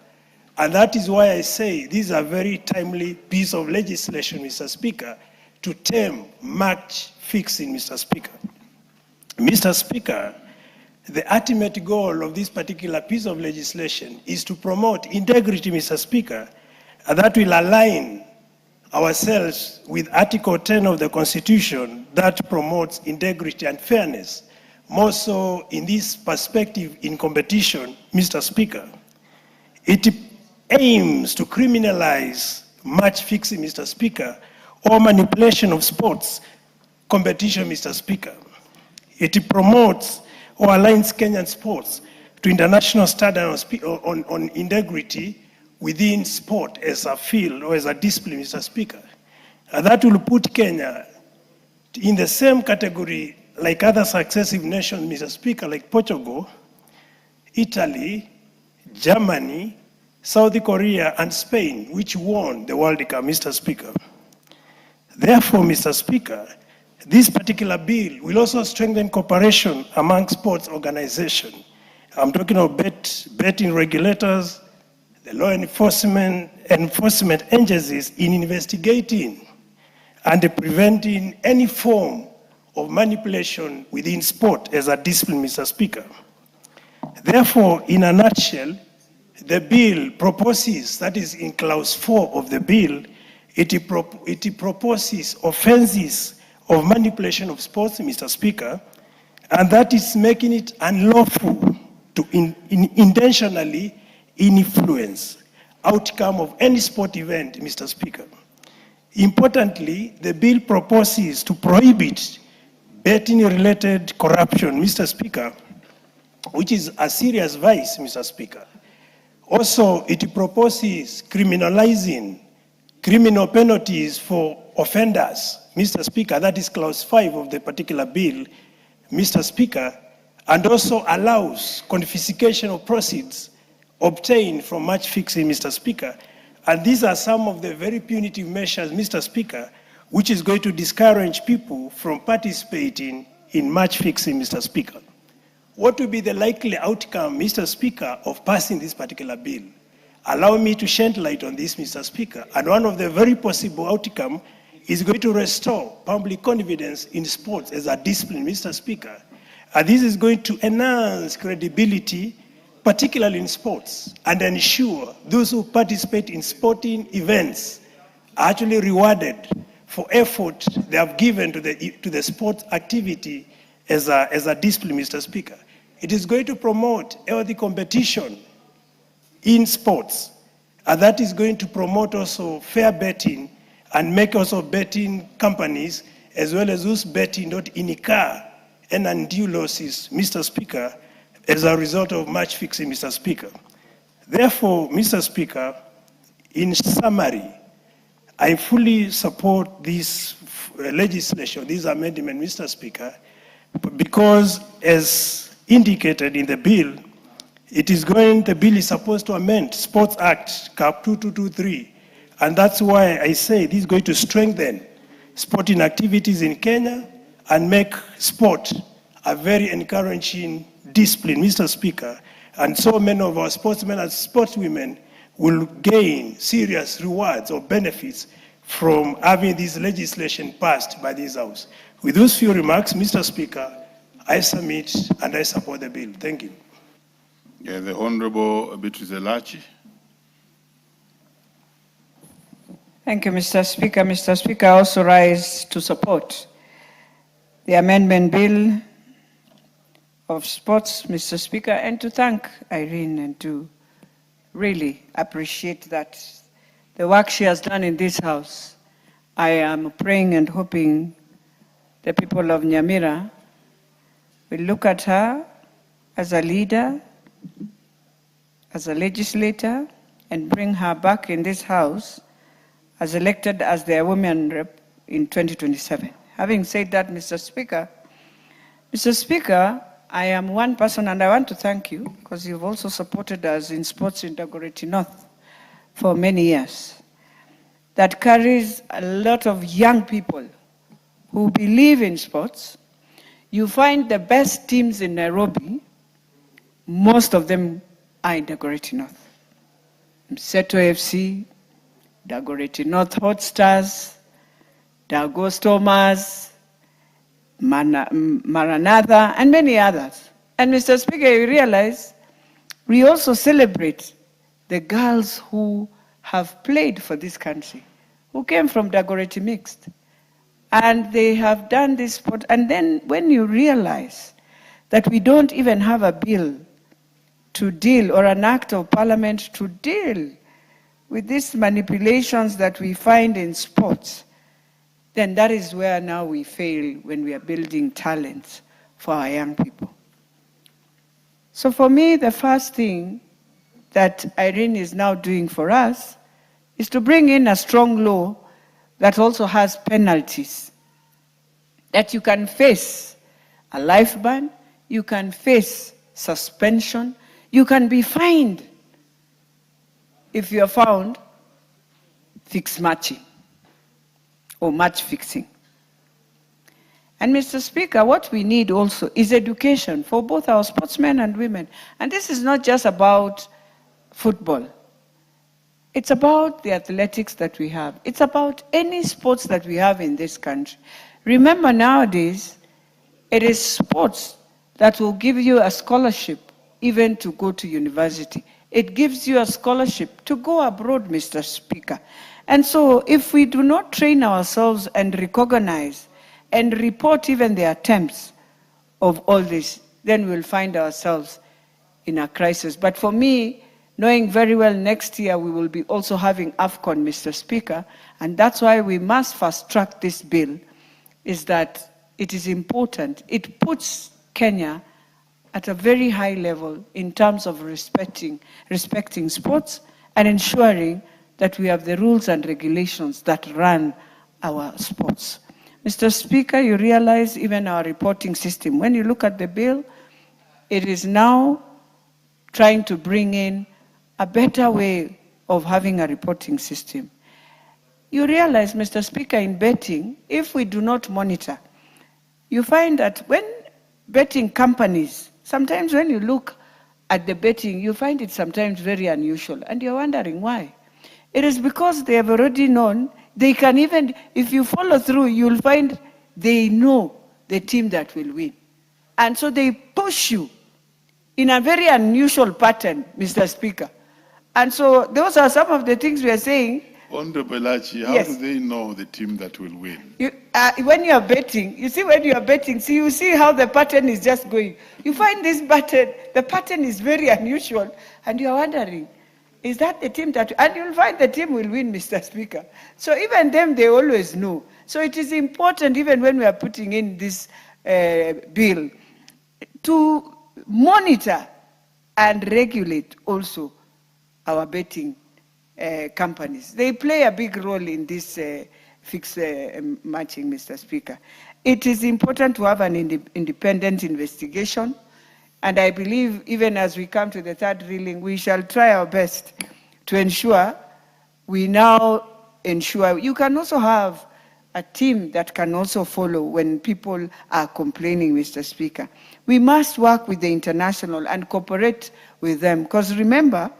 And that is why I say this is a very timely piece of legislation, Mr. Speaker, to tame match fixing, Mr. Speaker. Mr. Speaker, the ultimate goal of this particular piece of legislation is to promote integrity, Mr. Speaker, and that will align ourselves with Article 10 of the Constitution that promotes integrity and fairness. More so in this perspective in competition, Mr. Speaker. It aims to criminalize match fixing, Mr. Speaker, or manipulation of sports competition, Mr. Speaker. It promotes or aligns Kenyan sports to international standards on integrity within sport as a field or as a discipline, Mr. Speaker. And that will put Kenya in the same category like other successive nations, Mr. Speaker, like Portugal, Italy, Germany, South Korea, and Spain, which won the World Cup, Mr. Speaker. Therefore, Mr. Speaker, this particular bill will also strengthen cooperation among sports organizations. I'm talking of betting regulators, the law enforcement agencies in investigating and preventing any form of manipulation within sport as a discipline, Mr. Speaker. Therefore, in a nutshell, the bill proposes, that is in clause 4 of the bill, it proposes offenses of manipulation of sports, Mr. Speaker, and that is making it unlawful to intentionally influence outcome of any sport event, Mr. Speaker. Importantly, the bill proposes to prohibit betting-related corruption, Mr. Speaker, which is a serious vice, Mr. Speaker. Also, it proposes criminalizing criminal penalties for offenders, Mr. Speaker, that is clause 5 of the particular bill, Mr. Speaker, and also allows confiscation of proceeds obtained from match fixing, Mr. Speaker. And these are some of the very punitive measures, Mr. Speaker, which is going to discourage people from participating in match fixing, Mr. Speaker. What will be the likely outcome, Mr. Speaker, of passing this particular bill? Allow me to shed light on this, Mr. Speaker. And one of the very possible outcomes is going to restore public confidence in sports as a discipline, Mr. Speaker. And this is going to enhance credibility, particularly in sports, and ensure those who participate in sporting events are actually rewarded for effort they have given to the sports activity as a discipline, Mr. Speaker. It is going to promote healthy competition in sports, and that is going to promote also fair betting and make also betting companies, as well as those betting, not incur and undue losses, Mr. Speaker, as a result of match fixing, Mr. Speaker. Therefore, Mr. Speaker, in summary, I fully support this legislation, this amendment, Mr. Speaker, because as indicated in the bill, the bill is supposed to amend Sports Act, Cap 2223, and that's why I say this is going to strengthen sporting activities in Kenya and make sport a very encouraging discipline, Mr. Speaker. And so many of our sportsmen and sportswomen will gain serious rewards or benefits from having this legislation passed by this House. With those few remarks, Mr. Speaker, I submit and I support the bill. Thank you. Yeah, the Honorable Beatrice Elachi. Thank you, Mr. Speaker. Mr. Speaker, I also rise to support the amendment bill of sports, Mr. Speaker, and to thank Irene and to really appreciate that the work she has done in this House. I am praying and hoping the people of Nyamira will look at her as a leader, as a legislator, and bring her back in this House as elected as their women rep in 2027. Having said that, Mr. Speaker, I am one person, and I want to thank you because you've also supported us in sports in Dagoretti North for many years. That carries a lot of young people who believe in sports. You find the best teams in Nairobi, most of them are in Dagoretti North. Mseto FC, Dagoretti North Hot Stars, Dago Stormers, Maranatha, and many others. And Mr. Speaker, you realize we also celebrate the girls who have played for this country, who came from Dagoretti Mixed. And they have done this sport. And then when you realize that we don't even have a bill to deal, or an act of parliament to deal with these manipulations that we find in sports, then that is where now we fail when we are building talents for our young people. So for me, the first thing that Irene is now doing for us is to bring in a strong law that also has penalties, that you can face a life ban, you can face suspension, you can be fined if you are found fixed matching or match fixing. And Mr. Speaker, what we need also is education for both our sportsmen and women. And this is not just about football. It's about the athletics that we have. It's about any sports that we have in this country. Remember, nowadays, it is sports that will give you a scholarship even to go to university. It gives you a scholarship to go abroad, Mr. Speaker. And so if we do not train ourselves and recognize and report even the attempts of all this, then we'll find ourselves in a crisis. But for me, knowing very well next year we will be also having AFCON, Mr. Speaker, and that's why we must fast track this bill, is that it is important. It puts Kenya at a very high level in terms of respecting sports and ensuring that we have the rules and regulations that run our sports. Mr. Speaker, you realize even our reporting system, when you look at the bill, it is now trying to bring in a better way of having a reporting system. You realize, Mr. Speaker, in betting, if we do not monitor, you find that when betting companies, sometimes when you look at the betting, you find it sometimes very unusual, and you're wondering why. It is because they have already known, they can even, if you follow through, you'll find they know the team that will win. And so they push you in a very unusual pattern, Mr. Speaker. And so those are some of the things we are saying. Honorable Achi, how Yes. do they know the team that will win? When you are betting, you see when you are betting, see you see how the pattern is just going. You find this pattern, the pattern is very unusual, and you are wondering, is that the team that, and you'll find the team will win, Mr. Speaker. So even them, they always know. So it is important, even when we are putting in this bill, to monitor and regulate also our betting companies. They play a big role in this fixed matching, Mr. Speaker. It is important to have an independent investigation, and I believe even as we come to the third reading, we shall try our best to ensure we now ensure. You can also have a team that can also follow when people are complaining, Mr. Speaker. We must work with the international and cooperate with them, because remember,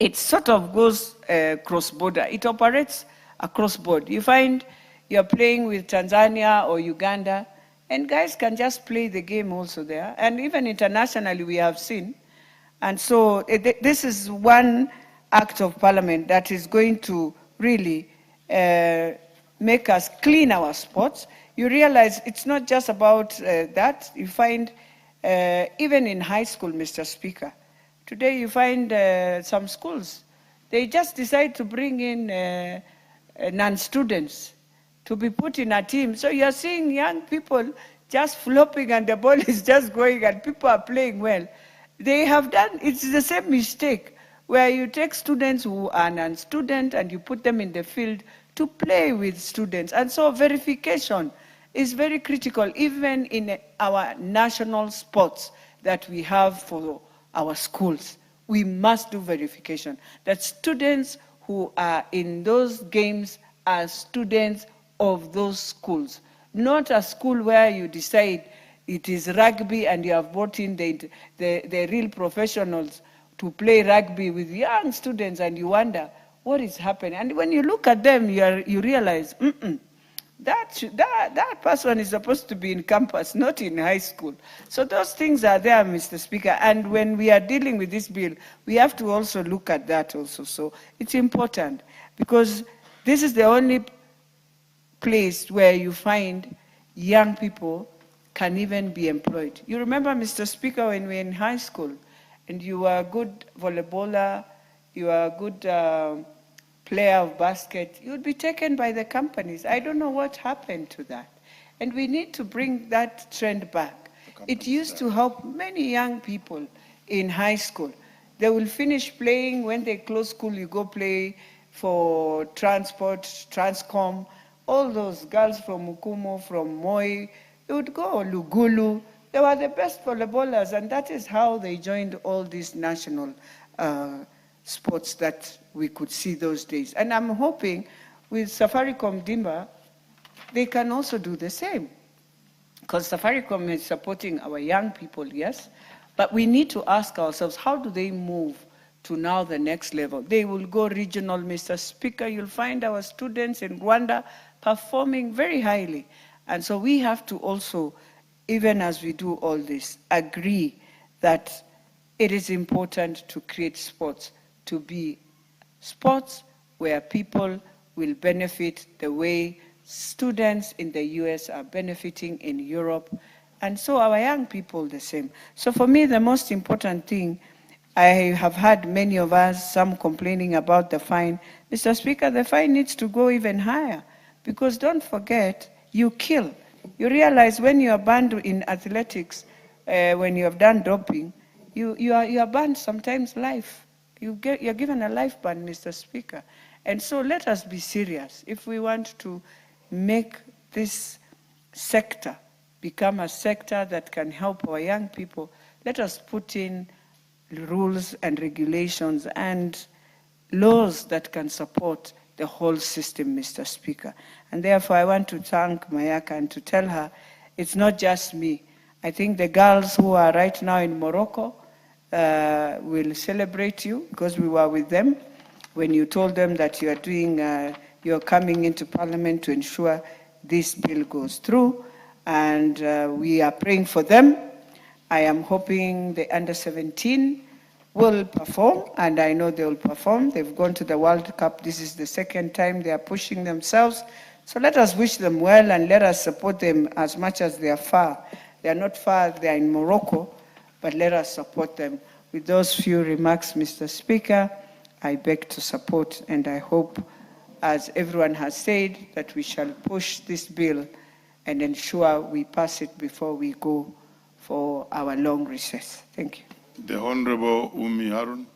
it sort of goes cross-border. It operates across board. You find you're playing with Tanzania or Uganda, and guys can just play the game also there. And even internationally, we have seen. And so this is one act of parliament that is going to really make us clean our sports. You realize it's not just about that. You find even in high school, Mr. Speaker, today you find some schools, they just decide to bring in non-students to be put in a team. So you're seeing young people just flopping and the ball is just going and people are playing well. They have done, it's the same mistake where you take students who are non-student and you put them in the field to play with students. And so verification is very critical, even in our national sports that we have for our schools. We must do verification, that students who are in those games are students of those schools, not a school where you decide it is rugby and you have brought in the real professionals to play rugby with young students and you wonder what is happening. And when you look at them, you realize, that person is supposed to be in campus, not in high school. So those things are there, Mr. Speaker. And when we are dealing with this bill, we have to also look at that also. So it's important because this is the only place where you find young people can even be employed. You remember, Mr. Speaker, when we were in high school and you were a good volleyballer, you were a good player of basket, you'd be taken by the companies. I don't know what happened to that. And we need to bring that trend back. It used to help many young people in high school. They will finish playing. When they close school, you go play for transport, Transcom, all those girls from Mukumo, from Moi, they would go, Lugulu. They were the best volleyballers, and that is how they joined all these national sports that we could see those days. And I'm hoping with Safaricom Dimba, they can also do the same. Because Safaricom is supporting our young people, yes, but we need to ask ourselves, how do they move to now the next level? They will go regional, Mr. Speaker. You'll find our students in Rwanda performing very highly. And so we have to also, even as we do all this, agree that it is important to create sports to be sports where people will benefit the way students in the US are benefiting in Europe, and so our young people the same. So for me, the most important thing I have had many of us, some complaining about the fine. Mr. Speaker, the fine needs to go even higher because don't forget, you kill. You realize when you are banned in athletics, when you have done doping, you are banned sometimes life. You're given a life ban, Mr. Speaker. And so let us be serious. If we want to make this sector become a sector that can help our young people, let us put in rules and regulations and laws that can support the whole system, Mr. Speaker. And therefore, I want to thank Mayaka and to tell her it's not just me. I think the girls who are right now in Morocco will celebrate you because we were with them when you told them that you are doing, you're coming into Parliament to ensure this bill goes through. And we are praying for them. I am hoping the under-17 will perform, and I know they will perform. They've gone to the World Cup. This is the second time they are pushing themselves. So let us wish them well and let us support them as much as they are far. They are not far, they are in Morocco, but let us support them. With those few remarks, Mr. Speaker, I beg to support, and I hope, as everyone has said, that we shall push this bill and ensure we pass it before we go for our long recess. Thank you. The Honorable Umi Harun.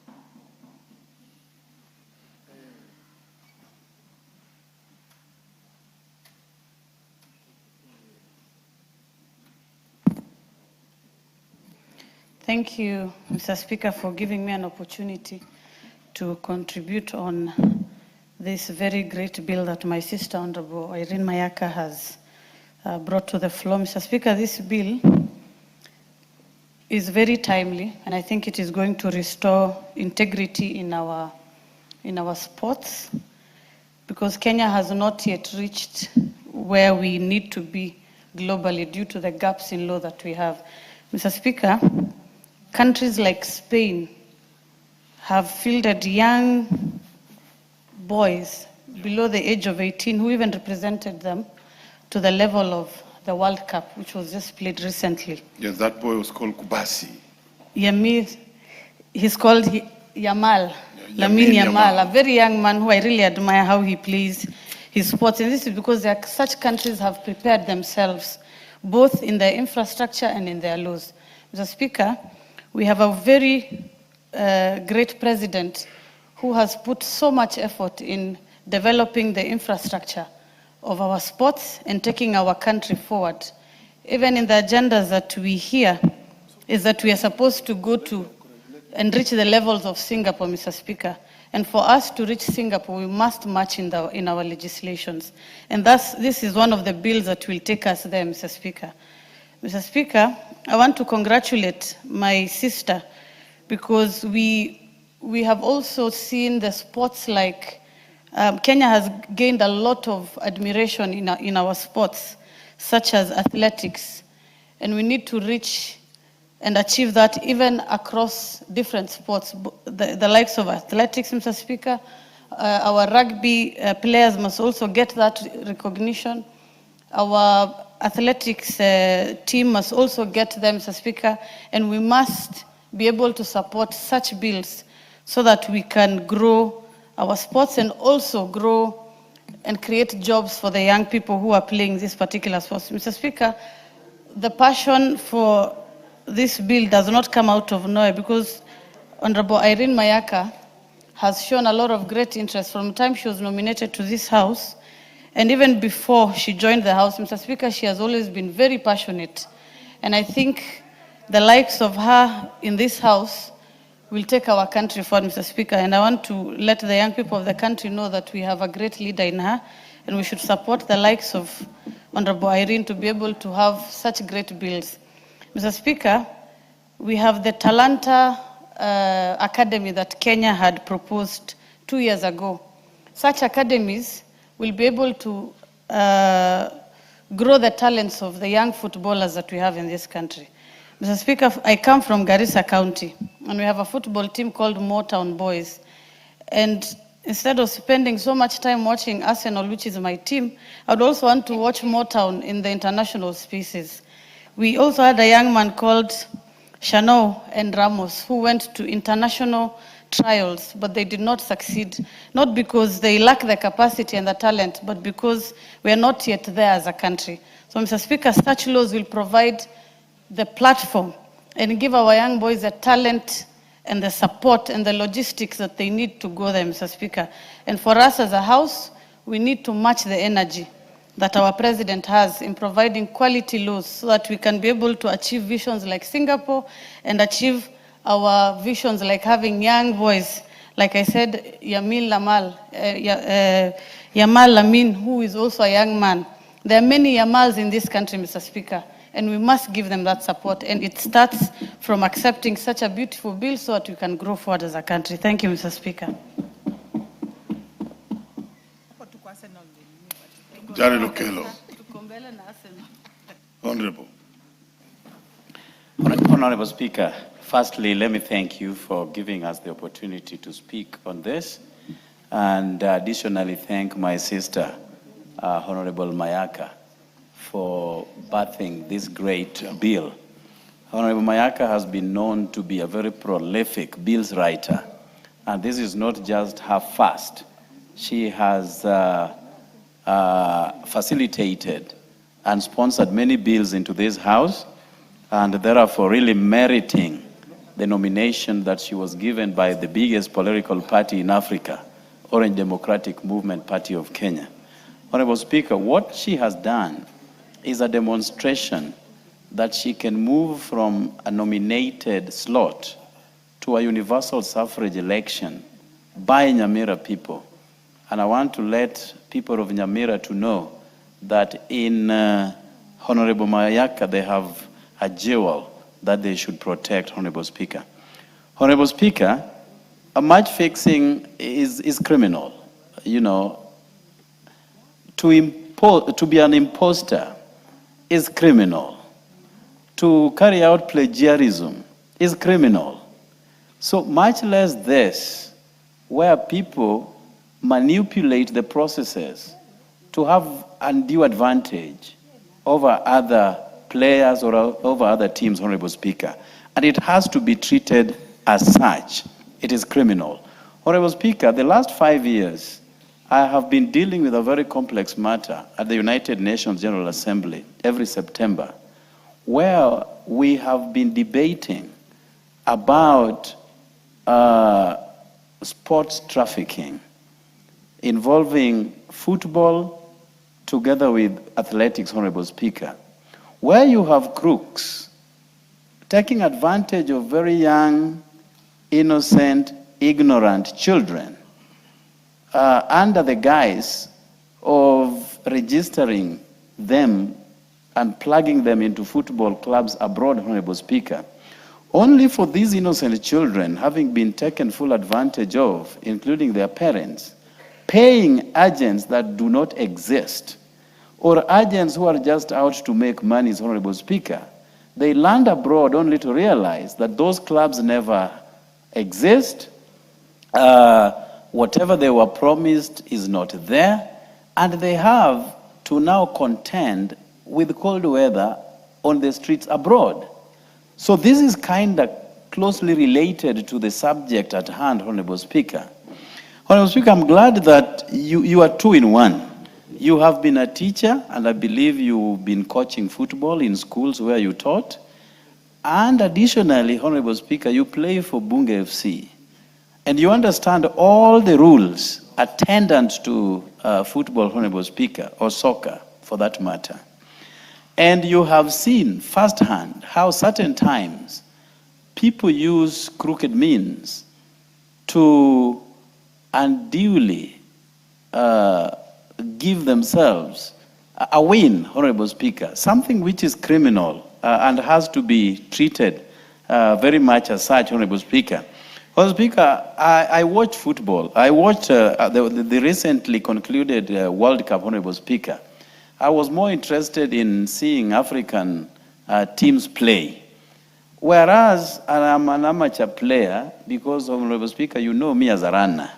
Thank you, Mr. Speaker, for giving me an opportunity to contribute on this very great bill that my sister, Honorable Irene Mayaka, has brought to the floor. Mr. Speaker, this bill is very timely, and I think it is going to restore integrity in our sports, because Kenya has not yet reached where we need to be globally due to the gaps in law that we have. Mr. Speaker, countries like Spain have fielded young boys below the age of 18 who even represented them to the level of the World Cup, which was just played recently. Yes, that boy was called Kubasi. He's called Yamal, Lamine Yamal, a very young man who I really admire how he plays his sports. And this is because such countries have prepared themselves, both in their infrastructure and in their laws. Mr. Speaker, we have a very great president who has put so much effort in developing the infrastructure of our sports and taking our country forward. Even in the agendas that we hear is that we are supposed to go to and reach the levels of Singapore, Mr. Speaker. And for us to reach Singapore, we must match in our legislations. And thus, this is one of the bills that will take us there, Mr. Speaker. Mr. Speaker, I want to congratulate my sister because we have also seen the sports like Kenya has gained a lot of admiration in our sports, such as athletics, and we need to reach and achieve that even across different sports, the likes of athletics, Mr. Speaker. Our rugby players must also get that recognition. Our athletics team must also get them, Mr. Speaker, and we must be able to support such bills so that we can grow our sports and also grow and create jobs for the young people who are playing this particular sports. Mr. Speaker, the passion for this bill does not come out of nowhere because Honorable Irene Mayaka has shown a lot of great interest from the time she was nominated to this House. And even before she joined the House, Mr. Speaker, she has always been very passionate. And I think the likes of her in this House will take our country forward, Mr. Speaker. And I want to let the young people of the country know that we have a great leader in her, and we should support the likes of Honorable Irene to be able to have such great bills. Mr. Speaker, we have the Talanta Academy that Kenya had proposed 2 years ago. Such academies will be able to grow the talents of the young footballers that we have in this country. Mr. Speaker, I come from Garissa County, and we have a football team called Motown Boys. And instead of spending so much time watching Arsenal, which is my team, I would also want to watch Motown in the international spaces. We also had a young man called Shano and Ramos, who went to international trials, but they did not succeed, not because they lack the capacity and the talent, but because we are not yet there as a country. So, Mr. Speaker, such laws will provide the platform and give our young boys the talent and the support and the logistics that they need to go there, Mr. Speaker. And for us as a House, we need to match the energy that our President has in providing quality laws so that we can be able to achieve visions like Singapore and achieve our visions like having young boys, like I said, Yamal Lamin, who is also a young man. There are many Yamals in this country, Mr. Speaker, and we must give them that support. And it starts from accepting such a beautiful bill so that we can grow forward as a country. Thank you, Mr. Speaker. Jared Okello. Honorable. Honorable Speaker, firstly, let me thank you for giving us the opportunity to speak on this, and additionally thank my sister, Honorable Mayaka, for birthing this great bill. Honorable Mayaka has been known to be a very prolific bills writer, and this is not just her first. She has facilitated and sponsored many bills into this House, and therefore really meriting the nomination that she was given by the biggest political party in Africa, Orange Democratic Movement Party of Kenya. Honorable Speaker, what she has done is a demonstration that she can move from a nominated slot to a universal suffrage election by Nyamira people. And I want to let people of Nyamira to know that in Honorable Mayaka, they have a jewel that they should protect, Honorable Speaker. Honorable Speaker, a match fixing is criminal. You know, to be an imposter is criminal. To carry out plagiarism is criminal. So much less this, where people manipulate the processes to have undue advantage over other players or over other teams, Honorable Speaker. And it has to be treated as such. It is criminal. Honorable Speaker, the last 5 years, I have been dealing with a very complex matter at the United Nations General Assembly every September, where we have been debating about sports trafficking involving football together with athletics, Honorable Speaker, where you have crooks taking advantage of very young, innocent, ignorant children under the guise of registering them and plugging them into football clubs abroad, Honorable Speaker, only for these innocent children having been taken full advantage of, including their parents, paying agents that do not exist, or agents who are just out to make money, Honorable Speaker. They land abroad only to realize that those clubs never exist, whatever they were promised is not there, and they have to now contend with cold weather on the streets abroad. So this is kind of closely related to the subject at hand, Honorable Speaker. Honorable Speaker, I'm glad that you are two in one. You have been a teacher, and I believe you've been coaching football in schools where you taught. And additionally, Honorable Speaker, you play for Bunge FC. And you understand all the rules attendant to football, Honorable Speaker, or soccer, for that matter. And you have seen firsthand how certain times people use crooked means to unduly give themselves a win, Honorable Speaker, something which is criminal and has to be treated very much as such, Honorable Speaker. Honorable Speaker, I watch football. I watched the recently concluded World Cup, Honorable Speaker. I was more interested in seeing African teams play. Whereas I'm an amateur player, because, Honorable Speaker, you know me as a runner.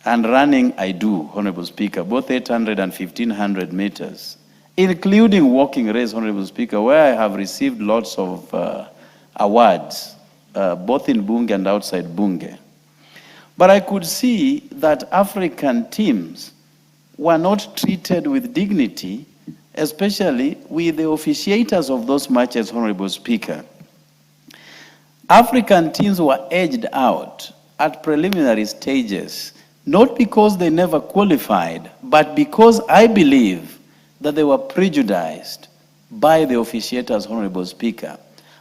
And running, I do, Honorable Speaker, both 800 and 1500 meters, including walking race, Honorable Speaker, where I have received lots of awards, both in Bunge and outside Bunge. But I could see that African teams were not treated with dignity, especially with the officiators of those matches, Honorable Speaker. African teams were edged out at preliminary stages, not because they never qualified, but because I believe that they were prejudiced by the officiators, Honorable Speaker.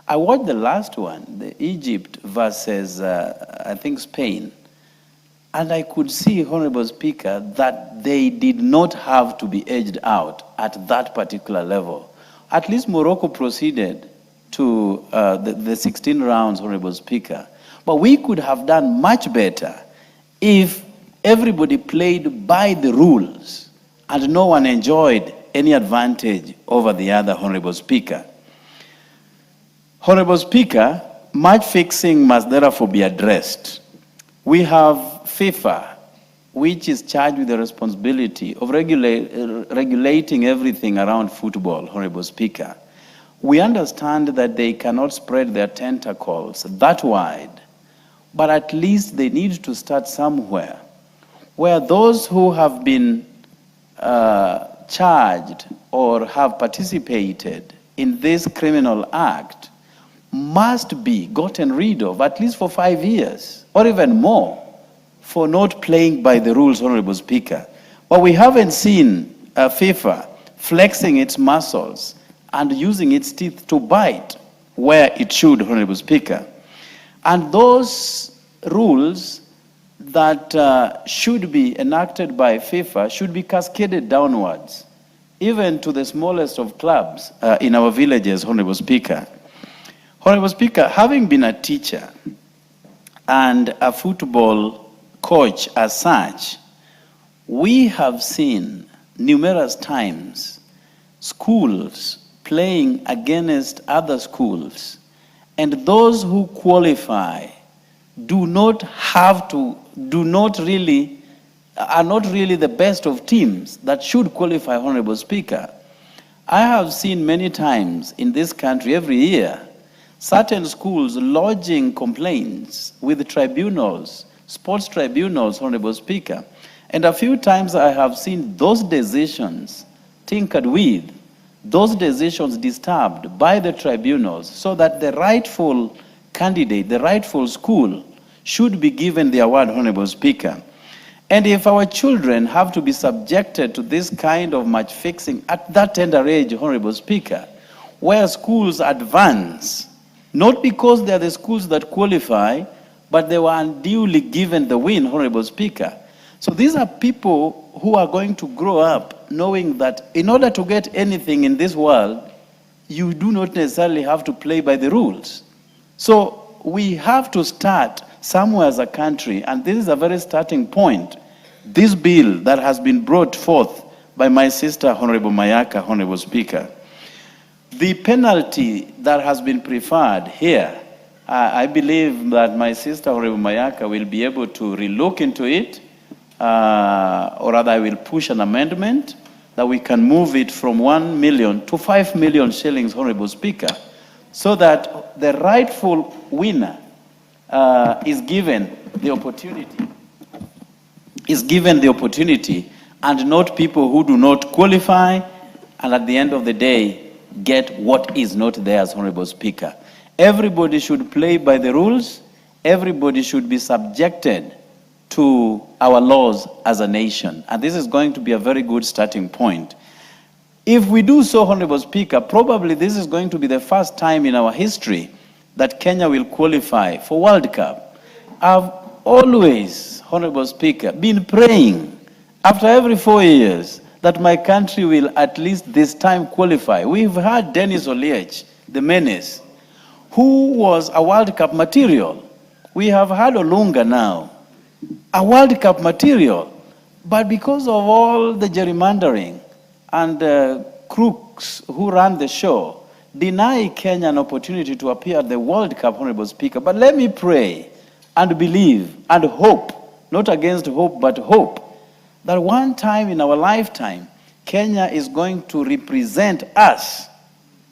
I watched the last one, the Egypt versus, I think, Spain. And I could see, Honorable Speaker, that they did not have to be edged out at that particular level. At least Morocco proceeded to the 16 rounds, Honorable Speaker. But we could have done much better if everybody played by the rules and no one enjoyed any advantage over the other, Honorable Speaker. Honorable Speaker, match fixing must therefore be addressed. We have FIFA, which is charged with the responsibility of regulating everything around football, Honorable Speaker. We understand that they cannot spread their tentacles that wide, but at least they need to start somewhere where those who have been charged or have participated in this criminal act must be gotten rid of, at least for 5 years, or even more, for not playing by the rules, Honorable Speaker. But we haven't seen FIFA flexing its muscles and using its teeth to bite where it should, Honorable Speaker. And those rules that should be enacted by FIFA should be cascaded downwards, even to the smallest of clubs in our villages, Honorable Speaker. Honorable Speaker, having been a teacher and a football coach as such, we have seen numerous times schools playing against other schools, and those who qualify are not really the best of teams that should qualify, Honorable Speaker. I have seen many times in this country every year certain schools lodging complaints with tribunals, sports tribunals, Honorable Speaker. And a few times I have seen those decisions tinkered with, those decisions disturbed by the tribunals, so that the rightful candidate, the rightful school, should be given the award, Honorable Speaker. And if our children have to be subjected to this kind of match fixing at that tender age, Honorable Speaker, where schools advance, not because they are the schools that qualify, but they were unduly given the win, Honorable Speaker. So these are people who are going to grow up knowing that in order to get anything in this world, you do not necessarily have to play by the rules. So we have to start somewhere as a country, and this is a very starting point. This bill that has been brought forth by my sister, Honorable Mayaka, Honorable Speaker. The penalty that has been preferred here, I believe that my sister, Honorable Mayaka, will be able to relook into it, or rather I will push an amendment that we can move it from 1 million to 5 million shillings, Honorable Speaker, so that the rightful winner is given the opportunity, and not people who do not qualify, and at the end of the day, get what is not theirs, Honorable Speaker. Everybody should play by the rules. Everybody should be subjected to our laws as a nation. And this is going to be a very good starting point. If we do so, Honorable Speaker, probably this is going to be the first time in our history that Kenya will qualify for World Cup. I've always, Honorable Speaker, been praying after every 4 years that my country will at least this time qualify. We've had Dennis Oliech, the menace, who was a World Cup material. We have had Olunga now, a World Cup material. But because of all the gerrymandering and crooks who ran the show, deny Kenya an opportunity to appear at the World Cup, Honorable Speaker. But let me pray and believe and hope, not against hope, but hope, that one time in our lifetime, Kenya is going to represent us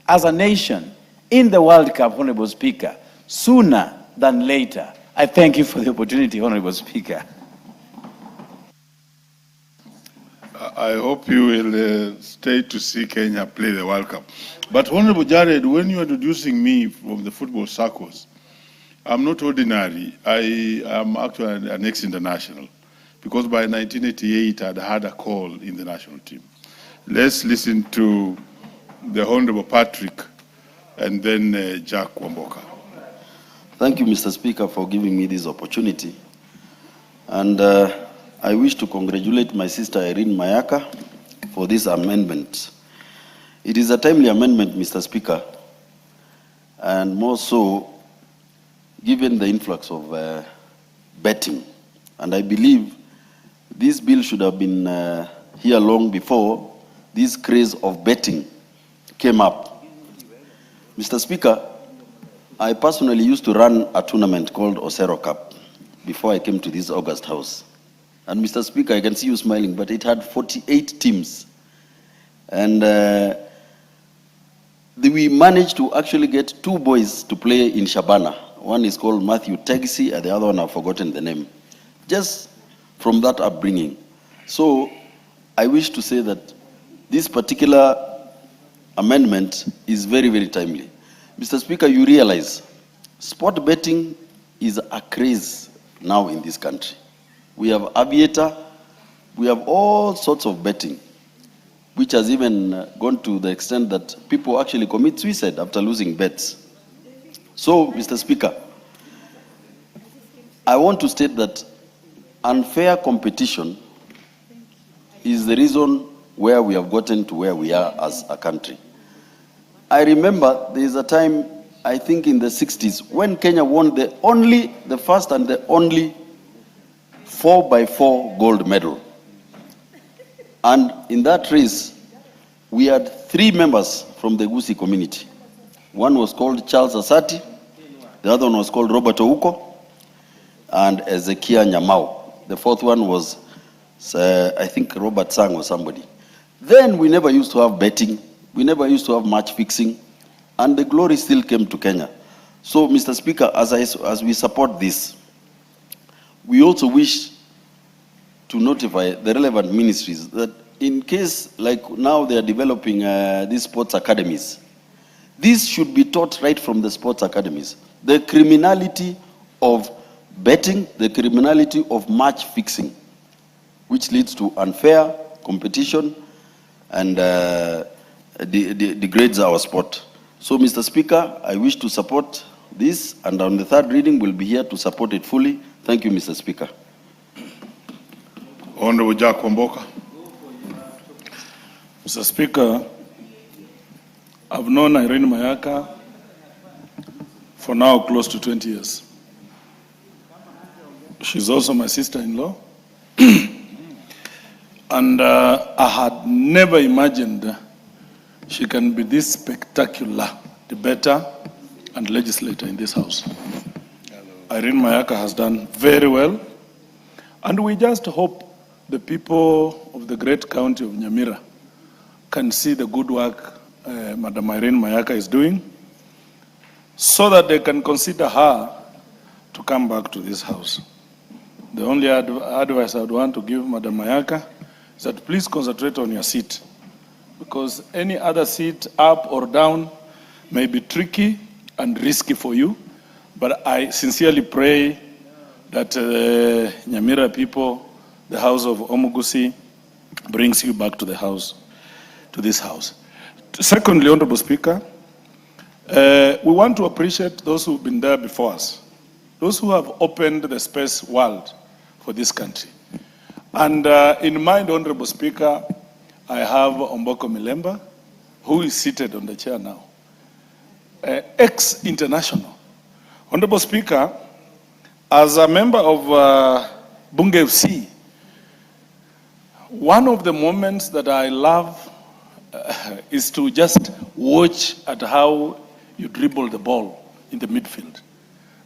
as a nation in the World Cup, Honorable Speaker, sooner than later. I thank you for the opportunity, Honorable Speaker. I hope you will stay to see Kenya play the World Cup. But Honorable Jared, when you are introducing me from the football circles, I'm not ordinary. I am actually an ex-international because by 1988 I'd had a call in the national team. Let's listen to the Honorable Patrick and then Jack Wamboka. Thank you, Mr. Speaker, for giving me this opportunity. And I wish to congratulate my sister Irene Mayaka for this amendment. It is a timely amendment, Mr. Speaker, and more so given the influx of betting. And I believe this bill should have been here long before this craze of betting came up. Mr. Speaker, I personally used to run a tournament called Osero Cup before I came to this August House. And Mr. Speaker, I can see you smiling, but it had 48 teams. And we managed to actually get 2 boys to play in Shabana. One is called Matthew Tegisi, and the other one I've forgotten the name. Just from that upbringing. So I wish to say that this particular amendment is very, very timely. Mr. Speaker, you realize sport betting is a craze now in this country. We have aviator, we have all sorts of betting, which has even gone to the extent that people actually commit suicide after losing bets. So, Mr. Speaker, I want to state that unfair competition is the reason where we have gotten to where we are as a country. I remember there is a time, I think in the 60s, when Kenya won the first and the only 4x4 gold medal. And in that race, we had 3 members from the Gusii community. One was called Charles Asati, the other one was called Robert Ouko, and Ezekiel Nyamau. The 4th one was, I think, Robert Sang or somebody. Then we never used to have betting. We never used to have match fixing, and the glory still came to Kenya. So, Mr. Speaker, as we support this, we also wish to notify the relevant ministries that in case, like now they are developing these sports academies, this should be taught right from the sports academies. The criminality of betting, the criminality of match fixing, which leads to unfair competition and degrades our sport. So, Mr. Speaker, I wish to support this, and on the 3rd reading, we'll be here to support it fully. Thank you, Mr. Speaker. Honorable Jack Wamboka. Mr. Speaker, I've known Irene Mayaka for now close to 20 years. She's also my sister-in-law. And I had never imagined she can be this spectacular debater and legislator in this house. Irene Mayaka has done very well, and we just hope the people of the great county of Nyamira can see the good work Madam Irene Mayaka is doing, so that they can consider her to come back to this house. The only advice I would want to give Madam Mayaka is that please concentrate on your seat, because any other seat, up or down, may be tricky and risky for you. But I sincerely pray that Nyamira people, the house of Omugusi, brings you back to the house, to this house. Secondly, Honorable Speaker, we want to appreciate those who've been there before us, those who have opened the space world for this country. And in mind, Honorable Speaker, I have Omboko Milemba, who is seated on the chair now, ex-international. Honorable Speaker, as a member of Bunge FC, one of the moments that I love is to just watch at how you dribble the ball in the midfield.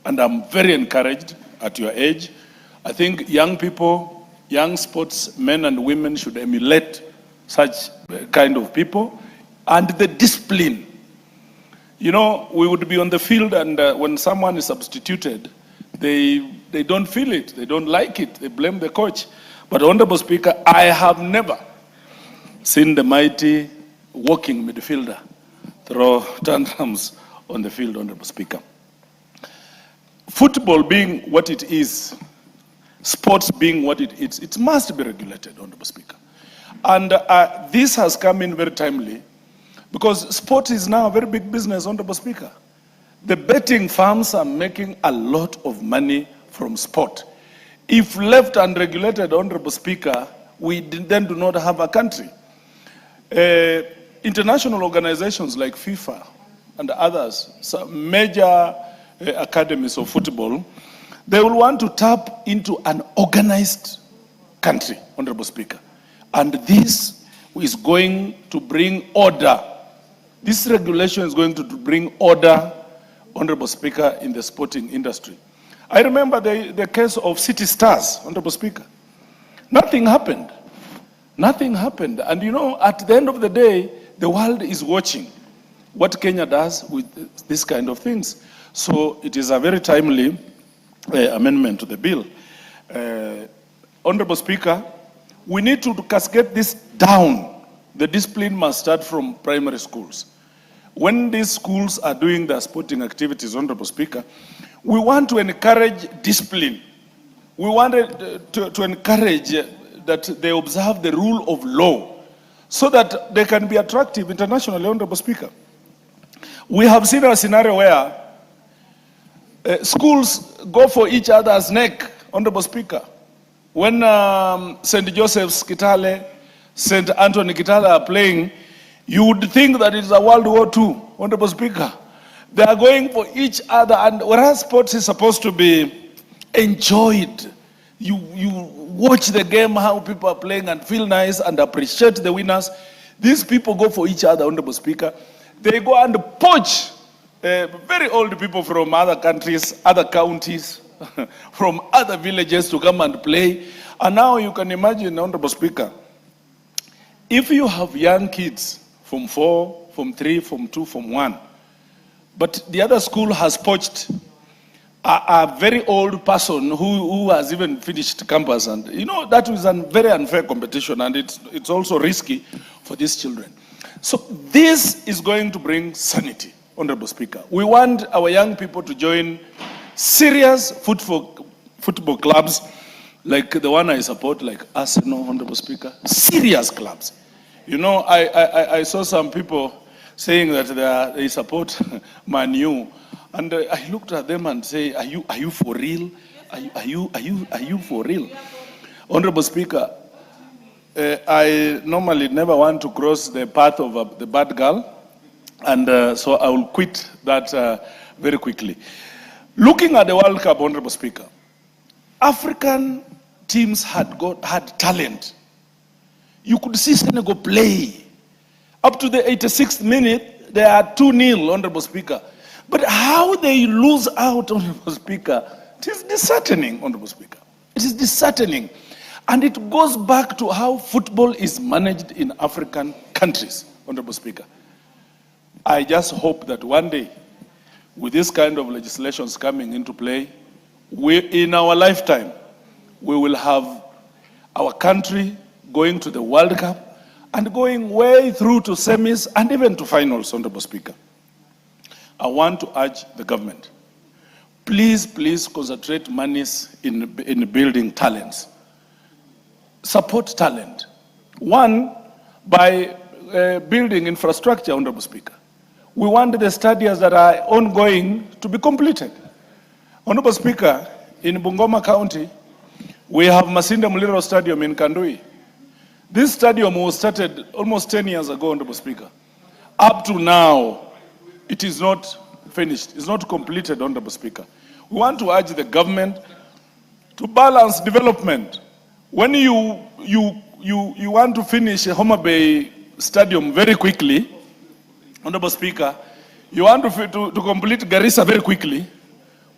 And I'm very encouraged at your age. I think young people, young sportsmen and women should emulate such kind of people, and the discipline You know, we would be on the field, and when someone is substituted, they don't feel it, they don't like it, they blame the coach. But Honorable Speaker, I have never seen the mighty walking midfielder throw tantrums on the field, Honorable Speaker. Football being what it is, sports being what it is, it must be regulated, Honorable Speaker. And this has come in very timely because sport is now a very big business, Honorable Speaker. The betting firms are making a lot of money from sport. If left unregulated, Honorable Speaker, we then do not have a country. International organizations like FIFA and others, some major academies of football, they will want to tap into an organized country, Honorable Speaker. And this is going to bring order. This regulation is going to bring order, Honorable Speaker, in the sporting industry. I remember the case of City Stars, Honorable Speaker. Nothing happened. Nothing happened. And you know, at the end of the day, the world is watching what Kenya does with this kind of things. So it is a very timely amendment to the bill. Honorable Speaker, we need to cascade this down. The discipline must start from primary schools. When these schools are doing their sporting activities, Honorable Speaker, we want to encourage discipline. We want to encourage that they observe the rule of law so that they can be attractive internationally, Honorable Speaker. We have seen a scenario where schools go for each other's neck, Honorable Speaker. When St. Joseph's Kitale, St. Anthony Kitale are playing, you would think that it's a World War II, Honorable Speaker. They are going for each other, and whereas sports is supposed to be enjoyed, you watch the game, how people are playing and feel nice and appreciate the winners. These people go for each other, Honorable Speaker. They go and poach very old people from other countries, other counties, from other villages to come and play. And now you can imagine, Honorable Speaker, if you have young kids from 4, from 3, from 2, from 1, but the other school has poached a very old person who has even finished campus, and you know that is a very unfair competition, and it's also risky for these children. So this is going to bring sanity, Honorable Speaker. We want our young people to join serious football clubs like the one I support, like Arsenal, Honorable Speaker. Serious clubs. You know, I saw some people saying that they support Man U, and I looked at them and say, are you for real? Are you for real? Honorable Speaker, I normally never want to cross the path of the bad girl, and so I will quit that very quickly. Looking at the World Cup, Honorable Speaker, African teams had talent. You could see Senegal play. Up to the 86th minute, they are 2-0, Honorable Speaker. But how they lose out, Honorable Speaker, it is disheartening, Honorable Speaker. It is disheartening. And it goes back to how football is managed in African countries, Honorable Speaker. I just hope that one day, with this kind of legislations coming into play, in our lifetime, we will have our country going to the World Cup and going way through to semis and even to finals, Honorable Speaker. I want to urge the government, please concentrate monies in building talents. Support talent. One, by building infrastructure, Honorable Speaker. We want the stadiums that are ongoing to be completed. Honorable Speaker, in Bungoma County, we have Masinde Muliro Stadium in Kandui. This stadium was started almost 10 years ago, Honorable Speaker. Up to now, it is not finished. It's not completed, Honorable Speaker. We want to urge the government to balance development. When you want to finish Homa Bay Stadium very quickly, Honorable Speaker, you want to complete Garissa very quickly,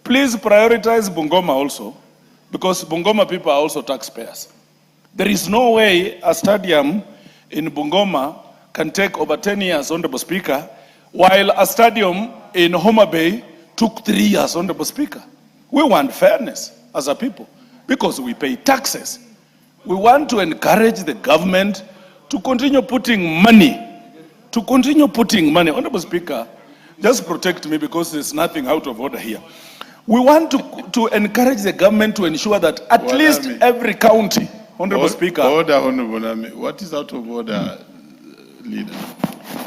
please prioritize Bungoma also, because Bungoma people are also taxpayers. There is no way a stadium in Bungoma can take over 10 years, Honorable Speaker, while a stadium in Homa Bay took 3 years, Honorable Speaker. We want fairness as a people because we pay taxes. We want to encourage the government to continue putting money, Honorable Speaker, just protect me because there's nothing out of order here. We want to encourage the government to ensure that at least every county, Honorable Speaker. Order, Honorable Nami. What is out of order, Leader?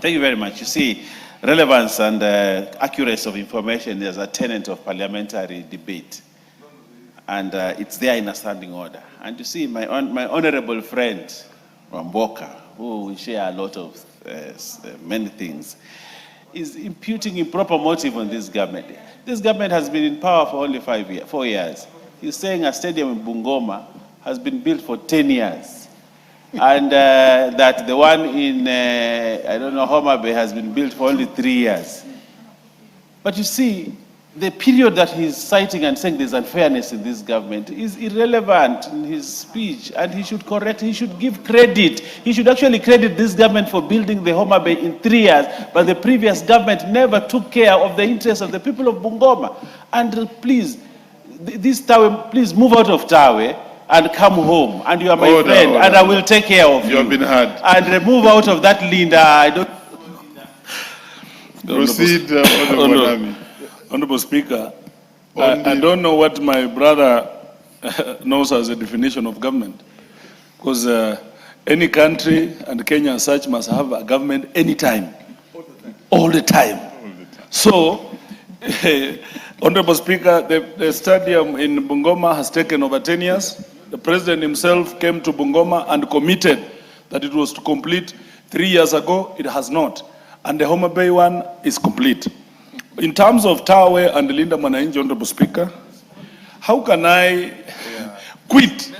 Thank you very much. You see, relevance and accuracy of information is a tenet of parliamentary debate. And it's there in a standing order. And you see, my honorable friend, Ramboka, who we share a lot of many things, is imputing improper motive on this government. This government has been in power for only 4 years. He's saying a stadium in Bungoma has been built for 10 years. And that the one in, I don't know, Homa Bay has been built for only 3 years. But you see, the period that he's citing and saying there's unfairness in this government is irrelevant in his speech, and he should correct, he should give credit. He should actually credit this government for building the Homa Bay in 3 years, but the previous government never took care of the interests of the people of Bungoma. And please, this Tawe, please move out of Tawe and come home, and you are my friend, and I will take care of you. You have been heard. And move out of that Linda. I don't. Proceed, Honorable Nami. Honorable Speaker, I don't know what my brother knows as a definition of government, because any country, and Kenya as such, must have a government anytime, all the time. So, Honorable Speaker, the stadium in Bungoma has taken over 10 years. The President himself came to Bungoma and committed that it was to complete 3 years ago. It has not. And the Homa Bay one is complete. In terms of Tawe and Linda Mwananchi, Honorable Speaker, how can I quit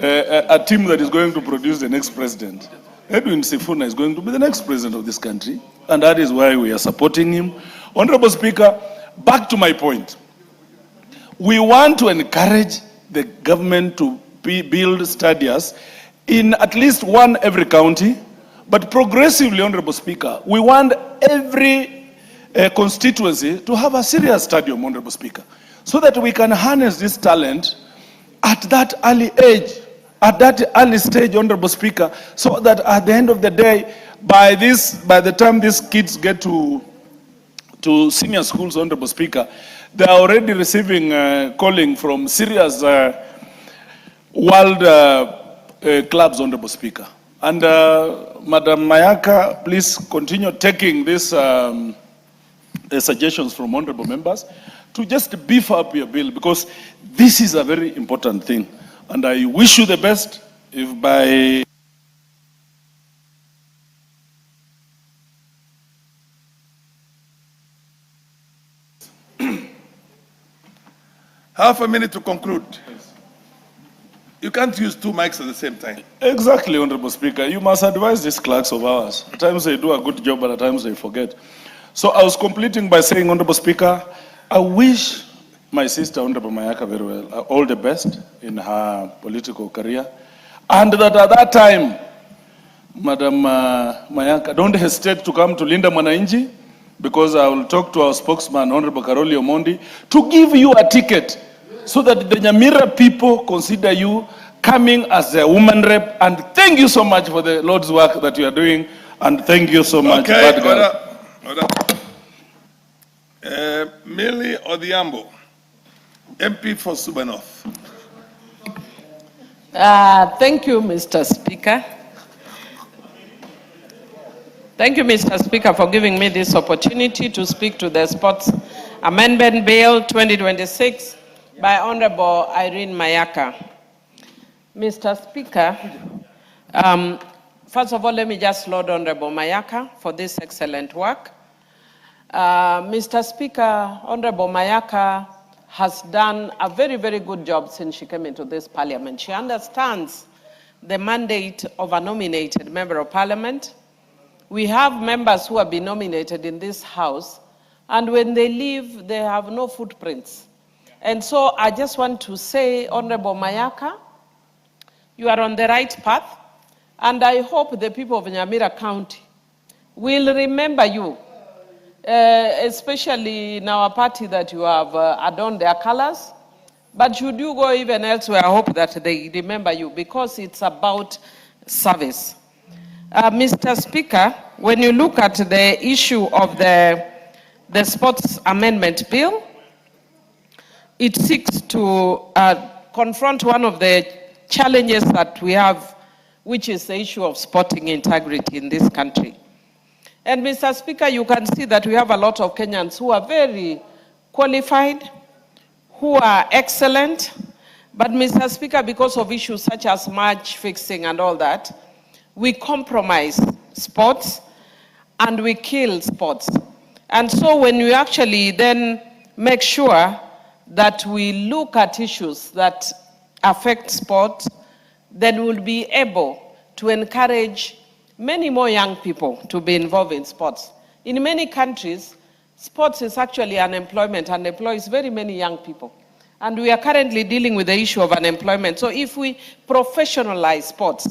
a team that is going to produce the next president? Edwin Sifuna is going to be the next president of this country, and that is why we are supporting him. Honorable Speaker, back to my point. We want to encourage the government to build stadiums in at least one every county, but progressively, Honorable Speaker, we want every constituency to have a serious stadium, Honorable Speaker, so that we can harness this talent at that early age, at that early stage, Honorable Speaker, so that at the end of the day, by the time these kids get to senior schools, Honorable Speaker, they are already receiving calling from serious world clubs, Honorable Speaker. And Madam Mayaka, please continue taking this suggestions from honorable members to just beef up your bill, because this is a very important thing. And I wish you the best. If by half a minute to conclude. You can't use two mics at the same time. Exactly, Honorable Speaker. You must advise these clerks of ours. At times they do a good job, but at times they forget. So I was completing by saying, Honorable Speaker, I wish my sister, Honorable Mayaka, very well, all the best in her political career. And that at that time, Madam Mayaka, don't hesitate to come to Linda Mwananchi, because I will talk to our spokesman, Honorable Karoli Omondi, to give you a ticket so that the Nyamira people consider you coming as a woman rep. And thank you so much for the Lord's work that you are doing. And thank you so much. Okay, order. Millie Odhiambo, MP for Suba North. Thank you, Mr. Speaker. Thank you, Mr. Speaker, for giving me this opportunity to speak to the Sports Amendment Bill 2026 by Honorable Irene Mayaka. Mr. Speaker, first of all, let me just laud Honorable Mayaka for this excellent work. Mr. Speaker, Honorable Mayaka has done a very, very good job since she came into this parliament. She understands the mandate of a nominated member of parliament. We have members who have been nominated in this house, and when they leave, they have no footprints. And so I just want to say, Honorable Mayaka, you are on the right path, and I hope the people of Nyamira County will remember you especially in our party that you have adorned their colors. But should you go even elsewhere, I hope that they remember you because it's about service. Mr. Speaker, when you look at the issue of the Sports Amendment Bill, it seeks to confront one of the challenges that we have, which is the issue of sporting integrity in this country. And Mr. Speaker, you can see that we have a lot of Kenyans who are very qualified, who are excellent, but Mr. Speaker, because of issues such as match fixing and all that, we compromise sports and we kill sports. And so when we actually then make sure that we look at issues that affect sport, then we'll be able to encourage many more young people to be involved in sports. In many countries, sports is actually unemployment and employs very many young people. And we are currently dealing with the issue of unemployment. So if we professionalize sports,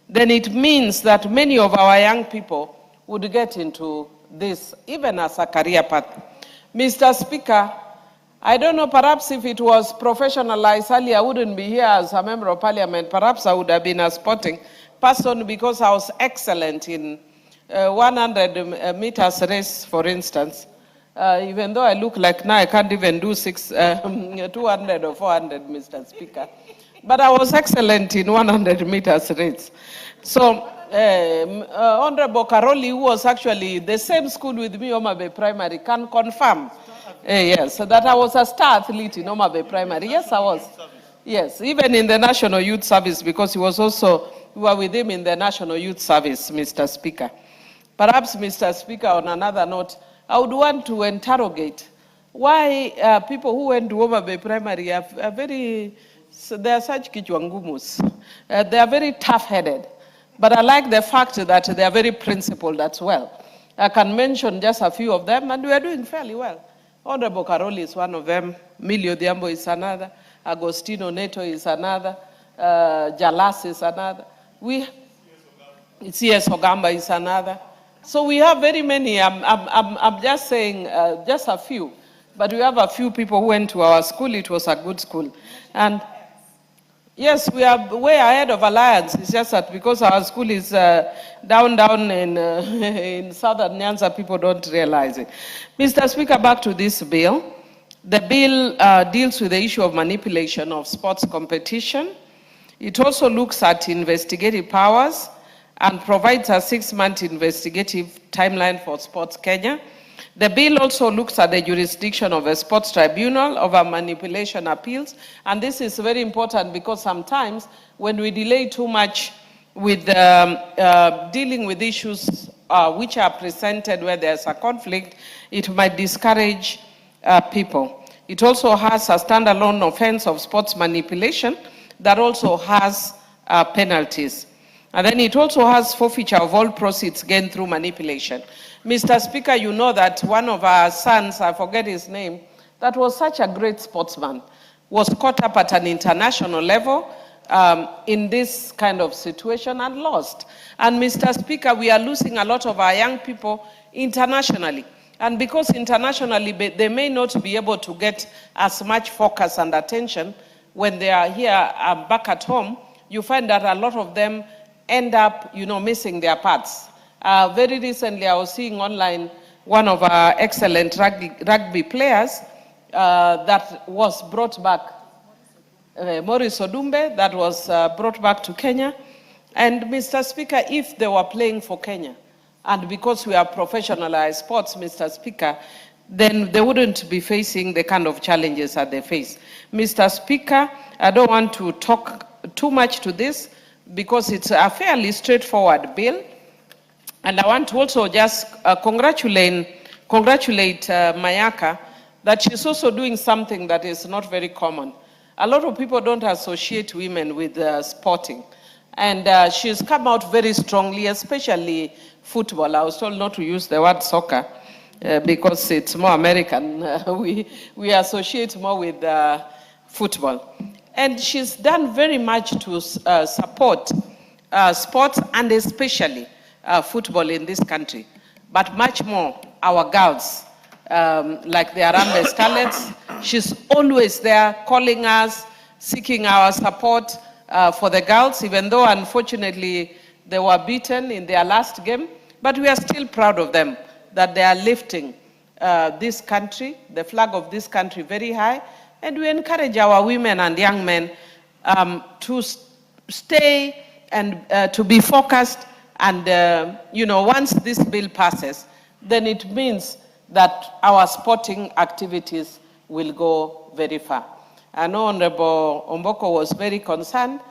then it means that many of our young people would get into this, even as a career path. Mr. Speaker, I don't know, perhaps if it was professionalized earlier, I wouldn't be here as a member of parliament. Perhaps I would have been a sporting person because I was excellent in 100 meters race, for instance. Even though I look like now I can't even do 200 or 400, Mr. Speaker. But I was excellent in 100 meters race. So Honorable Karoli, who was actually the same school with me, Homa Bay Primary, can confirm, yes, that I was a star athlete in Homa Bay Primary. Yes, I was. Yes, even in the National Youth Service, because he was also, we were with him in the National Youth Service, Mr. Speaker. Perhaps, Mr. Speaker, on another note, I would want to interrogate why people who went to Homa Bay Primary are very, they are such kichwangumus. They are very tough-headed. But I like the fact that they are very principled as well. I can mention just a few of them, and we are doing fairly well. Honorable Karoli is one of them. Millie Odhiambo is another. Agostino Neto is another. Jalas is another. C.S. Ogamba is another. So we have very many. I'm just saying just a few. But we have a few people who went to our school. It was a good school. And yes, we are way ahead of Alliance. It's just that because our school is down in southern Nyanza, people don't realize it. Mr. Speaker, back to this bill. The bill deals with the issue of manipulation of sports competition. It also looks at investigative powers and provides a 6-month investigative timeline for Sports Kenya. The bill also looks at the jurisdiction of a sports tribunal over manipulation appeals. And this is very important because sometimes when we delay too much with dealing with issues which are presented where there's a conflict, it might discourage people. It also has a standalone offense of sports manipulation that also has penalties. And then it also has forfeiture of all proceeds gained through manipulation. Mr. Speaker, you know that one of our sons, I forget his name, that was such a great sportsman, was caught up at an international level in this kind of situation and lost. And Mr. Speaker, we are losing a lot of our young people internationally. And because internationally they may not be able to get as much focus and attention when they are here back at home, you find that a lot of them end up, missing their paths. Very recently, I was seeing online one of our excellent rugby players that was brought back, Maurice Odumbe, that was brought back to Kenya. And Mr. Speaker, if they were playing for Kenya, and because we are professionalized sports, Mr. Speaker, then they wouldn't be facing the kind of challenges that they face. Mr. Speaker, I don't want to talk too much to this because it's a fairly straightforward bill. And I want to also just congratulate Mayaka that she's also doing something that is not very common. A lot of people don't associate women with sporting. And she's come out very strongly, especially football. I was told not to use the word soccer because it's more American. We associate more with football. And she's done very much to support sports and especially football in this country. But much more our girls, like the Harambee Starlets. She's always there calling us, seeking our support for the girls, even though unfortunately they were beaten in their last game. But we are still proud of them, that they are lifting this country, the flag of this country very high. And we encourage our women and young men to stay and to be focused. And, you know, once this bill passes, then it means that our sporting activities will go very far. I know Honorable Omboko was very concerned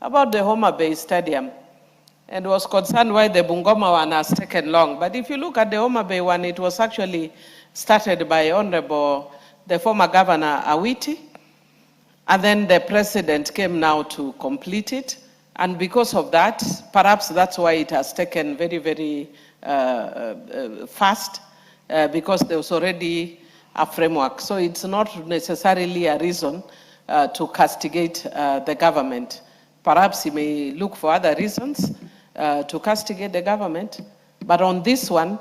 about the Homa Bay Stadium and was concerned why the Bungoma one has taken long. But if you look at the Homa Bay one, it was actually started by Honorable, the former Governor Awiti, and then the President came now to complete it. And because of that, perhaps that's why it has taken very, very fast, because there was already a framework. So it's not necessarily a reason to castigate the government. Perhaps he may look for other reasons to castigate the government. But on this one,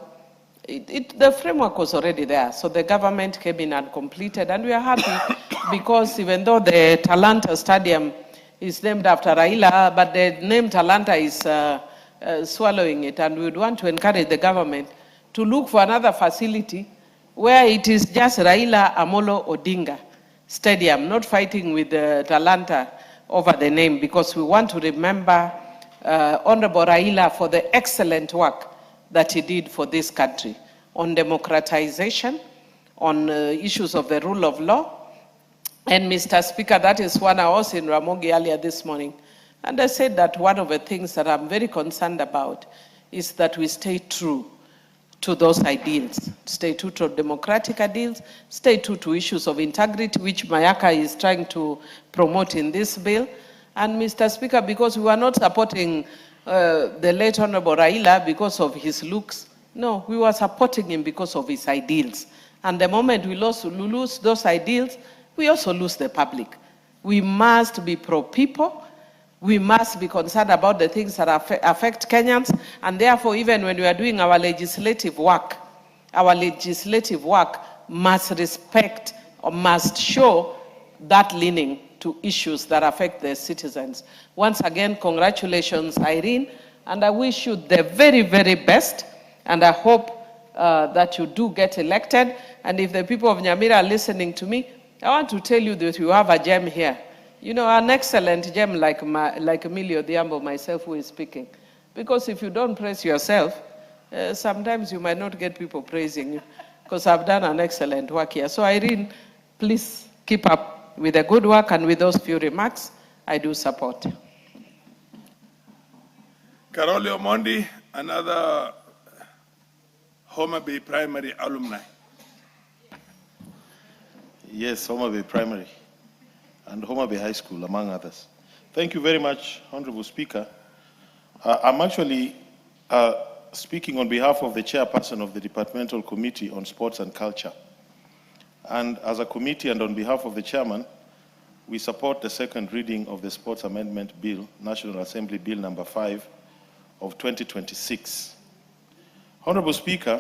the framework was already there. So the government came in and completed. And we are happy because even though the Talanta Stadium is named after Raila, but the name Talanta is swallowing it. And we would want to encourage the government to look for another facility where it is just Raila Amolo Odinga Stadium, not fighting with Talanta over the name, because we want to remember Honorable Raila for the excellent work that he did for this country on democratization, on issues of the rule of law. And Mr. Speaker, that is one I was in Ramogi earlier this morning. And I said that one of the things that I'm very concerned about is that we stay true to those ideals, stay true to democratic ideals, stay true to issues of integrity, which Mayaka is trying to promote in this bill. And Mr. Speaker, because we are not supporting the late Honorable Raila because of his looks, no, we were supporting him because of his ideals. And the moment we lose those ideals, we also lose the public. We must be pro-people. We must be concerned about the things that affect Kenyans. And therefore, even when we are doing our legislative work must respect or must show that leaning to issues that affect the citizens. Once again, congratulations, Irene. And I wish you the very, very best. And I hope that you do get elected. And if the people of Nyamira are listening to me, I want to tell you that you have a gem here. You know, an excellent gem like Emilio Diambo, myself, who is speaking. Because if you don't praise yourself, sometimes you might not get people praising you. Because I've done an excellent work here. So Irene, please keep up with the good work, and with those few remarks, I do support. Karoli Omondi, another Homa Bay Primary alumni. Yes, Homa Bay Primary and Homa Bay High School, among others. Thank you very much, Honorable Speaker. I'm actually speaking on behalf of the chairperson of the Departmental Committee on Sports and Culture. And as a committee and on behalf of the chairman, we support the second reading of the Sports Amendment Bill, National Assembly Bill number 5 of 2026. Honorable Speaker,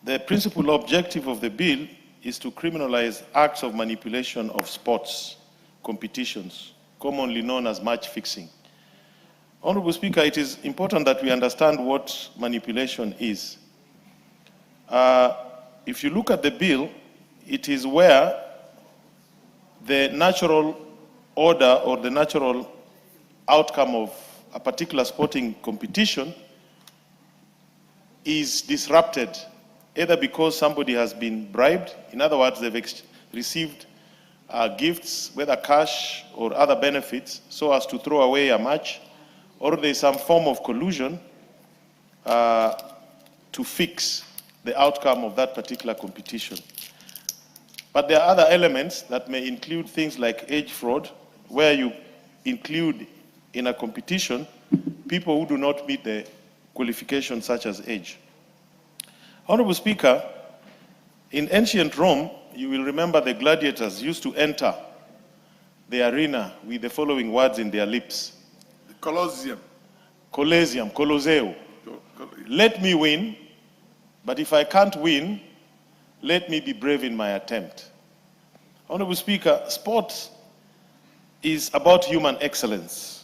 the principal objective of the bill is to criminalize acts of manipulation of sports competitions, commonly known as match fixing. Honorable Speaker, it is important that we understand what manipulation is. If you look at the bill, it is where the natural order or the natural outcome of a particular sporting competition is disrupted, either because somebody has been bribed, in other words, they've received gifts, whether cash or other benefits, so as to throw away a match, or there's some form of collusion to fix the outcome of that particular competition. But there are other elements that may include things like age fraud, where you include in a competition people who do not meet the qualifications such as age. Honorable Speaker, in ancient Rome, you will remember the gladiators used to enter the arena with the following words in their lips. The Colosseum. Colosseum, Colosseo. Let me win, But if I can't win, let me be brave in my attempt. Honorable Speaker, sport is about human excellence.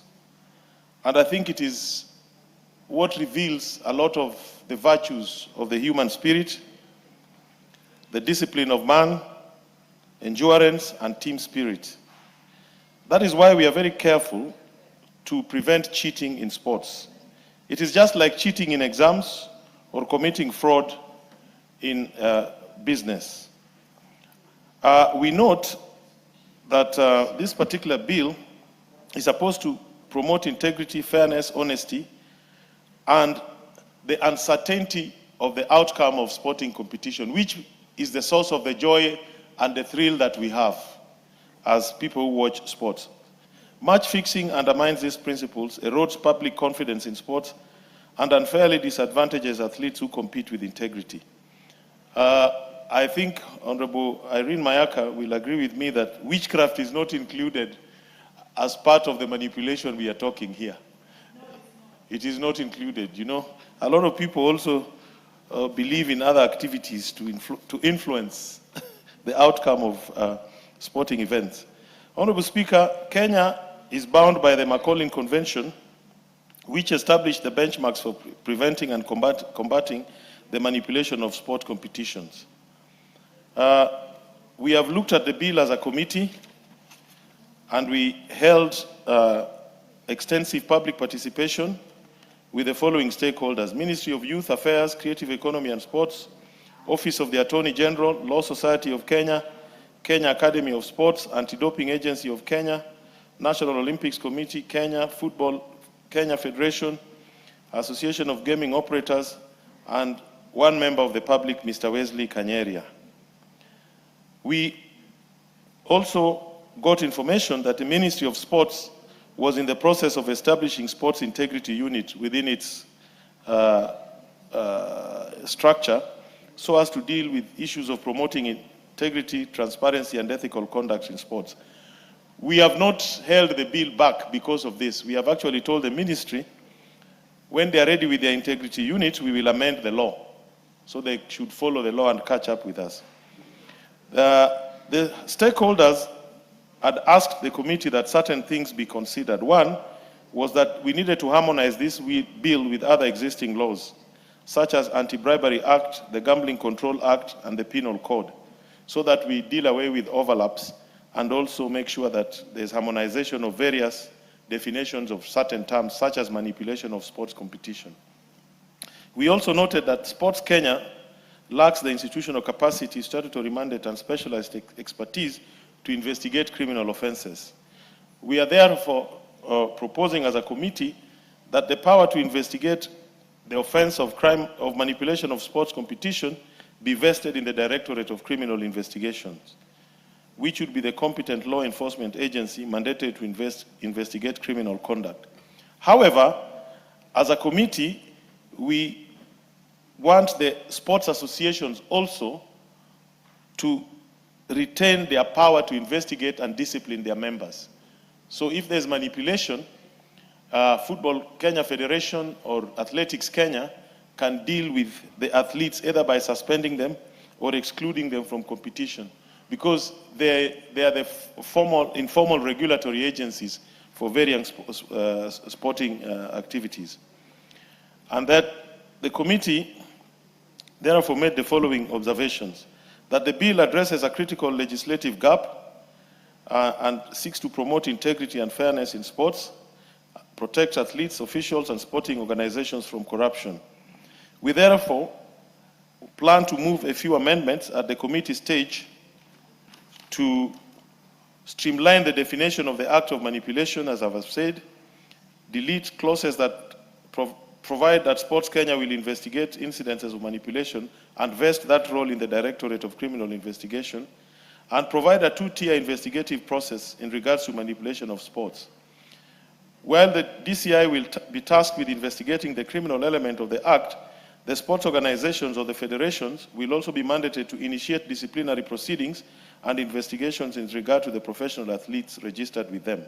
And I think it is what reveals a lot of the virtues of the human spirit, the discipline of man, endurance, and team spirit. That is why we are very careful to prevent cheating in sports. It is just like cheating in exams or committing fraud in business. We note that this particular bill is supposed to promote integrity, fairness, honesty, and the uncertainty of the outcome of sporting competition, which is the source of the joy and the thrill that we have as people who watch sports. Match fixing undermines these principles, erodes public confidence in sports, and unfairly disadvantages athletes who compete with integrity. I think Honorable Irene Mayaka will agree with me that witchcraft is not included as part of the manipulation we are talking here. It is not included. You know, a lot of people also believe in other activities to influence the outcome of sporting events. Honorable Speaker, Kenya is bound by the Macaulay Convention, which established the benchmarks for preventing and combating the manipulation of sport competitions. We have looked at the bill as a committee, and we held extensive public participation with the following stakeholders: Ministry of Youth Affairs, Creative Economy and Sports, Office of the Attorney General, Law Society of Kenya, Kenya Academy of Sports, Anti-Doping Agency of Kenya, National Olympics Committee, Kenya Football, Kenya Federation, Association of Gaming Operators, and one member of the public, Mr. Wesley Kanyeria. We also got information that the Ministry of Sports was in the process of establishing sports integrity unit within its structure so as to deal with issues of promoting integrity, transparency, and ethical conduct in sports. We have not held the bill back because of this. We have actually told the ministry, when they are ready with their integrity unit, we will amend the law. So they should follow the law and catch up with us. The stakeholders had asked the committee that certain things be considered. One was that we needed to harmonize this bill with other existing laws, such as Anti-Bribery Act, the Gambling Control Act, and the Penal Code, so that we deal away with overlaps and also make sure that there's harmonization of various definitions of certain terms, such as manipulation of sports competition. We also noted that Sports Kenya lacks the institutional capacity, statutory mandate, and specialized expertise to investigate criminal offenses. We are therefore proposing as a committee that the power to investigate the offense of crime of manipulation of sports competition be vested in the Directorate of Criminal Investigations, which would be the competent law enforcement agency mandated to investigate criminal conduct. However, as a committee, we want the sports associations also to retain their power to investigate and discipline their members. So if there's manipulation, Football Kenya Federation or Athletics Kenya can deal with the athletes either by suspending them or excluding them from competition, because they are the informal regulatory agencies for varying sporting activities. And that the committee therefore made the following observations: that the bill addresses a critical legislative gap and seeks to promote integrity and fairness in sports, protect athletes, officials, and sporting organizations from corruption. We therefore plan to move a few amendments at the committee stage to streamline the definition of the act of manipulation, as I've said, delete clauses that provide that Sports Kenya will investigate incidences of manipulation and vest that role in the Directorate of Criminal Investigation, and provide a two-tier investigative process in regards to manipulation of sports. While the DCI will be tasked with investigating the criminal element of the act, the sports organizations or the federations will also be mandated to initiate disciplinary proceedings and investigations in regard to the professional athletes registered with them.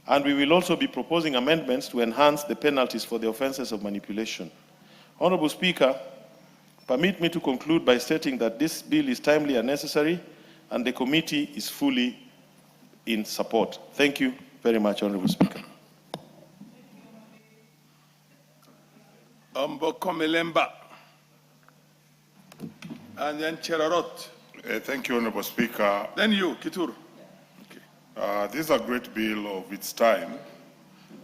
And we will also be proposing amendments to enhance the penalties for the offenses of manipulation. Honorable Speaker, Permit me to conclude by stating that this bill is timely and necessary, and the committee is fully in support. Thank you very much, Honorable Speaker. Mboko Melemba. And then Cherarot. Thank you, Honorable Speaker. Then you, Kituru. This is a great bill of its time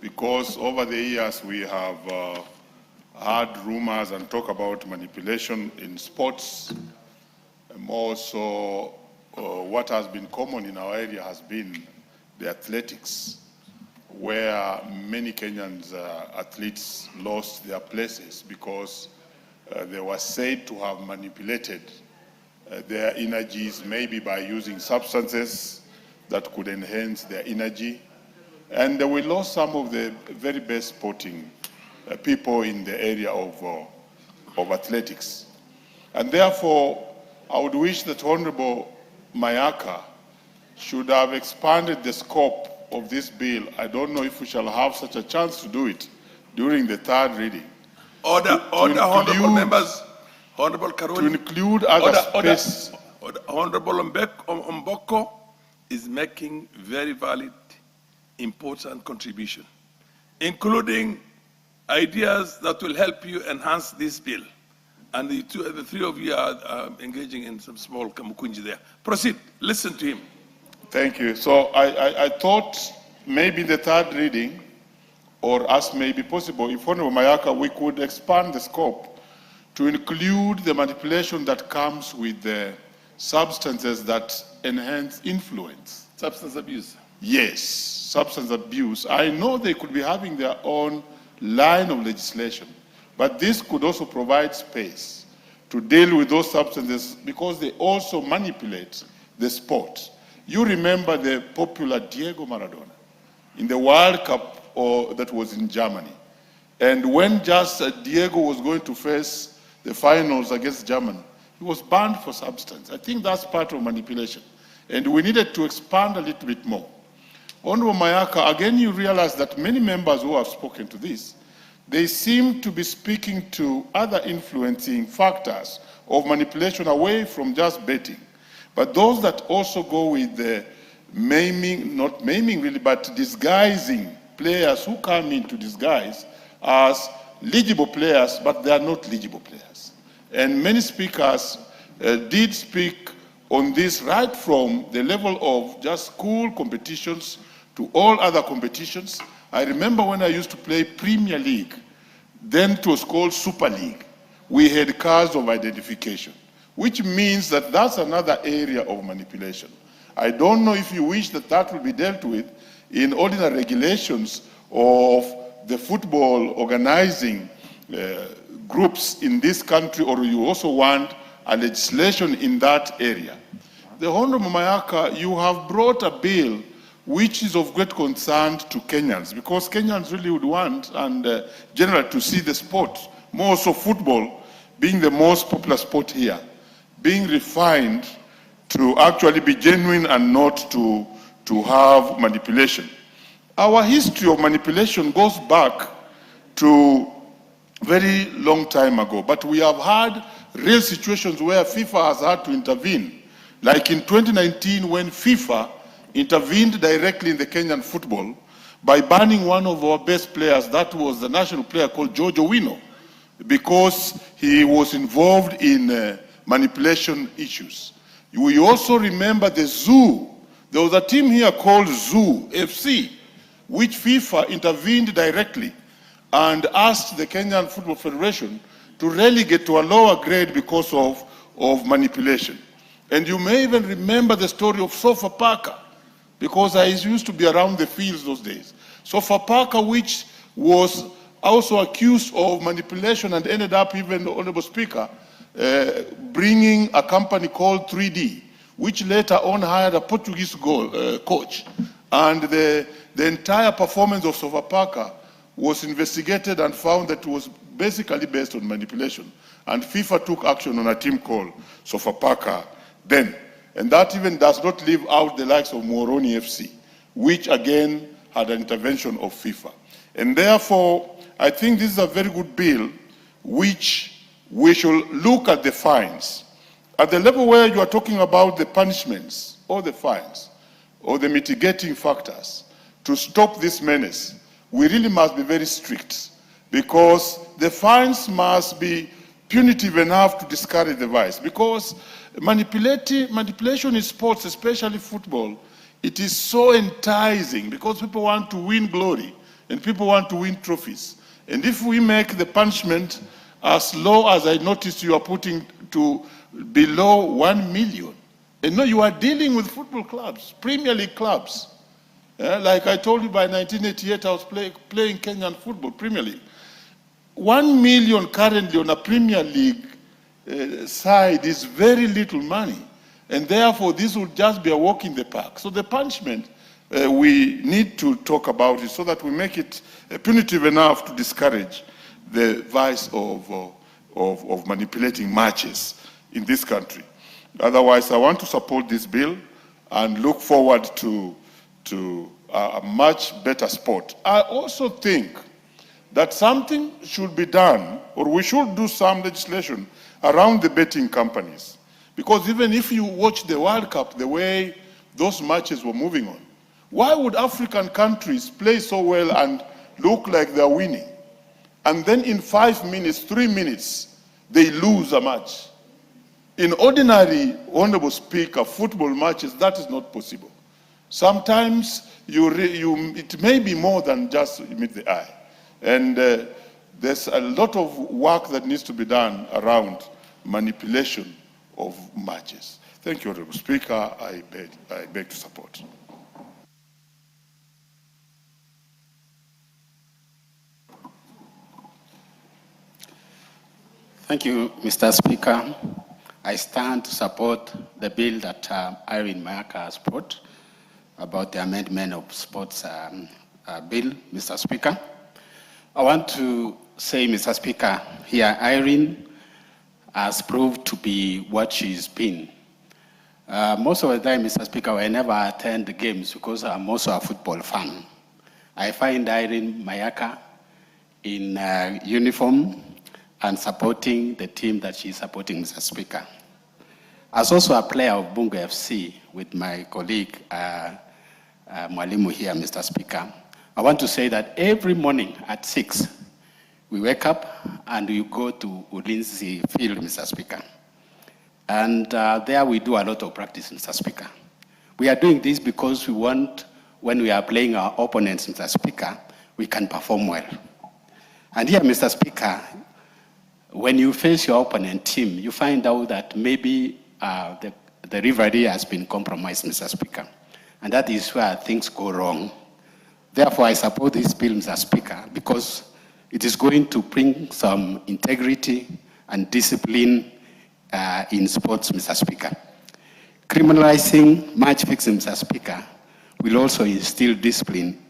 because over the years we have heard rumors and talk about manipulation in sports. More so, what has been common in our area has been the athletics, where many Kenyans athletes lost their places because they were said to have manipulated their energies, maybe by using substances that could enhance their energy. And we lost some of the very best sporting people in the area of athletics. And therefore, I would wish that Honorable Mayaka should have expanded the scope of this bill. I don't know if we shall have such a chance to do it during the third reading. Order, honorable members. Honorable Karoli. To include other space. Honorable Mboko is making very valid, important contribution, including ideas that will help you enhance this bill. And the three of you are engaging in some small kamukunji there. Proceed, listen to him. Thank you. So I thought maybe the third reading, or as may be possible, if Honorable Mayaka, we could expand the scope to include the manipulation that comes with the substances that enhance influence. Substance abuse. Yes, substance abuse. I know they could be having their own line of legislation, but this could also provide space to deal with those substances because they also manipulate the sport. You remember the popular Diego Maradona in the World Cup that was in Germany. And when just Diego was going to face the finals against Germany, he was banned for substance. I think that's part of manipulation. And we needed to expand a little bit more. Honorable Mayaka, again, you realize that many members who have spoken to this, they seem to be speaking to other influencing factors of manipulation away from just betting. But those that also go with the maiming, not maiming really, but disguising players who come in to disguise as legible players, but they are not legible players. And many speakers did speak on this right from the level of just school competitions to all other competitions. I remember when I used to play Premier League, then it was called Super League. We had cards of identification, which means that that's another area of manipulation. I don't know if you wish that that will be dealt with in ordinary regulations of the football organizing groups in this country, or you also want a legislation in that area. The Honorable Mayaka, you have brought a bill which is of great concern to Kenyans, because Kenyans really would want, and generally, to see the sport, more so football, being the most popular sport here, being refined to actually be genuine and not to have manipulation. Our history of manipulation goes back to very long time ago, but we have had real situations where FIFA has had to intervene. Like in 2019, when FIFA intervened directly in the Kenyan football by banning one of our best players, that was the national player called George Owino, because he was involved in manipulation issues. We also remember the Zoo. There was a team here called Zoo FC, which FIFA intervened directly and asked the Kenyan Football Federation to relegate to a lower grade because of manipulation. And you may even remember the story of Sofapaka, because I used to be around the fields those days. Sofapaka, which was also accused of manipulation and ended up, even, Honorable Speaker, bringing a company called 3D, which later on hired a Portuguese coach. And the entire performance of Sofapaka was investigated and found that it was basically based on manipulation. And FIFA took action on a team called Sofapaka then. And that even does not leave out the likes of Moroni FC, which again had an intervention of FIFA. And therefore, I think this is a very good bill which we should look at the fines. At the level where you are talking about the punishments or the fines or the mitigating factors to stop this menace, we really must be very strict, because the fines must be punitive enough to discourage the vice. Because manipulation in sports, especially football, it is so enticing because people want to win glory and people want to win trophies. And if we make the punishment as low as I noticed you are putting to below 1 million, and no, you are dealing with football clubs, Premier League clubs. Like I told you, by 1988, I was playing Kenyan football, Premier League. 1 million currently on a Premier League side is very little money. And therefore, this will just be a walk in the park. So the punishment, we need to talk about it so that we make it punitive enough to discourage the vice of manipulating matches in this country. Otherwise, I want to support this bill and look forward to a much better sport. I also think that something should be done, or we should do some legislation around the betting companies. Because even if you watch the World Cup, the way those matches were moving on, why would African countries play so well and look like they're winning? And then in 5 minutes, 3 minutes, they lose a match. In ordinary, Honorable Speaker, football matches, that is not possible. Sometimes it may be more than just meet the eye. And there's a lot of work that needs to be done around manipulation of matches. Thank you, Honorable Speaker. I beg to support. Thank you, Mr. Speaker. I stand to support the bill that Irene Mayaka has brought about the amendment of sports bill, Mr. Speaker. I want to say, Mr. Speaker, here Irene has proved to be what she's been. Most of the time, Mr. Speaker, I never attend the games because I'm also a football fan. I find Irene Mayaka in uniform and supporting the team that she's supporting, Mr. Speaker. As also a player of Bungo FC with my colleague, Mwalimu here, Mr. Speaker, I want to say that every morning at 6, we wake up and we go to Ulinzi Field, Mr. Speaker. And there we do a lot of practice, Mr. Speaker. We are doing this because we want, when we are playing our opponents, Mr. Speaker, we can perform well. And here, Mr. Speaker, when you face your opponent team, you find out that maybe the rivalry has been compromised, Mr. Speaker. And that is where things go wrong. Therefore, I support this bill, Mr. Speaker, because it is going to bring some integrity and discipline in sports, Mr. Speaker. Criminalizing match fixing, Mr. Speaker, will also instill discipline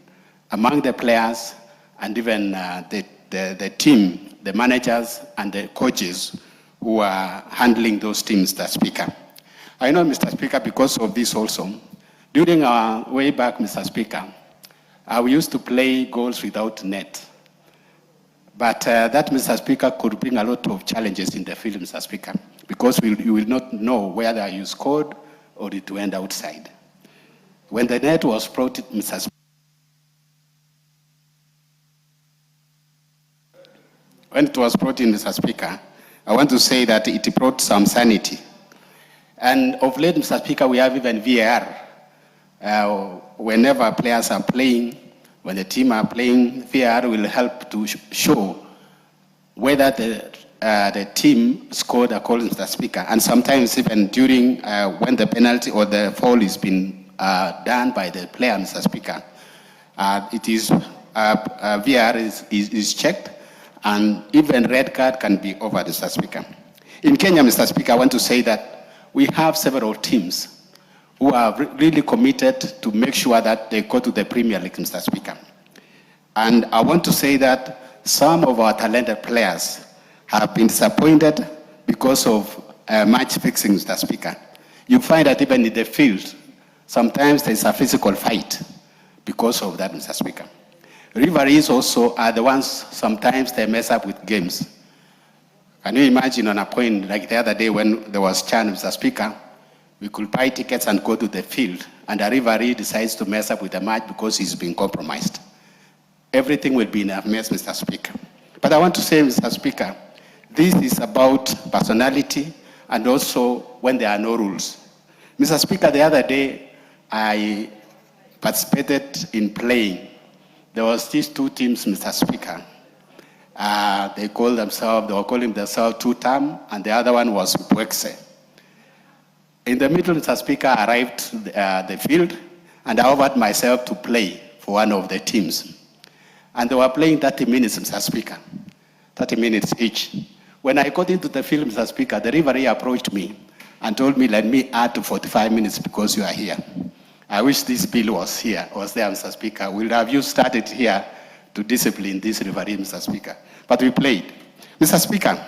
among the players and even the team, the managers and the coaches who are handling those teams, Mr. Speaker. I know, Mr. Speaker, because of this also, during our way back, Mr. Speaker, we used to play goals without net. But that, Mr. Speaker, could bring a lot of challenges in the field, Mr. Speaker, because you will not know whether you scored or it went outside. When the net was brought, Mr. Speaker, when it was brought in, Mr. Speaker, I want to say that it brought some sanity. And of late, Mr. Speaker, we have even VAR. Whenever players are playing, when the team are playing, VAR will help to show whether the team scored a goal, Mr. Speaker. And sometimes even during when the penalty or the foul is been done by the player, Mr. Speaker, it is VAR is checked, and even red card can be over, Mr. Speaker. In Kenya, Mr. Speaker, I want to say that we have several teams who are really committed to make sure that they go to the Premier League, Mr. Speaker. And I want to say that some of our talented players have been disappointed because of match fixing, Mr. Speaker. You find that even in the field, sometimes there's a physical fight because of that, Mr. Speaker. Referees also are the ones, sometimes they mess up with games. Can you imagine on a point like the other day when there was Chan, Mr. Speaker, we could buy tickets and go to the field, and a referee decides to mess up with the match because he's been compromised. Everything will be in a mess, Mr. Speaker. But I want to say, Mr. Speaker, this is about personality and also when there are no rules. Mr. Speaker, the other day, I participated in playing. There was these two teams, Mr. Speaker. They were calling themselves Two-Tam, and the other one was Pwekse. In the middle, Mr. Speaker, I arrived the field, and I offered myself to play for one of the teams. And they were playing 30 minutes, Mr. Speaker, 30 minutes each. When I got into the field, Mr. Speaker, the referee approached me and told me, let me add to 45 minutes because you are here. I wish this bill was there, Mr. Speaker. We'll have you started here to discipline this referee, Mr. Speaker. But we played. Mr. Speaker,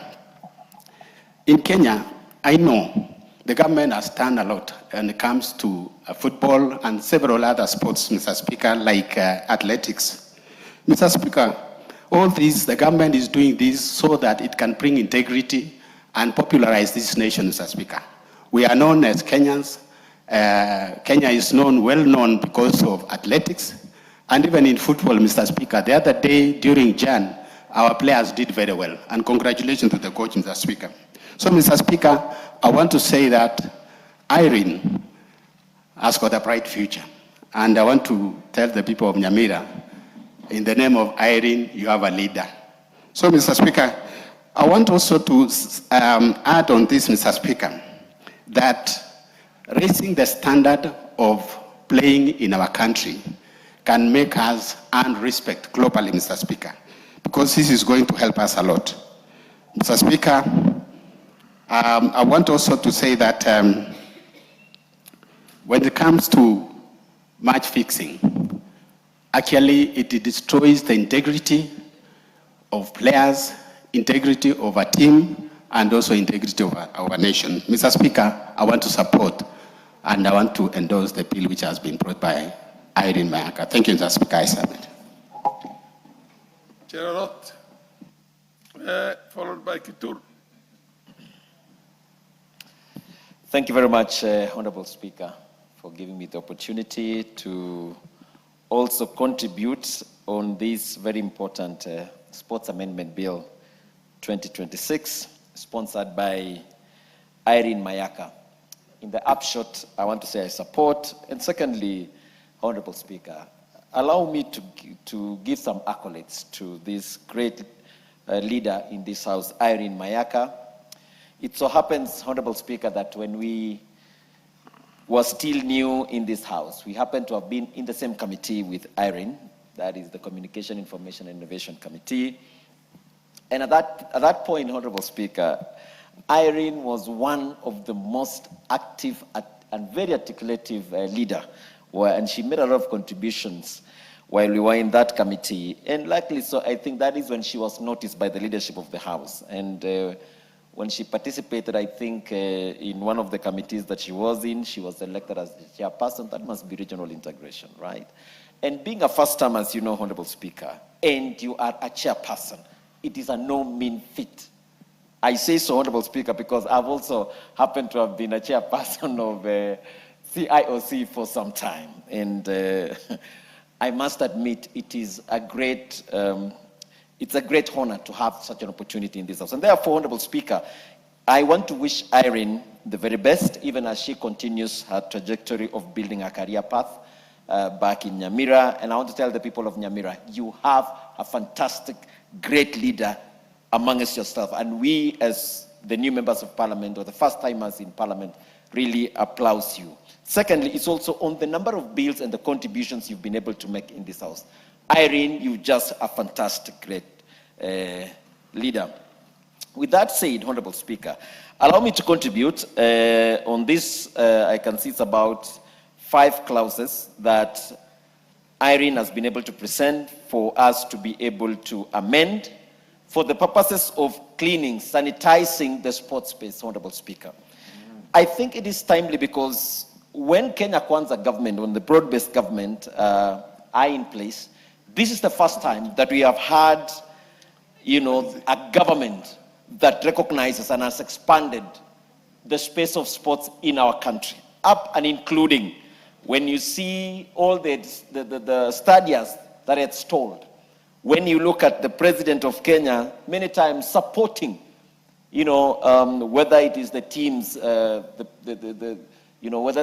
in Kenya, I know the government has done a lot when it comes to football and several other sports, Mr. Speaker, like athletics. Mr. Speaker, all this, the government is doing this so that it can bring integrity and popularize this nation, Mr. Speaker. We are known as Kenyans. Kenya is well known because of athletics. And even in football, Mr. Speaker, the other day during Jan, our players did very well. And congratulations to the coach, Mr. Speaker. So, Mr. Speaker, I want to say that Irene has got a bright future. And I want to tell the people of Nyamira, in the name of Irene, you have a leader. So, Mr. Speaker, I want also to add on this, Mr. Speaker, that raising the standard of playing in our country can make us earn respect globally, Mr. Speaker, because this is going to help us a lot. Mr. Speaker, I want also to say that when it comes to match fixing, actually it destroys the integrity of players, integrity of a team, and also integrity of our nation. Mr. Speaker, I want to support and I want to endorse the bill which has been brought by Irene Mayaka. Thank you, Mr. Speaker. I submit. Cherarot, followed by Kitur. Thank you very much, Honorable Speaker, for giving me the opportunity to also contribute on this very important Sports Amendment Bill 2026, sponsored by Irene Mayaka. In the upshot, I want to say I support. And secondly, Honorable Speaker, allow me to give some accolades to this great leader in this House, Irene Mayaka. It so happens, Honorable Speaker, that when we were still new in this House, we happened to have been in the same committee with Irene, that is the Communication, Information, and Innovation Committee. And at that point, Honorable Speaker, Irene was one of the most active and very articulative leader, and she made a lot of contributions while we were in that committee. And likely so, I think that is when she was noticed by the leadership of the House. And when she participated, I think, in one of the committees that she was in, she was elected as the chairperson. That must be regional integration, right? And being a first time, as you know, Honorable Speaker, and you are a chairperson, it is a no mean feat. I say so, Honorable Speaker, because I've also happened to have been a chairperson of CIOC for some time. And I must admit, it is a great, it's a great honor to have such an opportunity in this House. And therefore, Honorable Speaker, I want to wish Irene the very best, even as she continues her trajectory of building a career path back in Nyamira. And I want to tell the people of Nyamira, you have a fantastic, great leader amongst yourself. And we, as the new members of Parliament, or the first timers in Parliament, really applause you. Secondly, it's also on the number of bills and the contributions you've been able to make in this House. Irene, you're just a fantastic, great leader. With that said, Honorable Speaker, allow me to contribute on this. I can see it's about 5 clauses that Irene has been able to present for us to be able to amend for the purposes of cleaning, sanitizing the sports space, Honorable Speaker. I think it is timely because when Kenya Kwanza government, when the broad-based government are in place, this is the first time that we have had, a government that recognizes and has expanded the space of sports in our country, up and including when you see all the stadiums that it's told. When you look at the president of Kenya, many times supporting, whether it is the teams, whether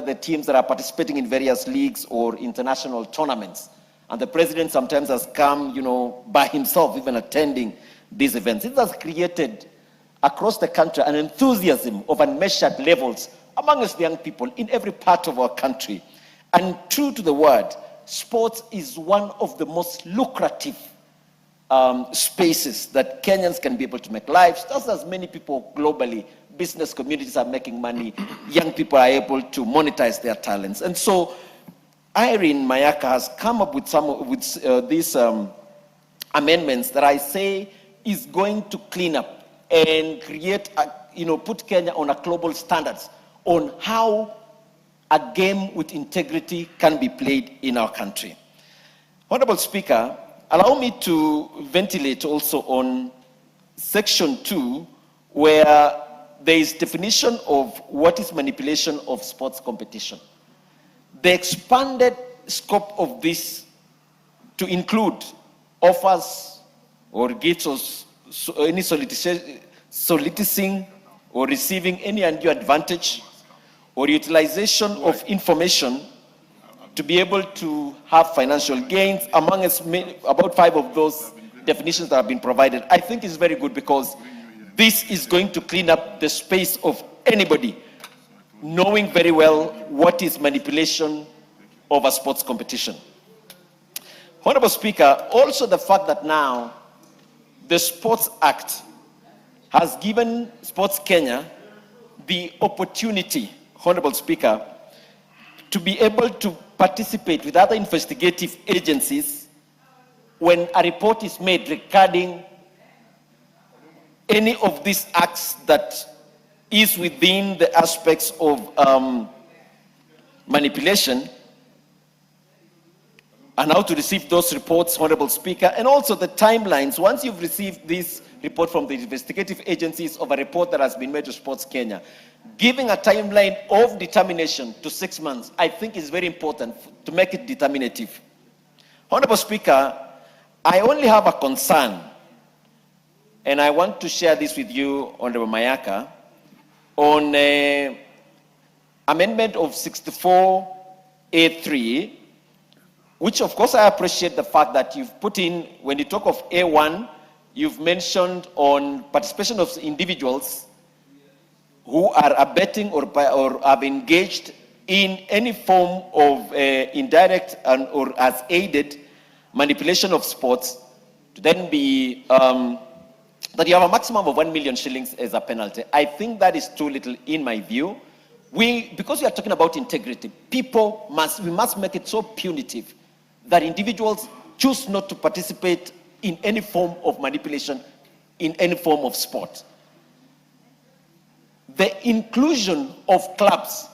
the teams that are participating in various leagues or international tournaments. And the president sometimes has come, by himself, even attending these events. It has created across the country an enthusiasm of unmeasured levels amongst the young people in every part of our country. And true to the word, sports is one of the most lucrative spaces that Kenyans can be able to make lives. Just as many people globally, business communities are making money, young people are able to monetize their talents. And so Irene Mayaka has come up with these amendments that I say is going to clean up and create, put Kenya on a global standards on how a game with integrity can be played in our country. Honorable Speaker, allow me to ventilate also on Section 2, where there is definition of what is manipulation of sports competition. The expanded scope of this to include offers or gifts or any soliciting or receiving any undue advantage or utilization of information to be able to have financial gains, among us, about 5 of those definitions that have been provided, I think is very good, because this is going to clean up the space of anybody knowing very well what is manipulation of a sports competition. Honorable Speaker, also the fact that now the Sports Act has given Sports Kenya the opportunity, Honorable Speaker, to be able to participate with other investigative agencies when a report is made regarding any of these acts that is within the aspects of manipulation, and how to receive those reports, Honorable Speaker, and also the timelines. Once you've received this report from the investigative agencies of a report that has been made to Sports Kenya, giving a timeline of determination to 6 months, I think is very important to make it determinative. Honorable Speaker, I only have a concern, and I want to share this with you, Honorable Mayaka, on amendment of 64A3, which of course I appreciate the fact that you've put in, when you talk of A1, you've mentioned on participation of individuals who are abetting or have engaged in any form of indirect or as aided manipulation of sports, to then be, that you have a maximum of 1 million shillings as a penalty. I think that is too little in my view. Because we are talking about integrity, we must make it so punitive that individuals choose not to participate in any form of manipulation, in any form of sport. The inclusion of clubs,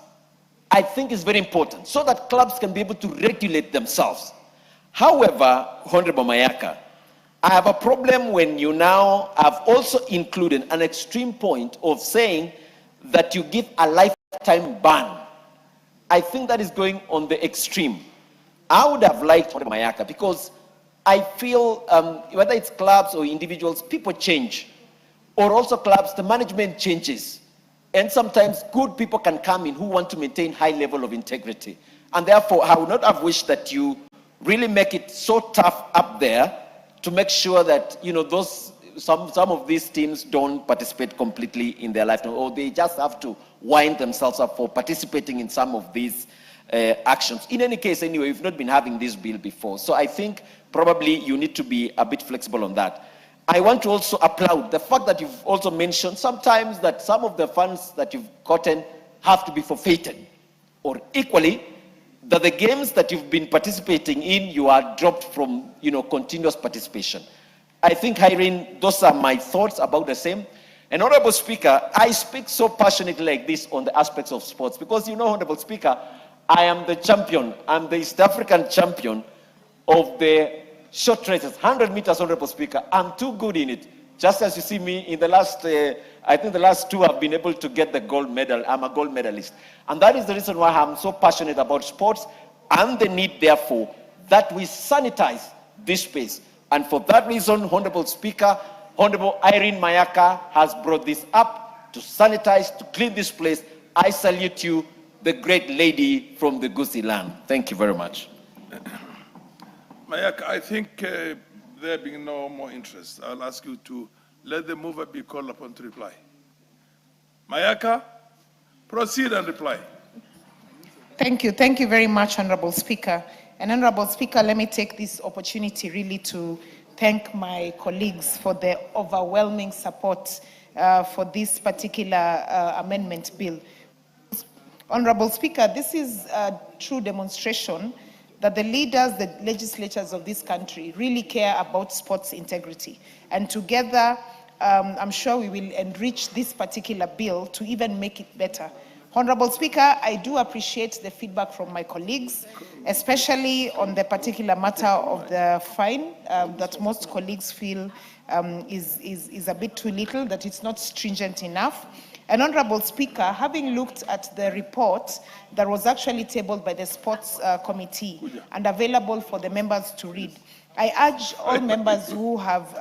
I think, is very important, so that clubs can be able to regulate themselves. However, Honorable Mayaka, I have a problem when you now have also included an extreme point of saying that you give a lifetime ban. I think that is going on the extreme. I would have liked Honorable Mayaka, because I feel whether it's clubs or individuals, people change. Or also clubs, the management changes. And sometimes good people can come in who want to maintain high level of integrity. And therefore, I would not have wished that you really make it so tough up there to make sure that, some of these teams don't participate completely in their lifetime, or they just have to wind themselves up for participating in some of these actions. In any case, anyway, we've not been having this bill before. So I think probably you need to be a bit flexible on that. I want to also applaud the fact that you've also mentioned sometimes that some of the funds that you've gotten have to be forfeited, or equally, that the games that you've been participating in, you are dropped from, continuous participation. I think, Irene, those are my thoughts about the same. And Honorable Speaker, I speak so passionately like this on the aspects of sports, because Honorable Speaker, I am the champion, I'm the East African champion of the short races, 100 meters, Honorable Speaker. I'm too good in it Just as you see me in the last, I think the last two have been able to get the gold medal. I'm a gold medalist. And that is the reason why I'm so passionate about sports and the need, therefore, that we sanitize this space. And for that reason, Honorable Speaker, Honorable Irene Mayaka has brought this up to sanitize, to clean this place. I salute you, the great lady from the Gusii land. Thank you very much. Mayaka, I think there being no more interest, I'll ask you to let the mover be called upon to reply. Mayaka, proceed and reply. Thank you. Thank you very much, Honorable Speaker. And Honorable Speaker, let me take this opportunity really to thank my colleagues for the overwhelming support for this particular amendment bill. Honorable Speaker, this is a true demonstration that the leaders, the legislatures of this country really care about sports integrity. And together, I'm sure we will enrich this particular bill to even make it better. Honorable Speaker, I do appreciate the feedback from my colleagues, especially on the particular matter of the fine that most colleagues feel is a bit too little, that it's not stringent enough. And Honorable Speaker, having looked at the report that was actually tabled by the Sports Committee and available for the members to read, I urge all members who have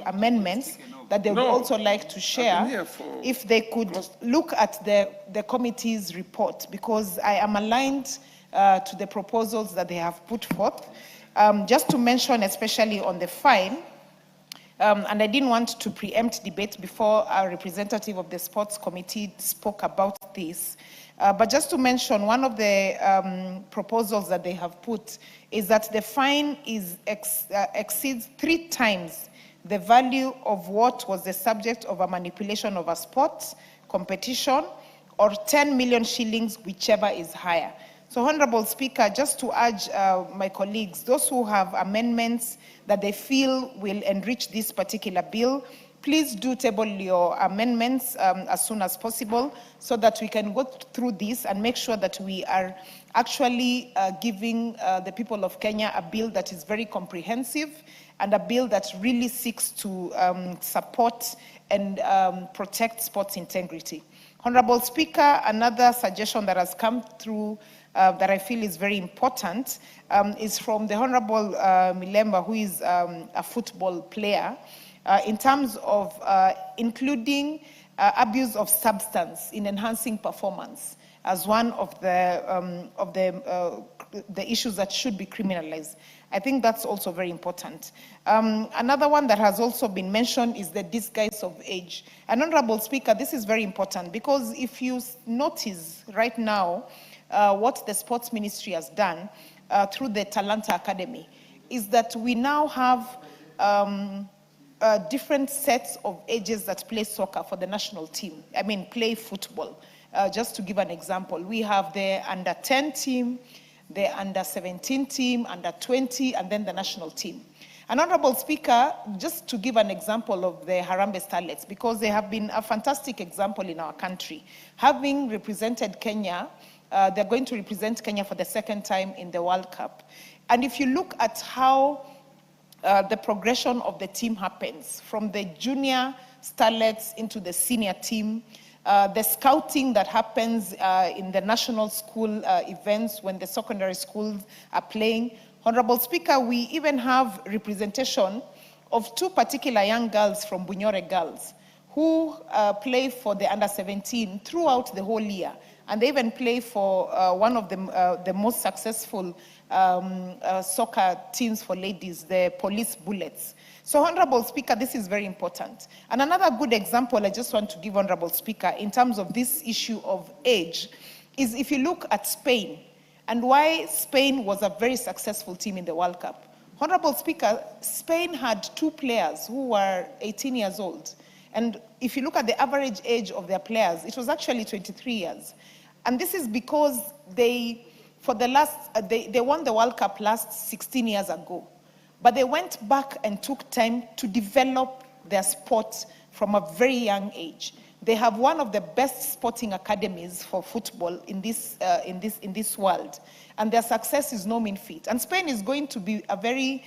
amendments that they would also like to share, if they could look at the committee's report, because I am aligned to the proposals that they have put forth. Just to mention, especially on the fine, and I didn't want to preempt debate before our representative of the Sports Committee spoke about this. But just to mention, one of the proposals that they have put is that the fine exceeds 3 times the value of what was the subject of a manipulation of a sports competition, or 10 million shillings, whichever is higher. So, Honorable Speaker, just to urge my colleagues, those who have amendments that they feel will enrich this particular bill, please do table your amendments as soon as possible so that we can go through this and make sure that we are actually giving the people of Kenya a bill that is very comprehensive and a bill that really seeks to support and protect sports integrity. Honorable Speaker, another suggestion that has come through that I feel is very important is from the Honorable Milemba, who is a football player, in terms of including abuse of substance in enhancing performance as one of the issues that should be criminalized. I think that's also very important. Another one that has also been mentioned is the disguise of age. And Honorable Speaker, this is very important because if you notice right now, what the Sports Ministry has done through the Talanta Academy is that we now have different sets of ages that play soccer for the national team. I mean, play football. Just to give an example, we have the under 10 team, the under 17 team, under 20, and then the national team. And Honorable Speaker, just to give an example of the Harambee Starlets, because they have been a fantastic example in our country, having represented Kenya. They're going to represent Kenya for the 2nd time in the World Cup. And if you look at how the progression of the team happens, from the junior starlets into the senior team, the scouting that happens in the national school events when the secondary schools are playing. Honorable Speaker, we even have representation of 2 particular young girls from Bunyore Girls who play for the under 17 throughout the whole year. And they even play for one of the most successful soccer teams for ladies, the Police Bullets. So, Honorable Speaker, this is very important. And another good example I just want to give, Honorable Speaker, in terms of this issue of age, is if you look at Spain and why Spain was a very successful team in the World Cup. Honorable Speaker, Spain had 2 players who were 18 years old. And if you look at the average age of their players, it was actually 23 years. And this is because they won the World Cup last 16 years ago. But they went back and took time to develop their sport from a very young age. They have one of the best sporting academies for football in this world, and their success is no mean feat. And Spain is going to be a very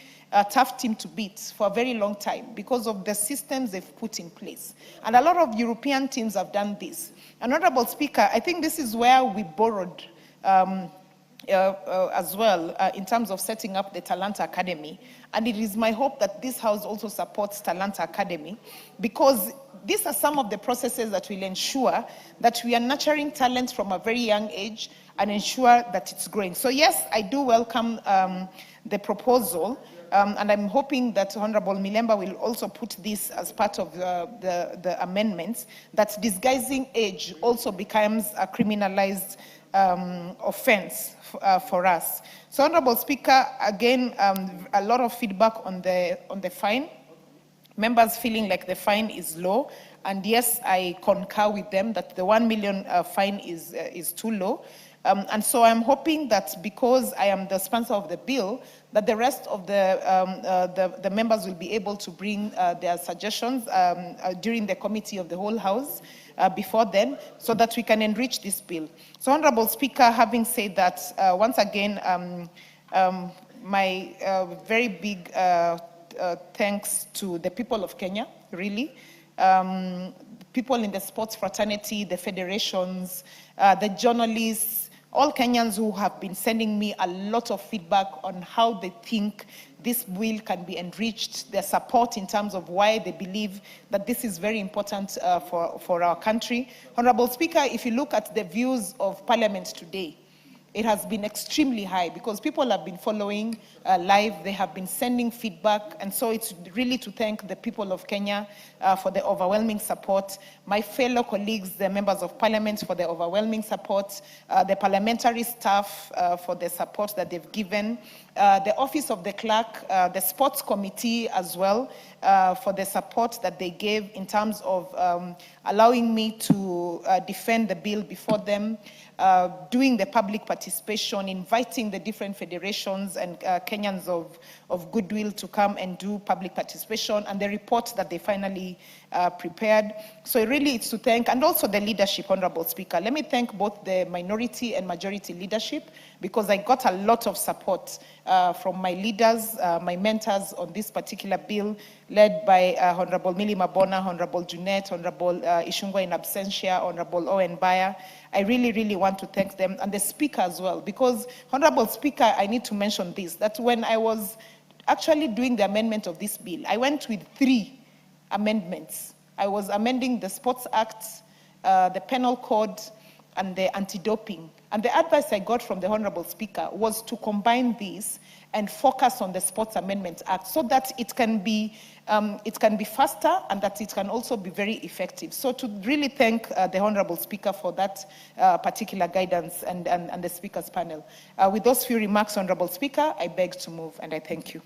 tough team to beat for a very long time because of the systems they've put in place. And a lot of European teams have done this. And Honorable Speaker, I think this is where we borrowed as well in terms of setting up the Talanta Academy. And it is my hope that this House also supports Talanta Academy, because these are some of the processes that will ensure that we are nurturing talent from a very young age and ensure that it's growing. So yes, I do welcome the proposal, and I'm hoping that Honorable Milemba will also put this as part of the amendments, that disguising age also becomes a criminalized offense for us. So, Honorable Speaker, again, a lot of feedback on the fine. Members feeling like the fine is low, and yes, I concur with them that the 1 million fine is too low. And so I'm hoping that because I am the sponsor of the bill, that the rest of the members will be able to bring their suggestions during the committee of the whole House before then, so that we can enrich this bill. So, Honorable Speaker, having said that, once again, my very big thanks to the people of Kenya, really. People in the sports fraternity, the federations, the journalists, all Kenyans who have been sending me a lot of feedback on how they think this bill can be enriched, their support in terms of why they believe that this is very important for our country. Honorable Speaker, if you look at the views of Parliament today, it has been extremely high because people have been following live, they have been sending feedback, and so it's really to thank the people of Kenya for the overwhelming support, my fellow colleagues, the members of Parliament for the overwhelming support, the parliamentary staff for the support that they've given, the Office of the Clerk, the Sports Committee as well, for the support that they gave in terms of allowing me to defend the bill before them, doing the public participation, inviting the different federations and Kenyans of goodwill to come and do public participation, and the report that they finally prepared. So really it's to thank, and also the leadership, Honorable Speaker. Let me thank both the minority and majority leadership, because I got a lot of support from my leaders, my mentors on this particular bill, led by Honorable Millie Mabona, Honorable Junet, Honorable Ishungwa in absentia, Honorable Owen Bayer. I really, really want to thank them, and the Speaker as well, because, Honorable Speaker, I need to mention this, that when I was actually doing the amendment of this bill, I went with 3 amendments. I was amending the Sports Act, the Penal Code, and the anti-doping. And the advice I got from the Honorable Speaker was to combine these and focus on the Sports Amendment Act so that it can be faster and that it can also be very effective. So to really thank the Honorable Speaker for that particular guidance and the Speaker's panel. With those few remarks, Honorable Speaker, I beg to move, and I thank you.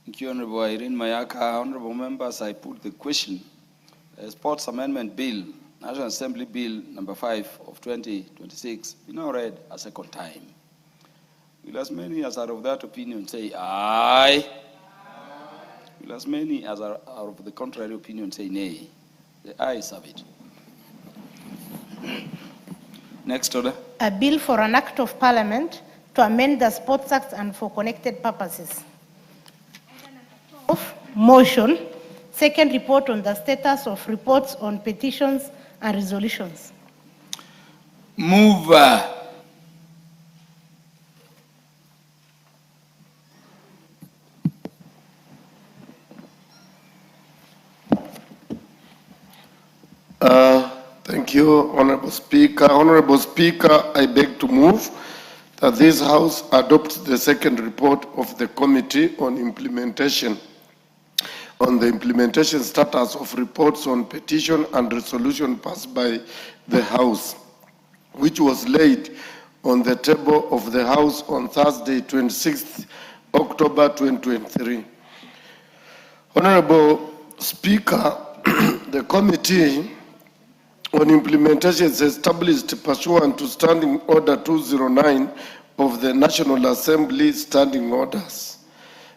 Thank you, Honorable Irene Mayaka. Honorable members, I put the question. Sports Amendment Bill, National Assembly Bill number 5 of 2026, we now read a second time. Will as many as are of that opinion say aye? Will as many as are of the contrary opinion say nay? The ayes have it. Next order. A bill for an act of parliament to amend the Sports Act and for connected purposes. Motion. Second, report on the status of reports on petitions and resolutions. Move. Thank you, Honorable Speaker. Honorable Speaker, I beg to move that this House adopt the second report of the Committee on Implementation status of reports on petition and resolution passed by the House, which was laid on the table of the House on Thursday, 26th October 2023. Honorable Speaker, the Committee on Implementation is established pursuant to Standing Order 209 of the National Assembly Standing Orders.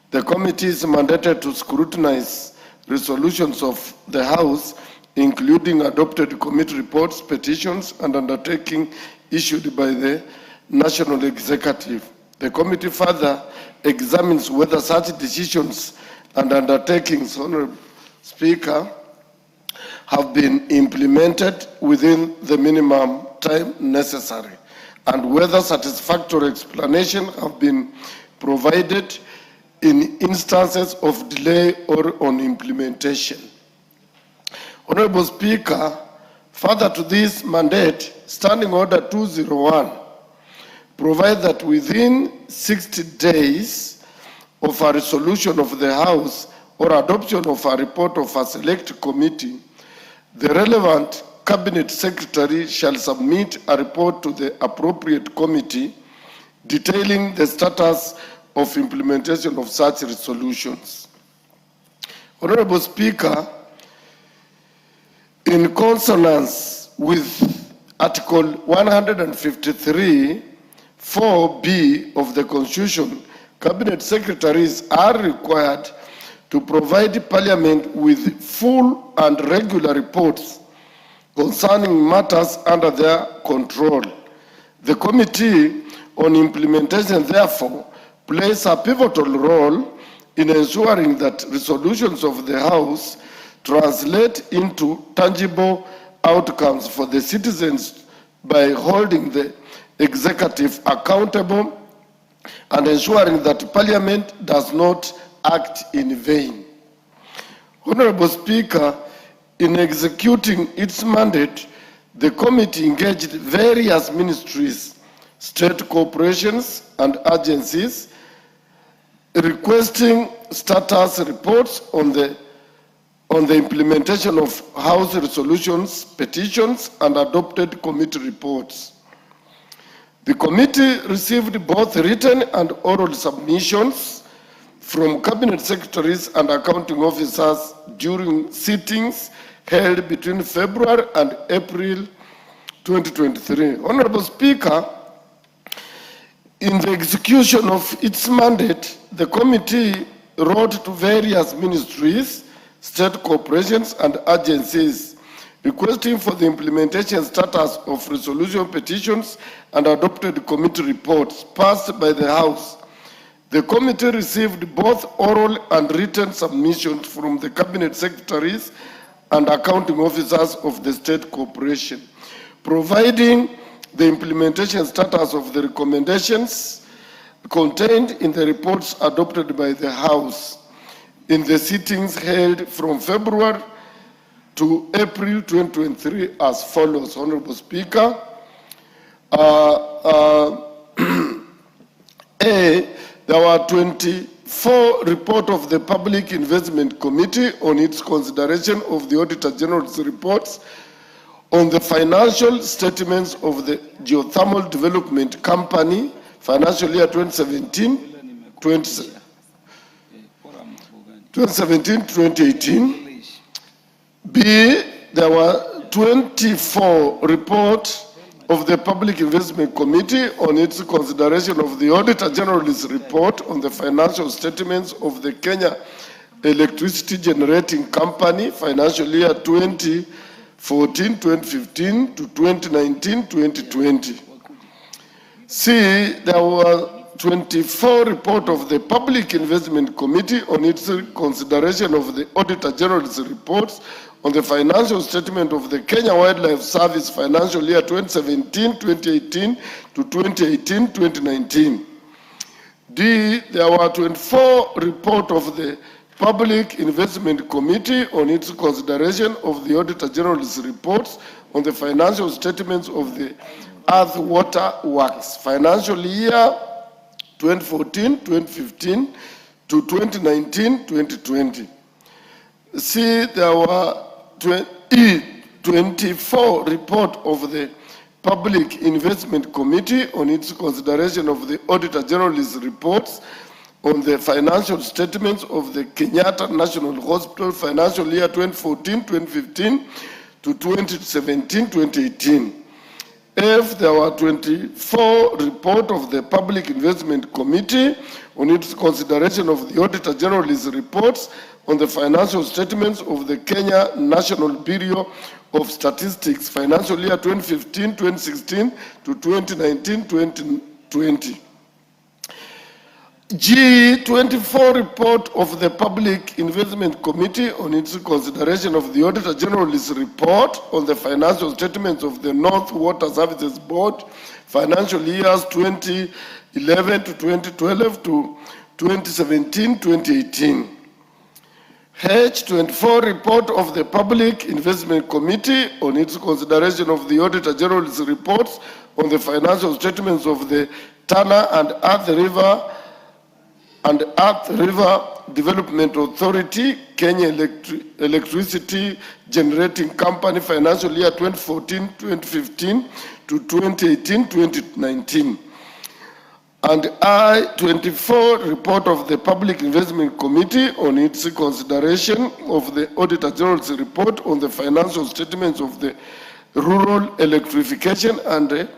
The committee is mandated to scrutinize resolutions of the House, including adopted committee reports, petitions, and undertaking issued by the National Executive. The committee further examines whether such decisions and undertakings, Honorable Speaker, have been implemented within the minimum time necessary, and whether satisfactory explanation have been provided in instances of delay or on implementation. Honorable Speaker, further to this mandate, Standing Order 201 provides that within 60 days of a resolution of the House or adoption of a report of a select committee, the relevant Cabinet Secretary shall submit a report to the appropriate committee detailing the status of implementation of such resolutions. Honorable Speaker, in consonance with Article 153, 4B of the Constitution, Cabinet Secretaries are required to provide Parliament with full and regular reports concerning matters under their control. The Committee on Implementation, therefore, plays a pivotal role in ensuring that resolutions of the House translate into tangible outcomes for the citizens by holding the executive accountable and ensuring that Parliament does not act in vain. Honorable Speaker, in executing its mandate, the committee engaged various ministries, state corporations, and agencies, requesting status reports on the implementation of House resolutions, petitions, and adopted committee reports. The committee received both written and oral submissions from Cabinet Secretaries and accounting officers during sittings held between February and April 2023. Honorable Speaker, in the execution of its mandate, the committee wrote to various ministries, state corporations, and agencies requesting for the implementation status of resolution petitions and adopted committee reports passed by the House. The committee received both oral and written submissions from the Cabinet Secretaries and accounting officers of the state corporation, providing the implementation status of the recommendations contained in the reports adopted by the House in the sittings held from February to April 2023 as follows. Honorable Speaker, there were 24 reports of the Public Investment Committee on its consideration of the Auditor General's reports on the financial statements of the Geothermal Development Company, financial year 2017-2018. B, there were 24 reports of the Public Investment Committee on its consideration of the Auditor General's report on the financial statements of the Kenya Electricity Generating Company, financial year 2014-2015 to 2019-2020. C, there were 24 reports of the Public Investment Committee on its consideration of the Auditor General's reports on the financial statement of the Kenya Wildlife Service financial year 2017-2018 to 2018-2019. D, there were 24 reports of the Public Investment Committee on its consideration of the Auditor General's reports on the financial statements of the Earth Water Works financial year 2014-2015 to 2019-2020. C, there were 24 reports of the Public Investment Committee on its consideration of the Auditor General's reports on the financial statements of the Kenyatta National Hospital financial year 2014-2015 to 2017-2018. F, there were 24 report of the Public Investment Committee on its consideration of the Auditor General's reports on the financial statements of the Kenya National Bureau of Statistics, financial year 2015-2016 to 2019-2020. G, 24 report of the Public Investment Committee on its consideration of the Auditor General's report on the financial statements of the North Water Services Board, financial years 2011 to 2012 to 2017-2018. H, 24 report of the Public Investment Committee on its consideration of the Auditor General's reports on the financial statements of the Tana and Earth River Development Authority, Kenya Electricity Generating Company, financial year 2014-2015 to 2018-2019. And I, 24, report of the Public Investment Committee on its consideration of the Auditor General's report on the financial statements of the Rural Electrification and